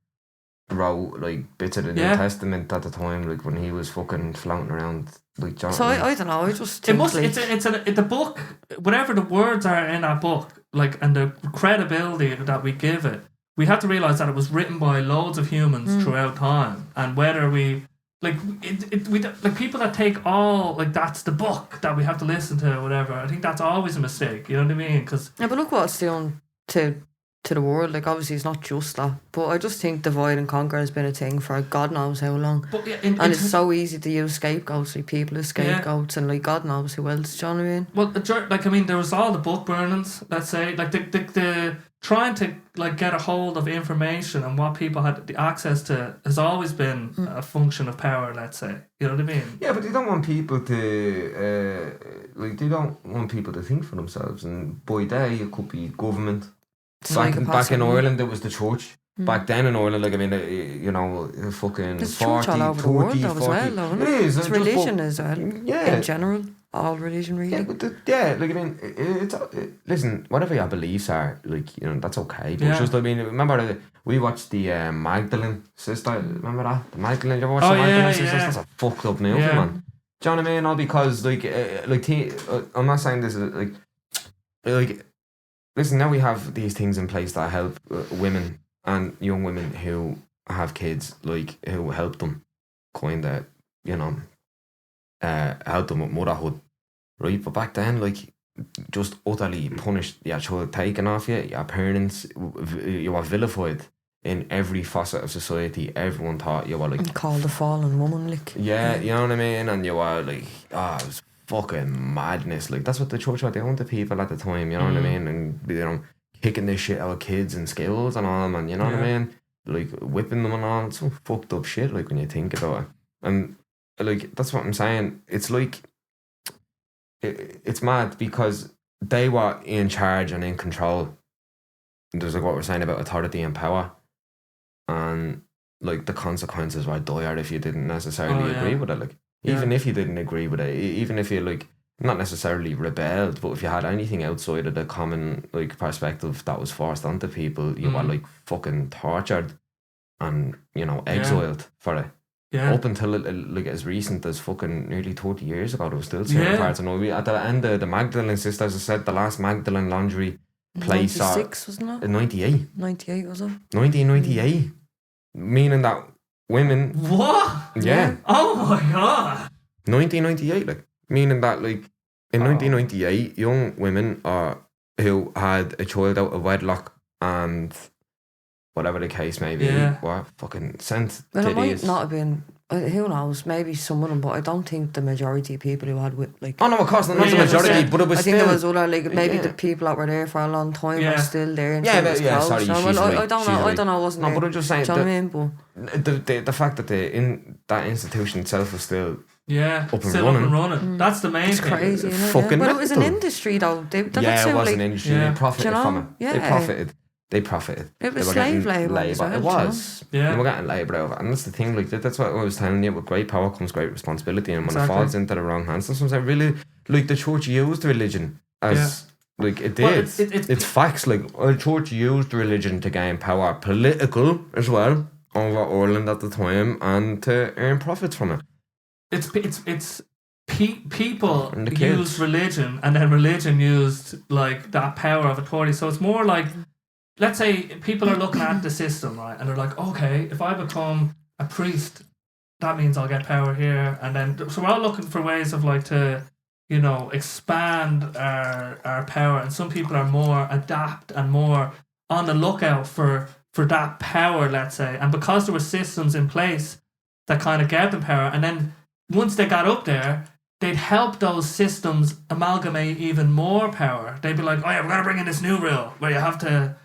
wrote, like, bits of the New Testament at the time, like, when he was fucking flaunting around, like, John. So I don't know, I just It think, must. like, It's the book. Whatever the words are in that book, like, and the credibility that we give it, we have to realize that it was written by loads of humans throughout time, and whether we like like people that take all like that's the book that we have to listen to or whatever. I think that's always a mistake. You know what I mean? Because yeah, but look what it's doing to the world. Like, obviously it's not just that, but I just think divide and conquer has been a thing for God knows how long. but And it's so easy to use scapegoats, like people as scapegoats, and like God knows who else, do you know what I mean? well, like I mean, there was all the book burnings. Let's say like the trying to like get a hold of information and what people had the access to has always been a function of power. Let's say, you know what I mean? Yeah, but they don't want people to, they don't want people to think for themselves. And by day, it could be government. Back in Ireland, it was the church. Back then in Ireland, like, I mean, you know, fucking There's 40, church all over the 40, world, though, 40. as well, though, isn't It is. It's religion as well. Yeah. In general, all religion, really. Yeah, but like, I mean, listen, whatever your beliefs are, like, you know, that's okay. But it's just, I mean, remember we watched the Magdalene sister, remember that? The Magdalene, you ever watched the Magdalene sisters? That's a fucked up movie, man. Do you know what I mean? All because, like, I'm not saying this, like, listen, now we have these things in place that help women and young women who have kids, like, who help them kind of, you know, help them with motherhood, right? But back then, like, just utterly punished your child, taken off you, your parents, you were vilified in every facet of society. Everyone thought you were like... And called a fallen woman, like. Yeah, you know what I mean? And you were like, it was fucking madness. Like, that's what the church were doing to people at the time, you know what I mean? And, you know, kicking this shit out of kids in schools and all, man, you know what I mean? Like, whipping them and all. It's some fucked up shit, like, when you think about it. And, like, that's what I'm saying. It's like, it's mad because they were in charge and in control. There's, like, what we're saying about authority and power. And, like, the consequences were dire if you didn't necessarily agree with it. Like, even if you didn't agree with it, even if you, like, not necessarily rebelled, but if you had anything outside of the common, like, perspective that was forced onto people, you were, like, fucking tortured and, you know, exiled for it. Yeah. Up until, like, as recent as fucking nearly 30 years ago, there was still certain parts. And at the end of the Magdalene sisters, I said the last Magdalene laundry place... 96, wasn't it? 98. 98, was it? 1998. Meaning that women... What? Yeah. Oh my God. 1998, like, meaning that, like, in 1998, young women who had a child out of wedlock and whatever the case may be, were fucking sent well, to it might these... not have been... Who knows? Maybe some of them, but I don't think the majority of people who had like... Oh no, of course, not the majority, but it was still... I think there was other, like, maybe the people that were there for a long time are still there. And sorry, she's right. I don't know, wasn't there? No, but I'm just saying... Do you know what I mean? But the fact that that institution itself was still... up and running. That's the main thing. It's crazy, isn't it? But it was an industry, though. It was an industry. They profited from it. Yeah. They profited. It was slave labour. It was. Yeah. They were getting labour out of it. And that's the thing, like, that's what I was telling you, with great power comes great responsibility. And when it falls into the wrong hands, sometimes I really, like, the church used religion as, like, it did. Well, it's facts, like, the church used religion to gain power, political as well, over Ireland at the time, and to earn profits from it. People used religion, and then religion used, like, that power of authority. So it's more like, let's say people are looking at the system, right, and they're like, okay, if I become a priest, that means I'll get power here, and then so we're all looking for ways of, like, to, you know, expand our power, and some people are more adapt and more on the lookout for that power, let's say, and because there were systems in place that kind of gave them power, and then once they got up there, they'd help those systems amalgamate even more power. They'd be like, oh yeah, we're gonna bring in this new rule where you have to,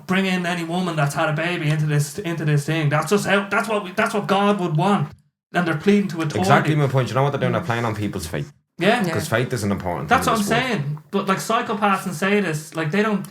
bring in any woman that's had a baby into this thing. That's just how that's what God would want. And they're pleading to authority. Exactly my point. You know what they're doing? They're playing on people's faith. Yeah. Because faith is an important That's thing. what I'm saying. But like psychopaths and sadists, like they don't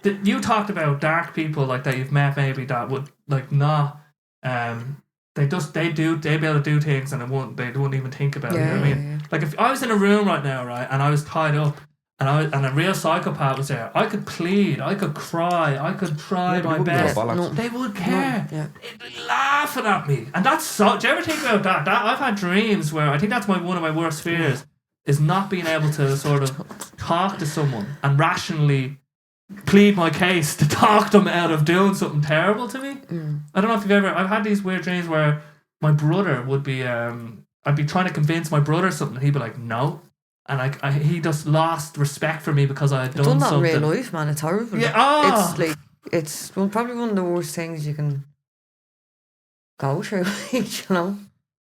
you talked about dark people like that you've met maybe that would like not they'd be able to do things and they wouldn't even think about it. You know what I mean? Like if I was in a room right now, right, and I was tied up and a real psychopath was there, I could plead, I could cry, I could try my best. They would care. They'd be laughing at me. And that's so. Do you ever think about that? I've had dreams where I think that's one of my worst fears is not being able to sort of talk to someone and rationally plead my case to talk them out of doing something terrible to me. I don't know if I've had these weird dreams where my brother would be I'd be trying to convince my brother something and he'd be like no, and he just lost respect for me because I had done that something. in real life, man. It's horrible. Yeah, it's probably one of the worst things you can go through.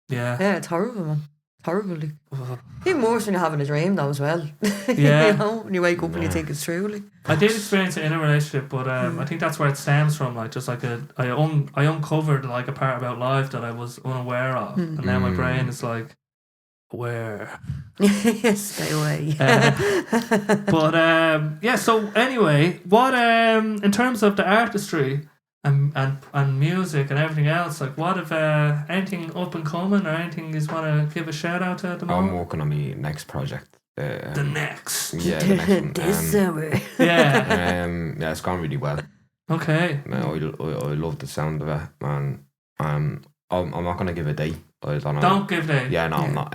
Yeah, it's horrible, man. Horrible. Even worse when you're having a dream though as well. Yeah. When you wake up and you think it's true. Like. I did experience it in a relationship, but I think that's where it stems from. Like just like I uncovered like a part about life that I was unaware of, and now my brain is like, where? Stay away. But yeah. So anyway, what in terms of the artistry and music and everything else, like what if anything up and coming or anything you just want to give a shout out to at the moment? I'm working on my next project. The next one. This summer. Yeah, it's gone really well. Okay. I love the sound of it, man. I'm not gonna give a date. I don't know. Don't give a date. Yeah, no, I'm not.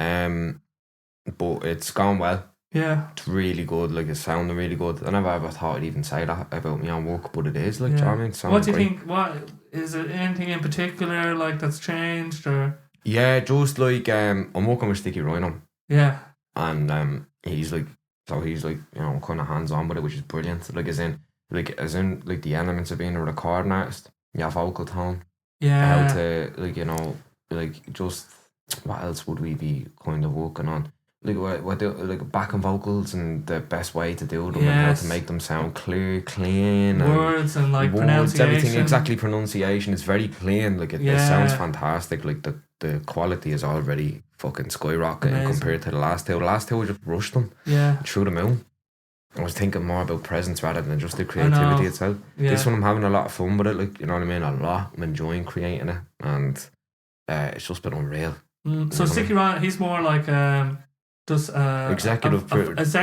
But it's gone well. Yeah. It's really good. Like it's sounding really good. I never ever thought I'd even say that about me on work, but it is. Like, do you know what I mean? What do you think? What is it? Anything in particular like that's changed or? Yeah, just like I'm working with Sticky Rhino. Yeah. And he's like kind of hands on with it, which is brilliant. Like as in the elements of being a recording artist, your vocal tone, how to just what else would we be kind of working on? Like backing vocals and the best way to do them and how to make them sound clear, clean, words and like pronunciation, everything exactly. Pronunciation is very clean. Like it sounds fantastic. Like the quality is already fucking skyrocketing compared to the last two. The last two we just rushed them, threw them out. I was thinking more about presence rather than just the creativity itself. This one I'm having a lot of fun with it. Like, you know what I mean? A lot. I'm enjoying creating it, and it's just been unreal. So Sticky Ryan, he's more like just executive producer,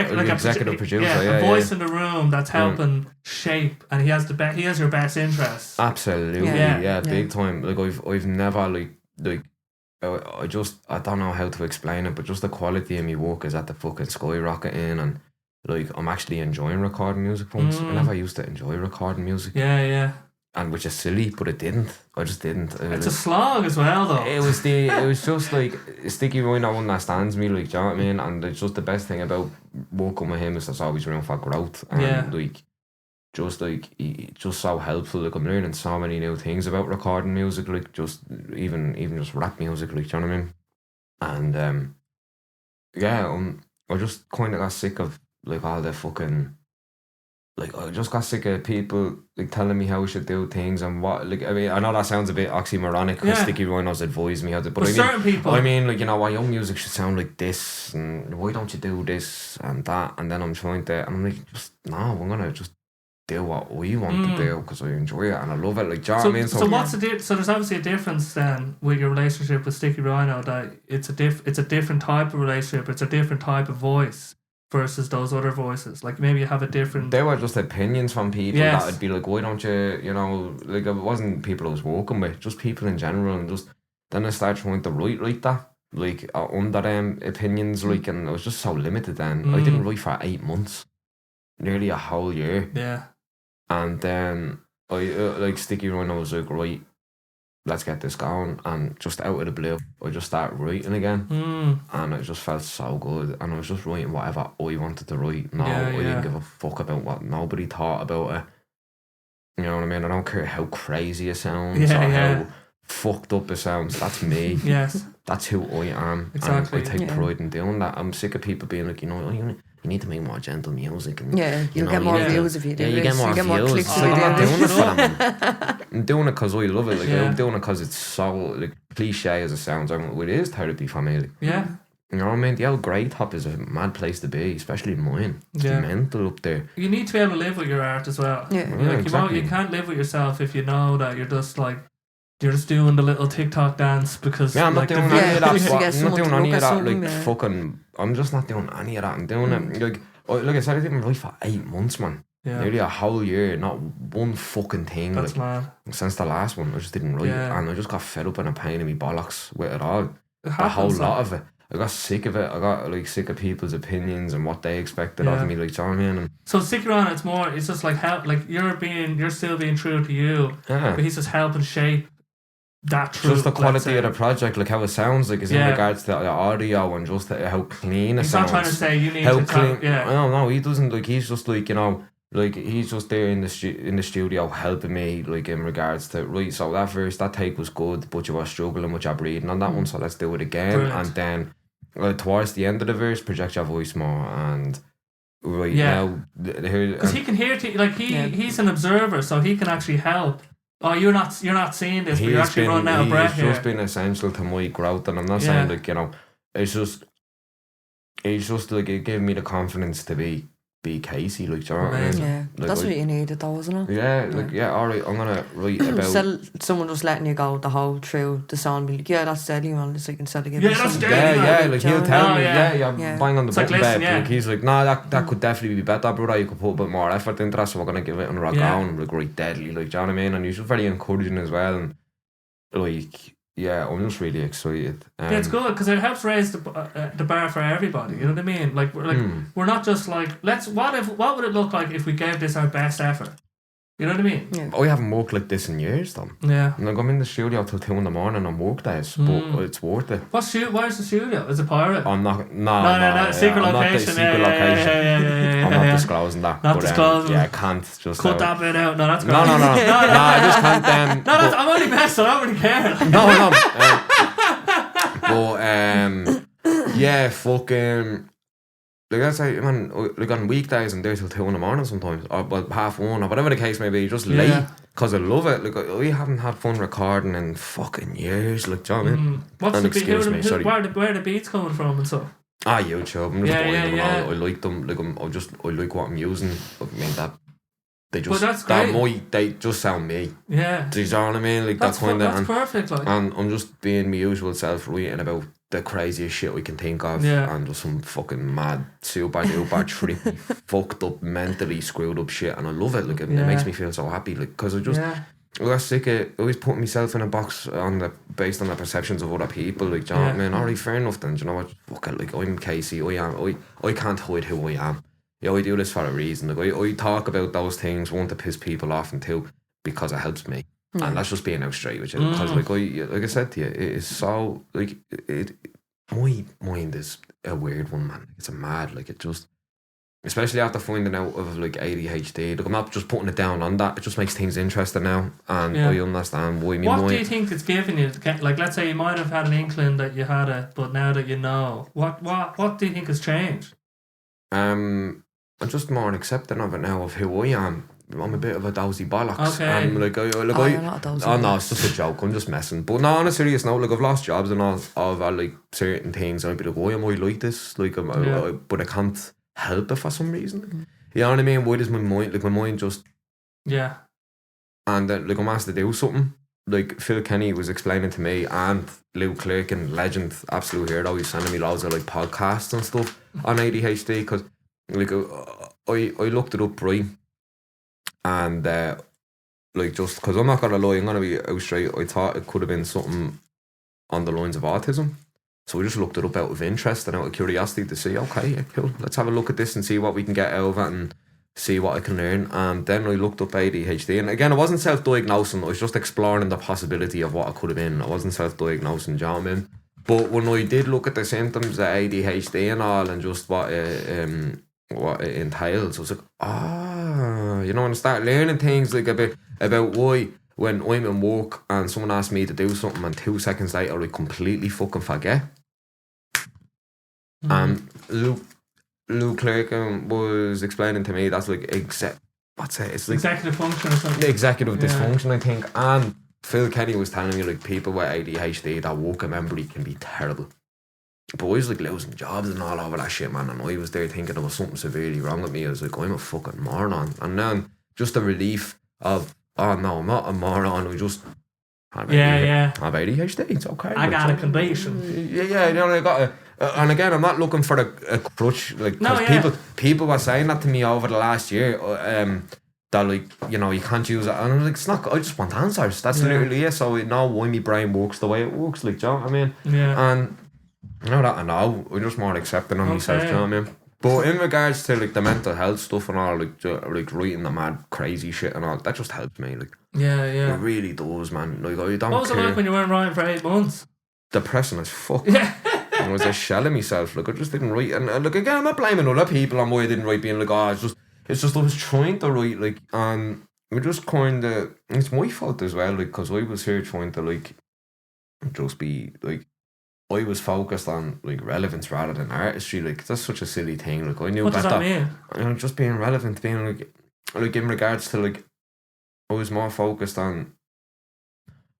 a voice in the room that's helping shape, and he has your best interests. Absolutely, big time. Like I've never like I don't know how to explain it, but just the quality of my work is at the fucking skyrocketing, and like I'm actually enjoying recording music once. I never used to enjoy recording music. And which is silly, but it didn't. I just didn't. It's a slog as well, though. It was just like Sticky Rhino understands me, like, do you know what I mean? And it's just the best thing about working with him is there's always room for growth. And just so helpful. Like I'm learning so many new things about recording music, like just even just rap music, like, do you know what I mean? And I just kind of got sick of like all the fucking. Like I just got sick of people like telling me how I should do things and what. Like I mean, I know that sounds a bit oxymoronic because Sticky Rhino's advised me how to. But certain people, I mean, like, you know, your music should sound like this, and why don't you do this and that? And then I'm trying to, and I'm like, just no, I'm gonna just do what we want to do because I enjoy it and I love it. Like, do you know what I mean? So what's the so there's obviously a difference then with your relationship with Sticky Rhino, that it's a different type of relationship. It's a different type of voice versus those other voices. Like maybe you have a different. They were just opinions from people that would be like, why don't you, you know, like it wasn't people I was working with, just people in general, and just then I started trying to write like that, like under them opinions, like, and I was just so limited then. I didn't write for 8 months, nearly a whole year. Yeah. And then I like Sticky Rhino was like, right, let's get this going, and just out of the blue I just started writing again, and it just felt so good, and I was just writing whatever I wanted to write. I didn't give a fuck about what nobody thought about it, you know what I mean? I don't care how crazy it sounds how fucked up it sounds. That's me. Yes. That's who I am. Exactly. And I take pride in doing that. I'm sick of people being like, you need to make more gentle music. And, you'll get more views if you do you this. get more you get more views. clicks It's if like, you I'm not do doing this. it for them. I'm doing it because I love it. Like, Yeah. I'm doing it because it's so like, cliche as it sounds. It is therapy for me. Like, Yeah. you know what I mean? The old grey top is a mad place to be, especially in mine. It's mental up there. You need to be able to live with your art as well. Yeah. Like Exactly. you can't live with yourself if you know that you're just doing the little TikTok dance because Yeah, I'm like not doing the any of that. just to get I'm not someone doing to any look of at that. something, Like yeah. fucking, I'm just not doing any of that. I'm doing it like I said, I did my life for 8 months, man. Yeah. Nearly a whole year, not one fucking thing. That's like mad. since the last one, I just didn't write, Yeah. and I just got fed up and a pain in my bollocks with it all. It A whole happens, lot of it. I got sick of it. I got like sick of people's opinions and what they expected of me. Like, do you know what I mean? And, So stick around. It's just like help. Like you're still being true to you, yeah. but he's just helping shape that truth. Just the let's quality say. of the project, like how it sounds, like is in regards to the audio and just how clean it He's sounds. not trying to say you need How to clean? yeah. I don't know. He doesn't like. He's just like, you know, like he's just there in the studio helping me, like in regards to right. So that take was good, but you were struggling with your breathing on that one. So let's do it again. Brilliant. And then towards the end of the verse, project your voice more and. Right Yeah. now, here Because he can hear he's an observer, so he can actually help. Oh, you're not seeing this, but you're actually running out of breath here. He's just been essential to my growth, and I'm not saying like, you know, it's just like it gave me the confidence to be Kaycii, like, do you know what I mean? Yeah, Like, that's what you needed though, isn't it? Yeah, like alright, I'm gonna write about Instead of someone just letting you go the whole through the song, be like, yeah, that's deadly, man. It's like instead of giving Yeah, you that's something. deadly, man. like he'll tell me, yeah. you're bang on the It's like, button, listen, babe. Like he's like, nah, that could definitely be better, brother. You could put a bit more effort into that, so we're gonna give it another go. And I'm like, right, deadly, like, do you know what I mean? And he's just very encouraging as well, and like, yeah, I'm just really excited. Yeah, it's good because it helps raise the bar for everybody. You know what I mean? Like we're not just like what would it look like if we gave this our best effort? You know what I mean? Yeah. I haven't worked like this in years, though. Yeah. And like, I'm in the studio till 2 a.m. on work days, but it's worth it. Where's the studio? Is it pirate? I'm not. No. Secret I'm not the location. secret location. Yeah. I'm not disclosing that. Not but, disclosing. Yeah, I can't just. Cut that bit out. No, that's great. No, I just can't. No, I'm only messing. I don't really care. But yeah, fucking. Like that's like, man, like on weekdays I'm there till 2 a.m. sometimes, or well, 1:30 or whatever the case may be, just late, because I love it. Like we haven't had fun recording in fucking years, like, do you know what I mean? What's And the excuse me, sorry. Where are the beats coming from and stuff? YouTube. I'm just buying them all. I like them. Like I like what I'm using. I mean that they just that's great. they just sound me. Yeah. Do you know what I mean? Like That's kind of. that's perfect. Like. And I'm just being my usual self, writing about the craziest shit we can think of, and just some fucking mad, super duper trippy, fucked up, mentally screwed up shit, and I love it. Like it makes me feel so happy, like, because I got sick of always putting myself in a box based on the perceptions of other people. Like, do you know what I mean? Alright, fair enough then. Do you know what? Fuck it. Like, I'm Kaycii. I can't hide who I am. Yeah, I do this for a reason. Like, I talk about those things, one, to piss people off, and two, because it helps me. And that's just being out straight with you. Because like I said to you, it is so like my mind is a weird one, man. It's a mad, like, it just, especially after finding out of like ADHD. Like, I'm not just putting it down on that. It just makes things interesting now, and I understand why. What do you think it's giving you? Like, let's say you might have had an inkling that you had it, but now that you know, what do you think has changed? I'm just more accepting of it now, of who I am. I'm a bit of a dozy bollocks. Okay. You're not a dozy. Oh no, it's just a joke. I'm just messing. But no, on a serious note, like, I've lost jobs and all over like certain things. I'd be like, why am I like this? Like, but I can't help it for some reason. You know what I mean? Why does my mind just? Yeah. And like, I'm asked to do something. Like Phil Kenny was explaining to me, and Luke Clerk, and legend, absolute hero. He's sending me loads of like podcasts and stuff on ADHD, because like I looked it up, right? And like, just because I'm not gonna lie, I'm gonna be out straight, I thought it could have been something on the lines of autism. So we just looked it up out of interest and out of curiosity to see, okay, yeah, cool, let's have a look at this and see what we can get out of it and see what I can learn. And then I looked up ADHD, and again, I wasn't self-diagnosing, I was just exploring the possibility of what it could have been. I wasn't self-diagnosing, do you know what I mean? But when I did look at the symptoms of ADHD and all, and just what it entails, I was like, you know, and I started learning things like about why when I'm in work and someone asks me to do something and 2 seconds later I completely fucking forget. And Luke Clerk was explaining to me that's like it's like executive function or something. Executive dysfunction, I think. And Phil Kenny was telling me like people with ADHD, that working memory can be terrible. But I was like losing jobs and all over that shit, man, and I was there thinking there was something severely wrong with me. I was like, I'm a fucking moron. And then just the relief of, oh no, I'm not a moron, I just have ADHD, it's okay. I got a condition. Yeah, you know, I got a and again, I'm not looking for a crutch, like, because people were saying that to me over the last year, that, like, you know, you can't use it, and I'm like, it's not, I just want answers, that's literally it. So I know why my brain works the way it works, like, do you know what I mean? And you know that I know, I'm just more accepting of myself, do you know what I mean? But in regards to like the mental health stuff and all, like writing the mad crazy shit and all, that just helps me, like, it really does, man. Like, I don't What was it like when you weren't writing for 8 months? Depressing as fuck. I was just shelling myself, like, I just didn't write. And like, again, I'm not blaming other people on why I didn't write, being like, oh, it's just I was trying to write, like, and we just kind of, it's my fault as well, like, because I was here trying to, like, just be, like, I was focused on, like, relevance rather than artistry. Like, that's such a silly thing. Like, I knew what better. What does that mean? You know, just being relevant, being like in regards to, like, I was more focused on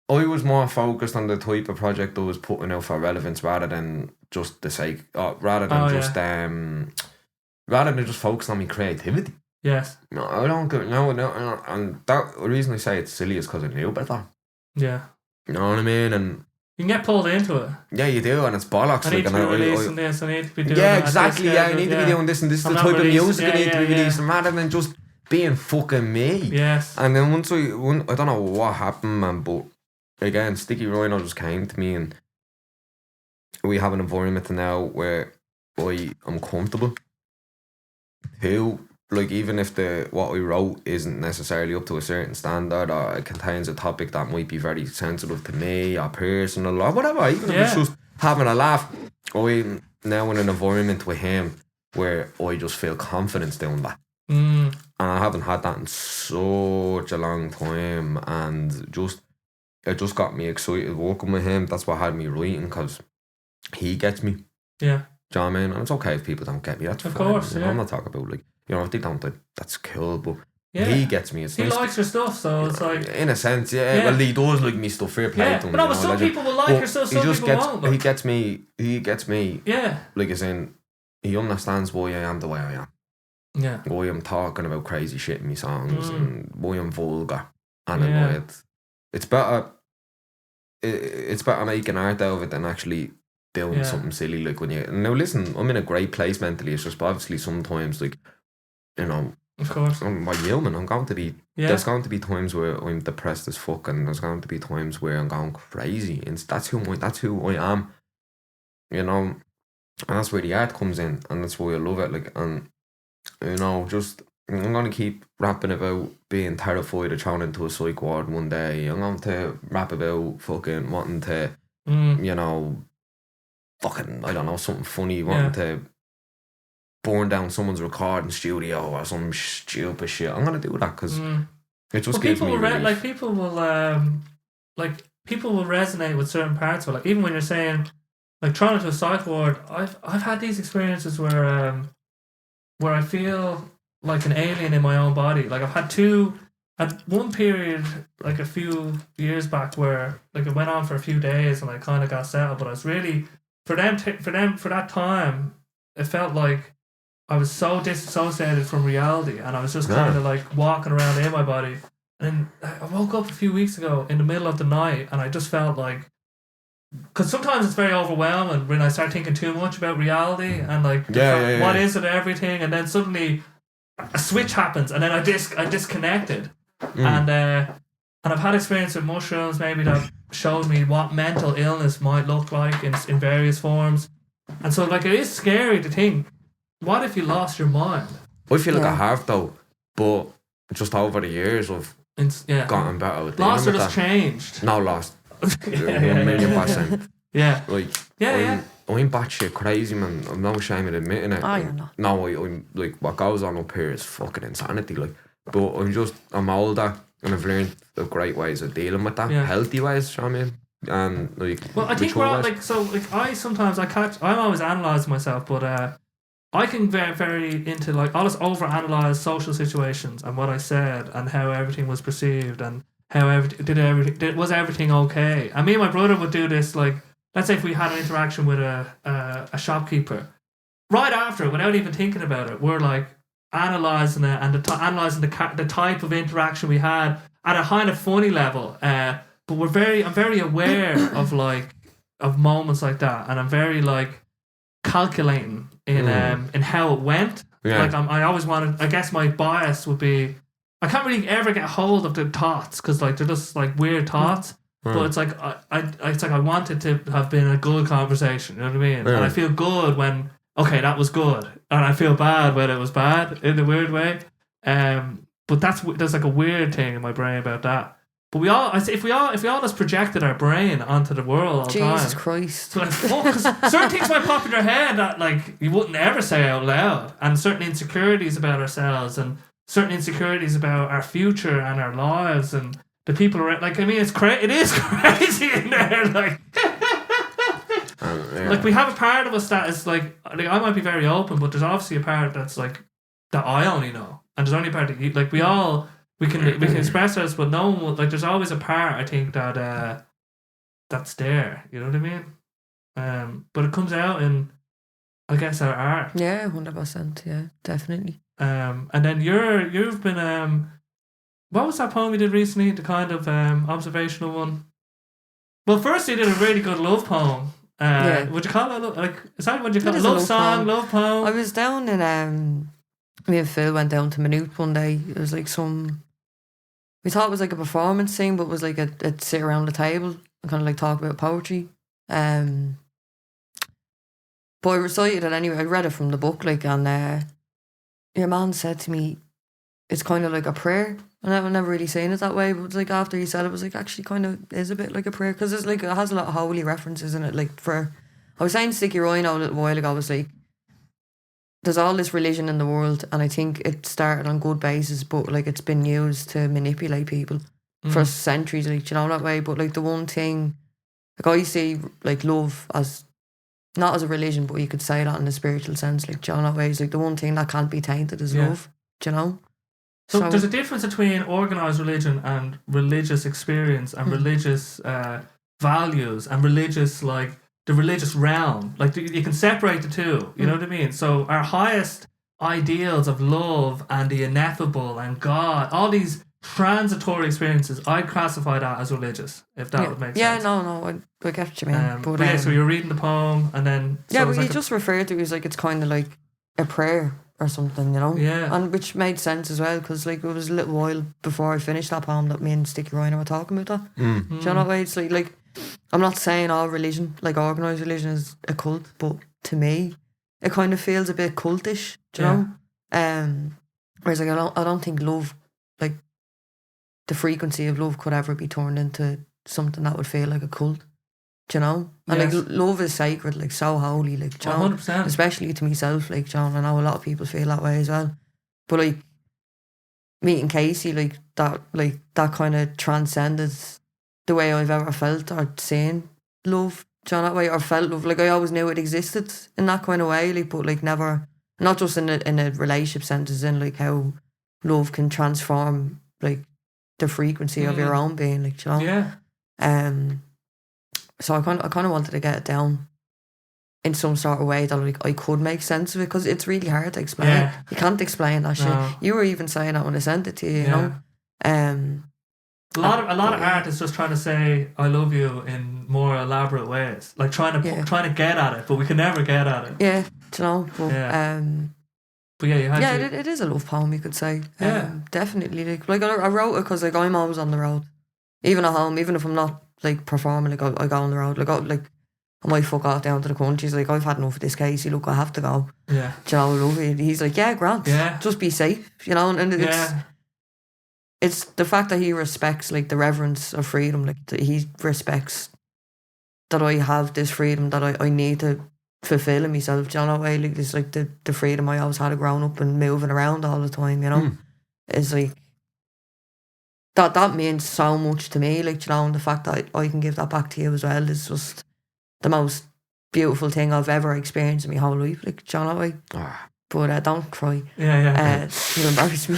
the type of project I was putting out for relevance rather than just the sake, rather than just focus on my creativity. Yes. No, I don't get no, and that the reason I say it's silly is because I knew better. Yeah. You know what I mean? And you can get pulled into it. Yeah, you do, and it's bollocks. I need to be releasing this, I need to be doing that. Yeah, exactly, I need to be doing this, and this is the type of music I need to be releasing, rather than just being fucking me. Yes. And then once I don't know what happened, man, but again, Sticky Rhino just came to me, and we have an environment now where I'm comfortable. Like, even if what I wrote isn't necessarily up to a certain standard, or it contains a topic that might be very sensitive to me or personal or whatever, even if it's just having a laugh, I'm now in an environment with him where I just feel confidence doing that. And I haven't had that in such a long time, and it just got me excited working with him. That's what had me writing, because he gets me. Yeah. Do you know what I mean? And it's okay if people don't get me. That's of fine. Course, I'm not talking about, like, you know, if they don't, that's cool, but he gets me. He likes your stuff, so it's like... In a sense, well, he does like me stuff, fair play to him. But no, but some people will like your stuff, some people won't. He gets me, yeah. Like, as in, he understands why I am the way I am. Yeah. Why I'm talking about crazy shit in my songs, and why I'm vulgar. And it's better making art out of it than actually doing something silly, like when you... Now listen, I'm in a great place mentally, it's just obviously sometimes, like, you know, of course, I'm human. I'm going to be there's going to be times where I'm depressed as fuck, and there's going to be times where I'm going crazy, and that's who I am, you know, and that's where the art comes in, and that's why I love it. Like, and you know, just I'm going to keep rapping about being terrified of thrown into a psych ward one day. I'm going to rap about fucking wanting to you know, fucking, I don't know, something funny, wanting to burn down someone's recording studio or some stupid shit. I'm gonna do that because it just gives me relief. People will resonate with certain parts of it. Like, even when you're saying, like, thrown into a psych ward, I've had these experiences where I feel like an alien in my own body. Like, I've had at one period, like a few years back, where, like, it went on for a few days and I kind of got settled, but I was really, for that time, it felt like I was so disassociated from reality, and I was just kind of like walking around in my body. And then I woke up a few weeks ago in the middle of the night, and I just felt like, because sometimes it's very overwhelming when I start thinking too much about reality and like what is it, everything, and then suddenly a switch happens, and then I disconnected, and I've had experience with mushrooms maybe that showed me what mental illness might look like in various forms, and so, like, it is scary to think, what if you lost your mind? I feel like I have, though, but just over the years I've gotten better with lost or just changed? No, lost. 1,000,000%. Yeah. Like, I'm batshit crazy, man. I'm no shame in admitting it. Oh, you're not. No, I'm like, what goes on up here is fucking insanity, like. But I'm older, And I've learned of great ways of dealing with that, healthy ways, you know what I mean? And like, well, I think we're all, like, so like I'm always analysing myself, but I can very, very into, like, I'll just overanalyze social situations and what I said and how everything was perceived and how was everything okay. And me and my brother would do this, like, let's say if we had an interaction with a shopkeeper, right after, without even thinking about it, we're like analysing it and analysing the type of interaction we had at a kind of funny level. But I'm very aware of moments like that, and I'm very like calculating in how it went. Yeah. Like I always wanted. I guess my bias would be I can't really ever get hold of the thoughts because like they're just like weird thoughts. But it's like I want it to have been a good conversation. You know what I mean? Yeah. And I feel good when that was good, and I feel bad when it was bad in a weird way. But there's like a weird thing in my brain about that. But if we all just projected our brain onto the world all the time. Jesus Christ. So like, fuck, 'cause certain things might pop in your head that like you wouldn't ever say out loud, and certain insecurities about ourselves, and certain insecurities about our future and our lives, and the people around. Like, I mean, it is crazy in there. Like, like we have a part of us that is like I might be very open, but there's obviously a part that's like that I only know, and there's only a part that you, like we can express ourselves, but no one will, like there's always a part I think that that's there. You know what I mean? But it comes out in, I guess, our art. Yeah, 100%. Yeah, definitely. And then you've been what was that poem you did recently? The kind of observational one. Well, first you did a really good love poem. Would you call it like? Is that what you call it? Love song, love poem. I was down in me and Phil went down to Maynooth one day. It was like we thought it was like a performance thing, but it was like a sit around the table and kind of like talk about poetry. But I recited it anyway. I read it from the book, like, and your man said to me, it's kind of like a prayer. And I've never really seen it that way, but like after he said it, was like actually kind of is a bit like a prayer, because it's like it has a lot of holy references in it. Like I was saying Sticky Rhino a little while ago, I was like, there's all this religion in the world, and I think it started on good basis, but like it's been used to manipulate people for centuries, like, you know, that way. But like the one thing, like I see like love as not as a religion, but you could say that in a spiritual sense, like, you know, that way. It's like the one thing that can't be tainted is love, do you know? So there's a difference between organised religion and religious experience and religious values and religious, like, the religious realm. Like, you can separate the two, you know what I mean? So our highest ideals of love and the ineffable and God, all these transitory experiences, I'd classify that as religious, if that would make sense. Yeah, no, I get what you mean. But so you're reading the poem and then... Yeah, but you just referred to it as like it's kind of like a prayer or something, you know? Yeah. And which made sense as well, because like it was a little while before I finished that poem that me and Sticky Rhino were talking about that. Do you know what I mean? It's like I'm not saying all religion, like organised religion, is a cult, but to me, it kind of feels a bit cultish, do you know? Whereas like I don't think love, like the frequency of love could ever be turned into something that would feel like a cult, do you know? And like love is sacred, like so holy, like, do you know? 100%. Especially to myself, like, do you know? I know a lot of people feel that way as well. But like meeting Kaycii, like that kind of transcended the way I've ever felt or seen love, do you know, that way, or felt love. Like I always knew it existed in that kind of way, like, but like never, not just in a relationship sense, as in like how love can transform like the frequency of your own being, like, do you know. So I kind of wanted to get it down in some sort of way that like I could make sense of it, because it's really hard to explain. You can't explain that shit. You were even saying that when I sent it to you, you know. A lot of art is just trying to say I love you in more elaborate ways, like trying to get at it, but we can never get at it. Yeah, do you know. But you had it is a love poem, you could say. Definitely. Like I wrote it because like I'm always on the road, even at home, even if I'm not like performing. Like I go on the road. I might fuck off down to the country. He's like, I've had enough of this, Kaycii. Look, I have to go. Yeah. Do you know, I love it. He's like, yeah, Grant. Yeah. Just be safe, you know. And it's the fact that he respects like the reverence of freedom. Like that he respects that I have this freedom that I need to fulfill in myself. Do you know, way like it's like the freedom I always had growing up and moving around all the time. You know, it's like that means so much to me, like, you know, and the fact that I can give that back to you as well is just the most beautiful thing I've ever experienced in my whole life, like, do you know what I mean? But don't cry. Yeah. You embarrass me.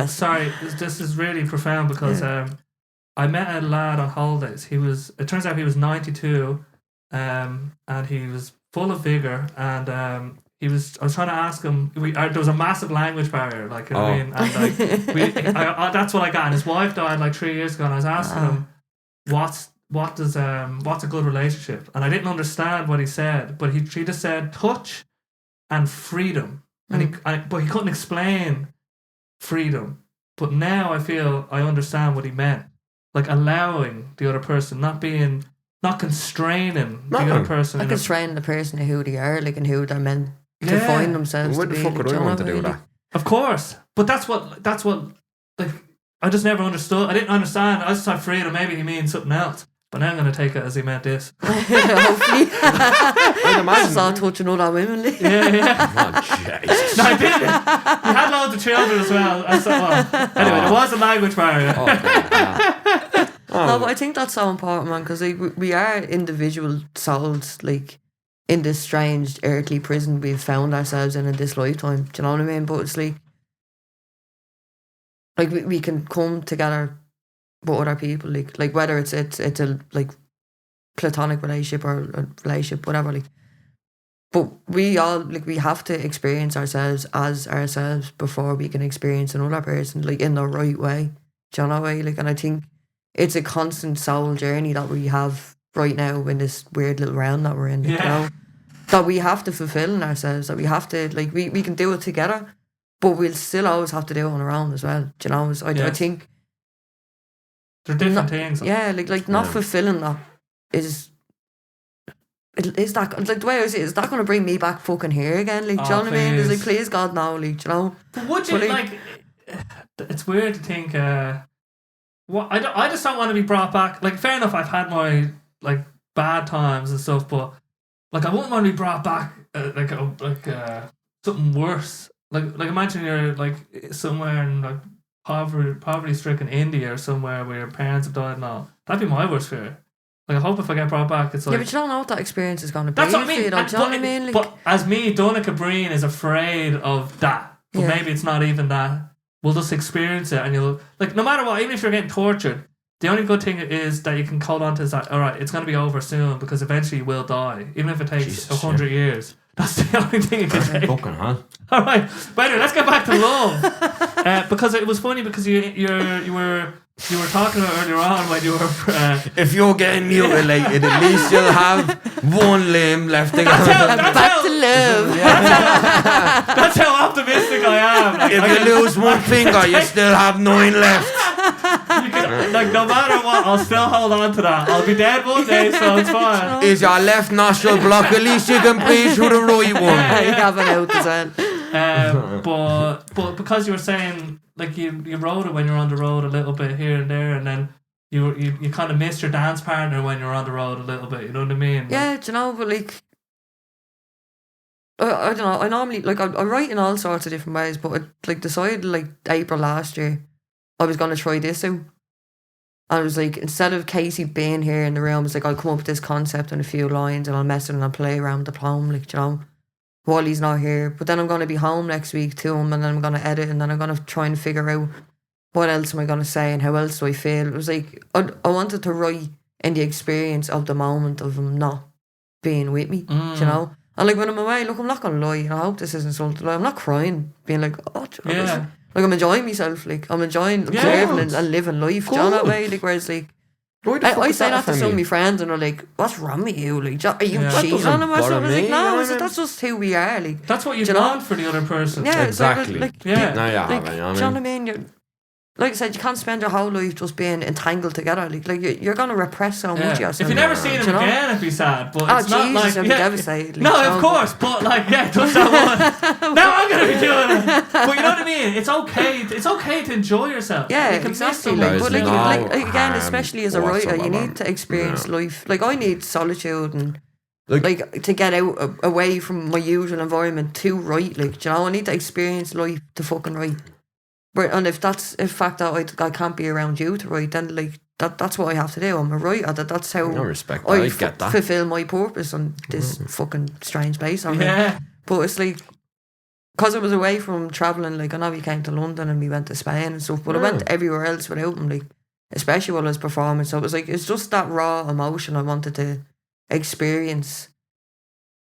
Sorry, this is really profound because I met a lad on holidays. It turns out he was 92, and he was full of vigor, and I was trying to ask him. There was a massive language barrier, like, you know what I mean, and like that's what I got. And his wife died like 3 years ago, and I was asking him, what's a good relationship? And I didn't understand what he said, but he just said touch and freedom, and but he couldn't explain freedom. But now I feel I understand what he meant, like allowing the other person, not constraining the other person. Not constraining the person to who they are, like, and who they're meant to find themselves Why to the be. fuck would I want to do that? Of course, but that's what like I just never understood. I didn't understand. I just thought freedom. Maybe he means something else. But now I'm going to take it as he meant this. Hopefully. I'd imagine. Saw touching all that women. Yeah. Oh, Jesus. No, I didn't. He had loads of children as well. Anyway, there was a language barrier. No, but I think that's so important, man, because like, we are individual souls, like, in this strange earthly prison we've found ourselves in this lifetime. Do you know what I mean? But it's like we can come together with other people, like whether it's a like platonic relationship or a relationship, whatever, like. But we all, like, we have to experience ourselves as ourselves before we can experience another person, like, in the right way. Do you know what I mean? Like, and I think it's a constant soul journey that we have right now in this weird little round that we're in, you know? That we have to fulfill in ourselves, that we have to, like, we can do it together, but we'll still always have to do it on our own as well. Do you know? I think they're different things. Yeah, like not fulfilling that is that, like, the way I see it, is that going to bring me back fucking here again? Like, do you know what I mean? It's like, please God, no, like, do you know? But would you, like, it's weird to think, I just don't want to be brought back. Like, fair enough, I've had my, like, bad times and stuff, but, like, I wouldn't want to be brought back, something worse. Like imagine you're, like, somewhere in, like, poverty-stricken India or somewhere where your parents have died and all. That'd be my worst fear. Like, I hope if I get brought back, it's like... Yeah, but you don't know what that experience is going to be. That's what I mean. Do you know what I mean? Like, but as me, Donncha Breen is afraid of that. But maybe it's not even that. We'll just experience it and you'll... Like, no matter what, even if you're getting tortured, the only good thing is that you can hold on to is that, alright, it's going to be over soon because eventually you will die. Even if it takes 100 years. That's the only thing you can take. Fucking hell. Alright, but anyway, let's get back to love. Because it was funny because you were talking about earlier on when you were... if you're getting mutilated, at least you'll have one limb left to go. Back to love. That's how optimistic I am. Like, if you lose one finger, you still have 9 left. You can, like, no matter what, I'll still hold on to that. I'll be dead one day, so it's fine. Is your left nostril blocked? At least you can breathe through the right one. You have an out as well. But because you were saying, like, you rode it when you were on the road a little bit here and there, and then you kind of missed your dance partner when you were on the road a little bit, you know what I mean? Yeah, do you know, but, like, I don't know, I normally, like, I write in all sorts of different ways, but I, like, decided, like, April last year I was going to try this out. And I was like, instead of Kaycii being here in the room, it's like, I'll come up with this concept and a few lines and I'll mess it and I'll play around the poem, like, you know, while he's not here. But then I'm going to be home next week to him, and then I'm going to edit, and then I'm going to try and figure out what else am I going to say and how else do I feel. It was like, I wanted to write in the experience of the moment of him not being with me, you know. And, like, when I'm away, look, I'm not going to lie, and I hope this isn't something, like, I'm not crying, being like, oh, like, I'm enjoying myself, like, I'm enjoying observing and living life, do you know that way? Like, whereas, like, I say that to some of my friends and they're like, what's wrong with you? Like, are you cheating on them or something? I was like, no, that's just who we are. Like, that's what you want for the other person. Yeah, exactly. Like, No, yeah, like, do you know what I mean? Like I said, you can't spend your whole life just being entangled together. Like you're going to repress so much yourself. If you never see them again, it'd be sad. But it's not like... I'd be devastated. Like, no, of course. But, like, touch that one. Now I'm going to be doing it. But you know what I mean? It's okay to enjoy yourself. Yeah, you can exactly. But again, especially as a writer, you need to experience life. Like, I need solitude and... Like, to get out away from my usual environment to write. Like, do you know, I need to experience life to fucking write. But and if fact that I can't be around you to write, then like that's what I have to do. I'm a writer. That's how No respect. I get that. fulfill my purpose on this fucking strange place. I mean. Yeah. But it's like, because I was away from travelling, like I know we came to London and we went to Spain and stuff, but I went everywhere else without him, like especially while I was performing. So it was like, it's just that raw emotion I wanted to experience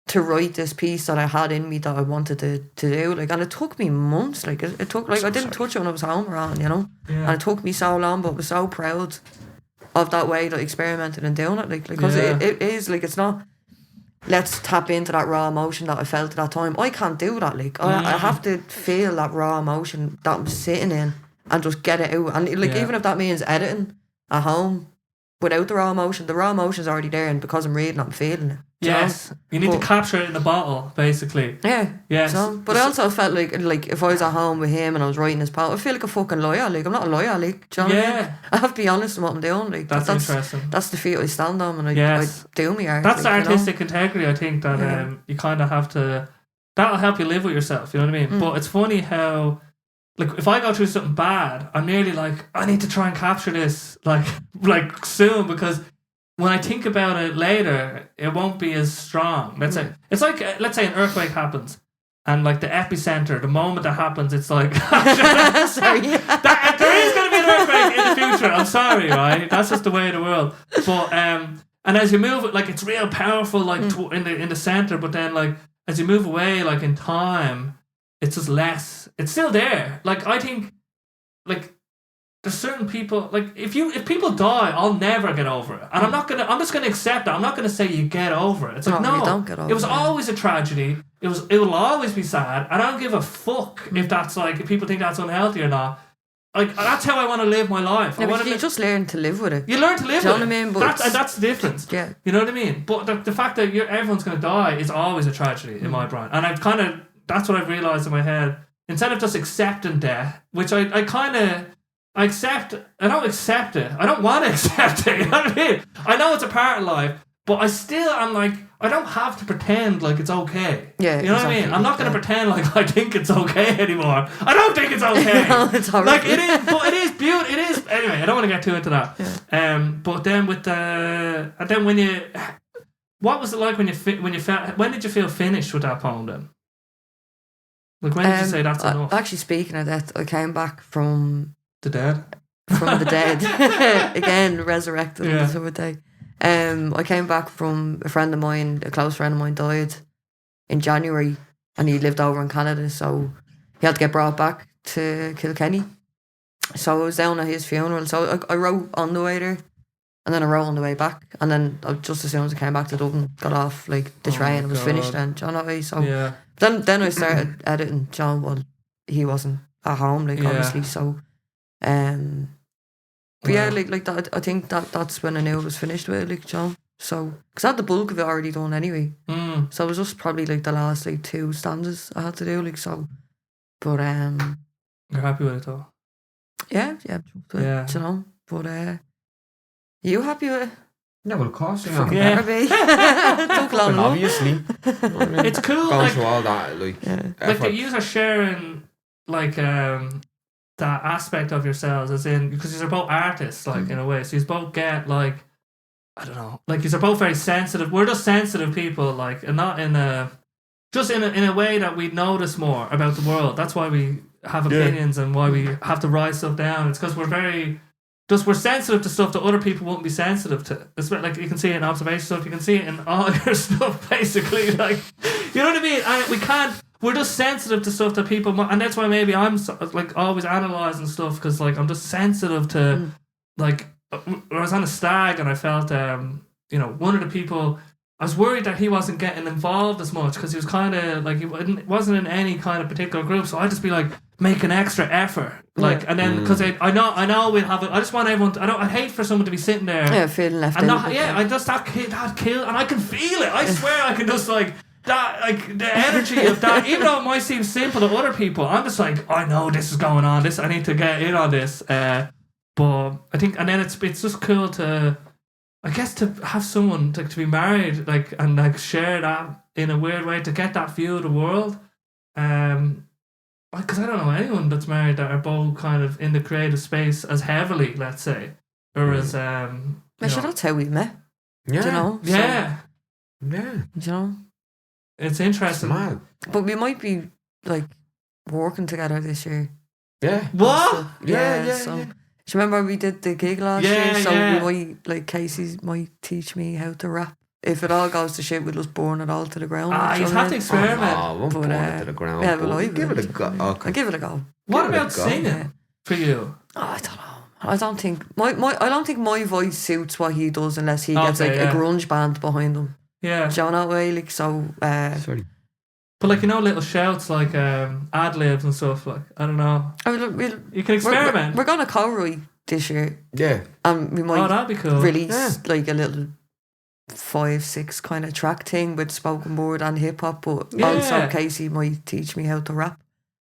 to write this piece that I had in me that I wanted to do. Like, and it took me months. Like it took, like I didn't touch it when I was home around, you know. Yeah. And it took me so long, but I was so proud of that way that I experimented and doing it. Like because it is like, it's not, let's tap into that raw emotion that I felt at that time. I can't do that. Like I have to feel that raw emotion that I'm sitting in and just get it out. And like even if that means editing at home without the raw emotion's already there, and because I'm reading, I'm feeling it. Yes, you need to capture it in the bottle, basically. Yeah. Yes. So, but I also felt like if I was at home with him and I was writing his poem, I feel like a fucking lawyer. Like I'm not a lawyer. Like, do you know what I mean? I have to be honest in what I'm doing. Like that's interesting. That's the feet I stand on, and I do me art. That's like, the artistic integrity. I think that you kind of have to. That'll help you live with yourself. You know what I mean? But it's funny how, like, if I go through something bad, I'm nearly like, I need to try and capture this, like soon, because when I think about it later, it won't be as strong. Let's say it's like, let's say an earthquake happens, and like the epicenter, the moment that happens, it's like, sorry, there is going to be an earthquake in the future. I'm sorry, right? That's just the way of the world. But and as you move it, like it's real powerful, like in the center. But then, like as you move away, like in time, it's just less. It's still there. Like I think, like. There's certain people, like if people die, I'll never get over it, and I'm just gonna accept that. I'm not gonna say you get over it. It's like no, you don't get over it was always a tragedy. It will always be sad. I don't give a fuck if that's like, if people think that's unhealthy or not. Like that's how I want to live my life. Yeah, you just learn to live with it. You learn to live with it. You know what I mean? But that's the difference. Yeah. You know what I mean? But the fact that everyone's gonna die is always a tragedy in my brain, and that's what I've realized in my head. Instead of just accepting death, which I accept. I don't accept it. I don't want to accept it. You know what I mean? I know it's a part of life, but I'm like, I don't have to pretend like it's okay. Yeah, you know what I mean? I'm not going to pretend like I think it's okay anymore. I don't think it's okay. No, it's horrible. Like it is, but it is beautiful. It is. Anyway, I don't want to get too into that. Yeah. But then and then when you, what was it like when when did you feel finished with that poem then? Like when did you say that's enough? Actually, speaking of that, I came back from the dead. Again, resurrected on the third day. I came back from a close friend of mine died in January, and he lived over in Canada, so he had to get brought back to Kilkenny. So I was down at his funeral. So I wrote on the way there, and then I wrote on the way back, and then just as soon as I came back to Dublin, got off like the train and was finished. Then, do you know what I mean? So then I started editing. John, well, he wasn't at home, like obviously, so. But like that, I think that's when I knew it was finished with it, like, John. So, because I had the bulk of it already done anyway. So it was just probably like the last like 2 stanzas I had to do, like, so. But you're happy with it though? Yeah, you know. But you happy with it? Yeah, well, of course, you know. Better be. It took long enough. Obviously. It's cool. Going like, through all that, like the user sharing, like that aspect of yourselves, as in, because you're both artists, like in a way, so you both get like, I don't know, like you're both very sensitive. We're just sensitive people, like, and not in a way that we notice more about the world. That's why we have opinions and why we have to write stuff down. It's because we're sensitive to stuff that other people wouldn't be sensitive to. It's like you can see it in observation stuff, you can see it in all your stuff, basically. Like, you know what I mean? And we're just sensitive to stuff that people, and that's why maybe I'm like always analysing stuff, because like I'm just sensitive to like. I was on a stag and I felt, one of the people, I was worried that he wasn't getting involved as much because he was kind of like, he wasn't in any kind of particular group. So I'd just be like, make an extra effort, like, and then because I know we'll have it. I just want everyone. I hate for someone to be sitting there, feeling left and out. I just that kill, and I can feel it. I swear I can just like. That, like, the energy of that, even though it might seem simple to other people, I'm just like, I know this is going on, I need to get in on this, but I think, and then it's just cool to, I guess, to have someone to be married, like, and like share that in a weird way, to get that view of the world. I because I don't know anyone that's married that are both kind of in the creative space as heavily, let's say, or as Sure, that's how we met. Yeah. Do you know? yeah. Yeah. Do you know? It's It's interesting. mad. But we might be like working together this year. Yeah. What? Yeah. So, do you remember we did the gig last Yeah, year? So yeah. we might, like, Kaycii might teach me how to rap. If it all goes to shit, we'll just burn it all to the ground. You do have to you experiment. I won't But, burn it to the ground. yeah, well, but I give will. it a go. Okay. I'll give it a go. What Give it a about go. singing Yeah. for you? Oh, I don't know. I don't think I don't think my voice suits what he does unless he gets Okay, like yeah. a grunge band behind him. Yeah. Do you know that way? Like, so Sorry. But like, you know, little shouts like ad libs and stuff. Like, I don't know. You can experiment. We're gonna co-write this year, Yeah. and we might that'd be cool. release like a little 5-6 kind of track thing with spoken word and hip hop. But also Yeah. Kaycii might teach me how to rap.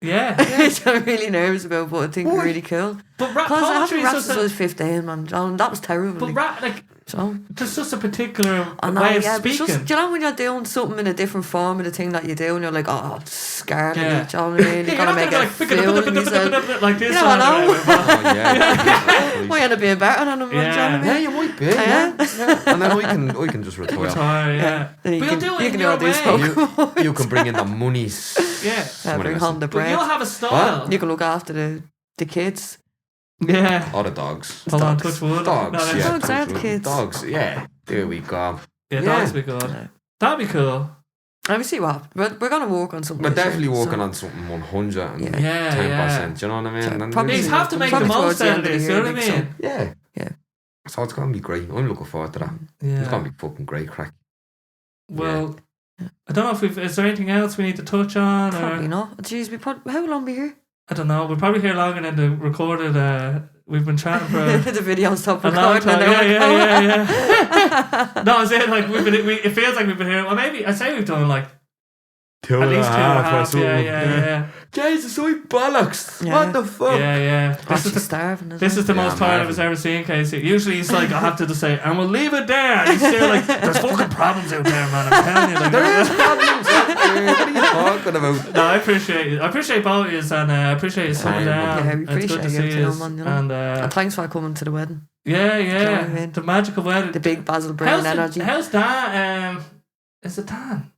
Yeah. Which I'm really nervous about, but I think Why? really cool. But rap Because I poetry haven't rapped is since I was just 15, man. And that was terrible. but like, rap, like, so. there's just a particular I know, way of yeah, but speaking. just, do you know when you're doing something in a different form of the thing that you do, and you're like, oh, it's scared of Yeah. me, do you know what I mean? You're gonna make a fool of yourself. like this. You never know. Oh, yeah. Might end up being better than him, do you know what I Yeah. mean? Yeah, you might be. Yeah. Yeah. And then I can just retire. Retire, yeah. Then But you'll do it you in can your do way. spoken You can bring in the monies. Yeah. Yeah, bring home the But bread. you'll have a style. You can look after the kids. Yeah. All the dogs. Hold on, dogs. touch wood. Dogs, No, that's- yeah. Dogs are the kids. Dogs, yeah. There we go. Yeah, Yeah. dogs be good. Yeah. That'd be cool. Let me see what happens. We're going to work on something. We're this year, definitely working so- on something 110%. Yeah. Yeah. Do you know what I mean? So And probably- You have to make the Probably towards most the out end of of the this, you know year, what I like, mean? Yeah. Yeah. So it's going to be great. I'm looking forward to that. Yeah. It's going to be fucking great crack. Well, I don't know if is there anything else we need to touch on? Probably Or, not. Jeez, how long we here? I don't know. We're probably here longer than the recorded. We've been chatting for The video stopped a long recording. time. an hour ago. Yeah. No, I'm saying like it feels like we've been here. Well, maybe I'd say we've done like at least 2.5. Yeah. Jesus, so bollocks. Yeah. What the fuck? Yeah. Oh, This is she's the starving. Isn't This is the Yeah, most tired Marvin. I've ever seen Kaycii. Usually he's like, I have to just say, and we'll leave it there. And he's still like, there's fucking problems out there, man. I'm telling you. Like, There is problems out there. What are you talking about? No, I appreciate it. I appreciate both of you, and I appreciate you coming Same. down. Yeah, we It's good appreciate to you see too, us. man, you know. And And thanks for coming to the wedding. yeah, know what I mean? the magical wedding. The big Basil Breen energy. How's Dan? Is it Dan?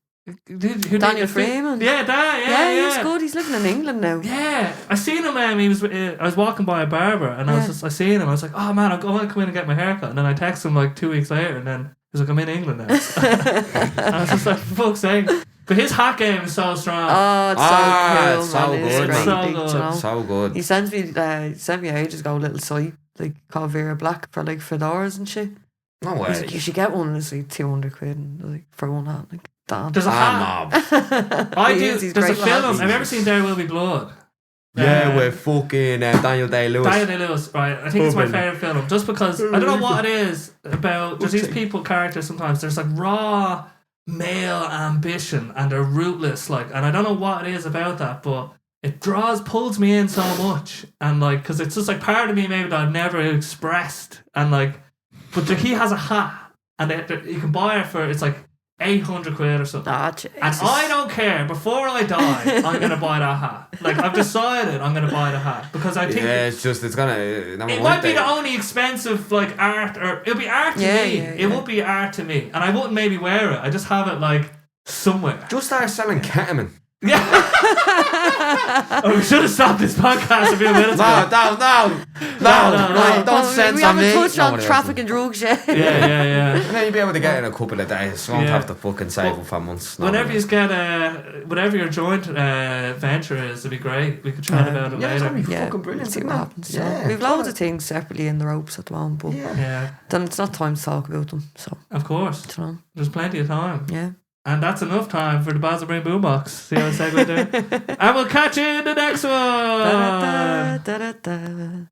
Who Daniel Freeman. Yeah, Dan. Yeah, he's good. He's living in England now. Yeah, I seen him. He was. I was walking by a barber, and I seen him. I was like, "Oh man, I want to come in and get my haircut." And then I texted him like 2 weeks later, and then he's like, "I'm in England now." And I was just like, "For fuck's sake!" But his hat game is so strong. Oh, it's it's so so cool, man. good, It's man. great, So like, good. you know. So good. He sent me ages ago a little site like called Vera Black for like fedoras and shit. No He's way. like, you should get one. It's like 200 quid and, like for one hat. Like, damn. There's a hat. Ah, I He do. is, he's There's a great lad. film. Have you ever seen There Will Be Blood? yeah, with fucking Daniel Day-Lewis. Daniel Day-Lewis, right? I think it's my Open. favourite film just because I don't know what it is about. There's these people characters sometimes. There's like raw male ambition and they're rootless, like, and I don't know what it is about that, but it pulls me in so much, and like, because it's just like part of me maybe that I've never expressed, and like, but he has a hat, and you can buy it for it's like 800 quid or something. Ah, Jesus. And I don't care. Before I die, I'm gonna buy that hat. Like I've decided, I'm gonna buy the hat because I think Yeah, it's gonna. it might be the only expensive like art, or it'll be art to me. It would be art to me, and I wouldn't maybe wear it. I just have it like somewhere. Just start selling ketamine. Yeah. Oh, we should have stopped this podcast a few minutes ago. No, don't Well, censor we haven't me. touched on No, traffic and drugs yet. Yeah. And then you'll be able to get it in a couple of days. You won't Yeah. have to fucking save them for months. No, Whenever no. you get whatever your joint venture is, it'd be great. We could chat about it Yeah, it's later. gonna be Yeah, fucking brilliant. see isn't what it? happens. So Yeah, we've loads of things separately in the ropes at the moment, but Yeah, then it's not time to talk about them. So, of course. you know, There's plenty of time. yeah. And that's enough time for the Basil Breen Boombox. See how I segue there? And we'll catch you in the next one. Da-da-da, da-da-da.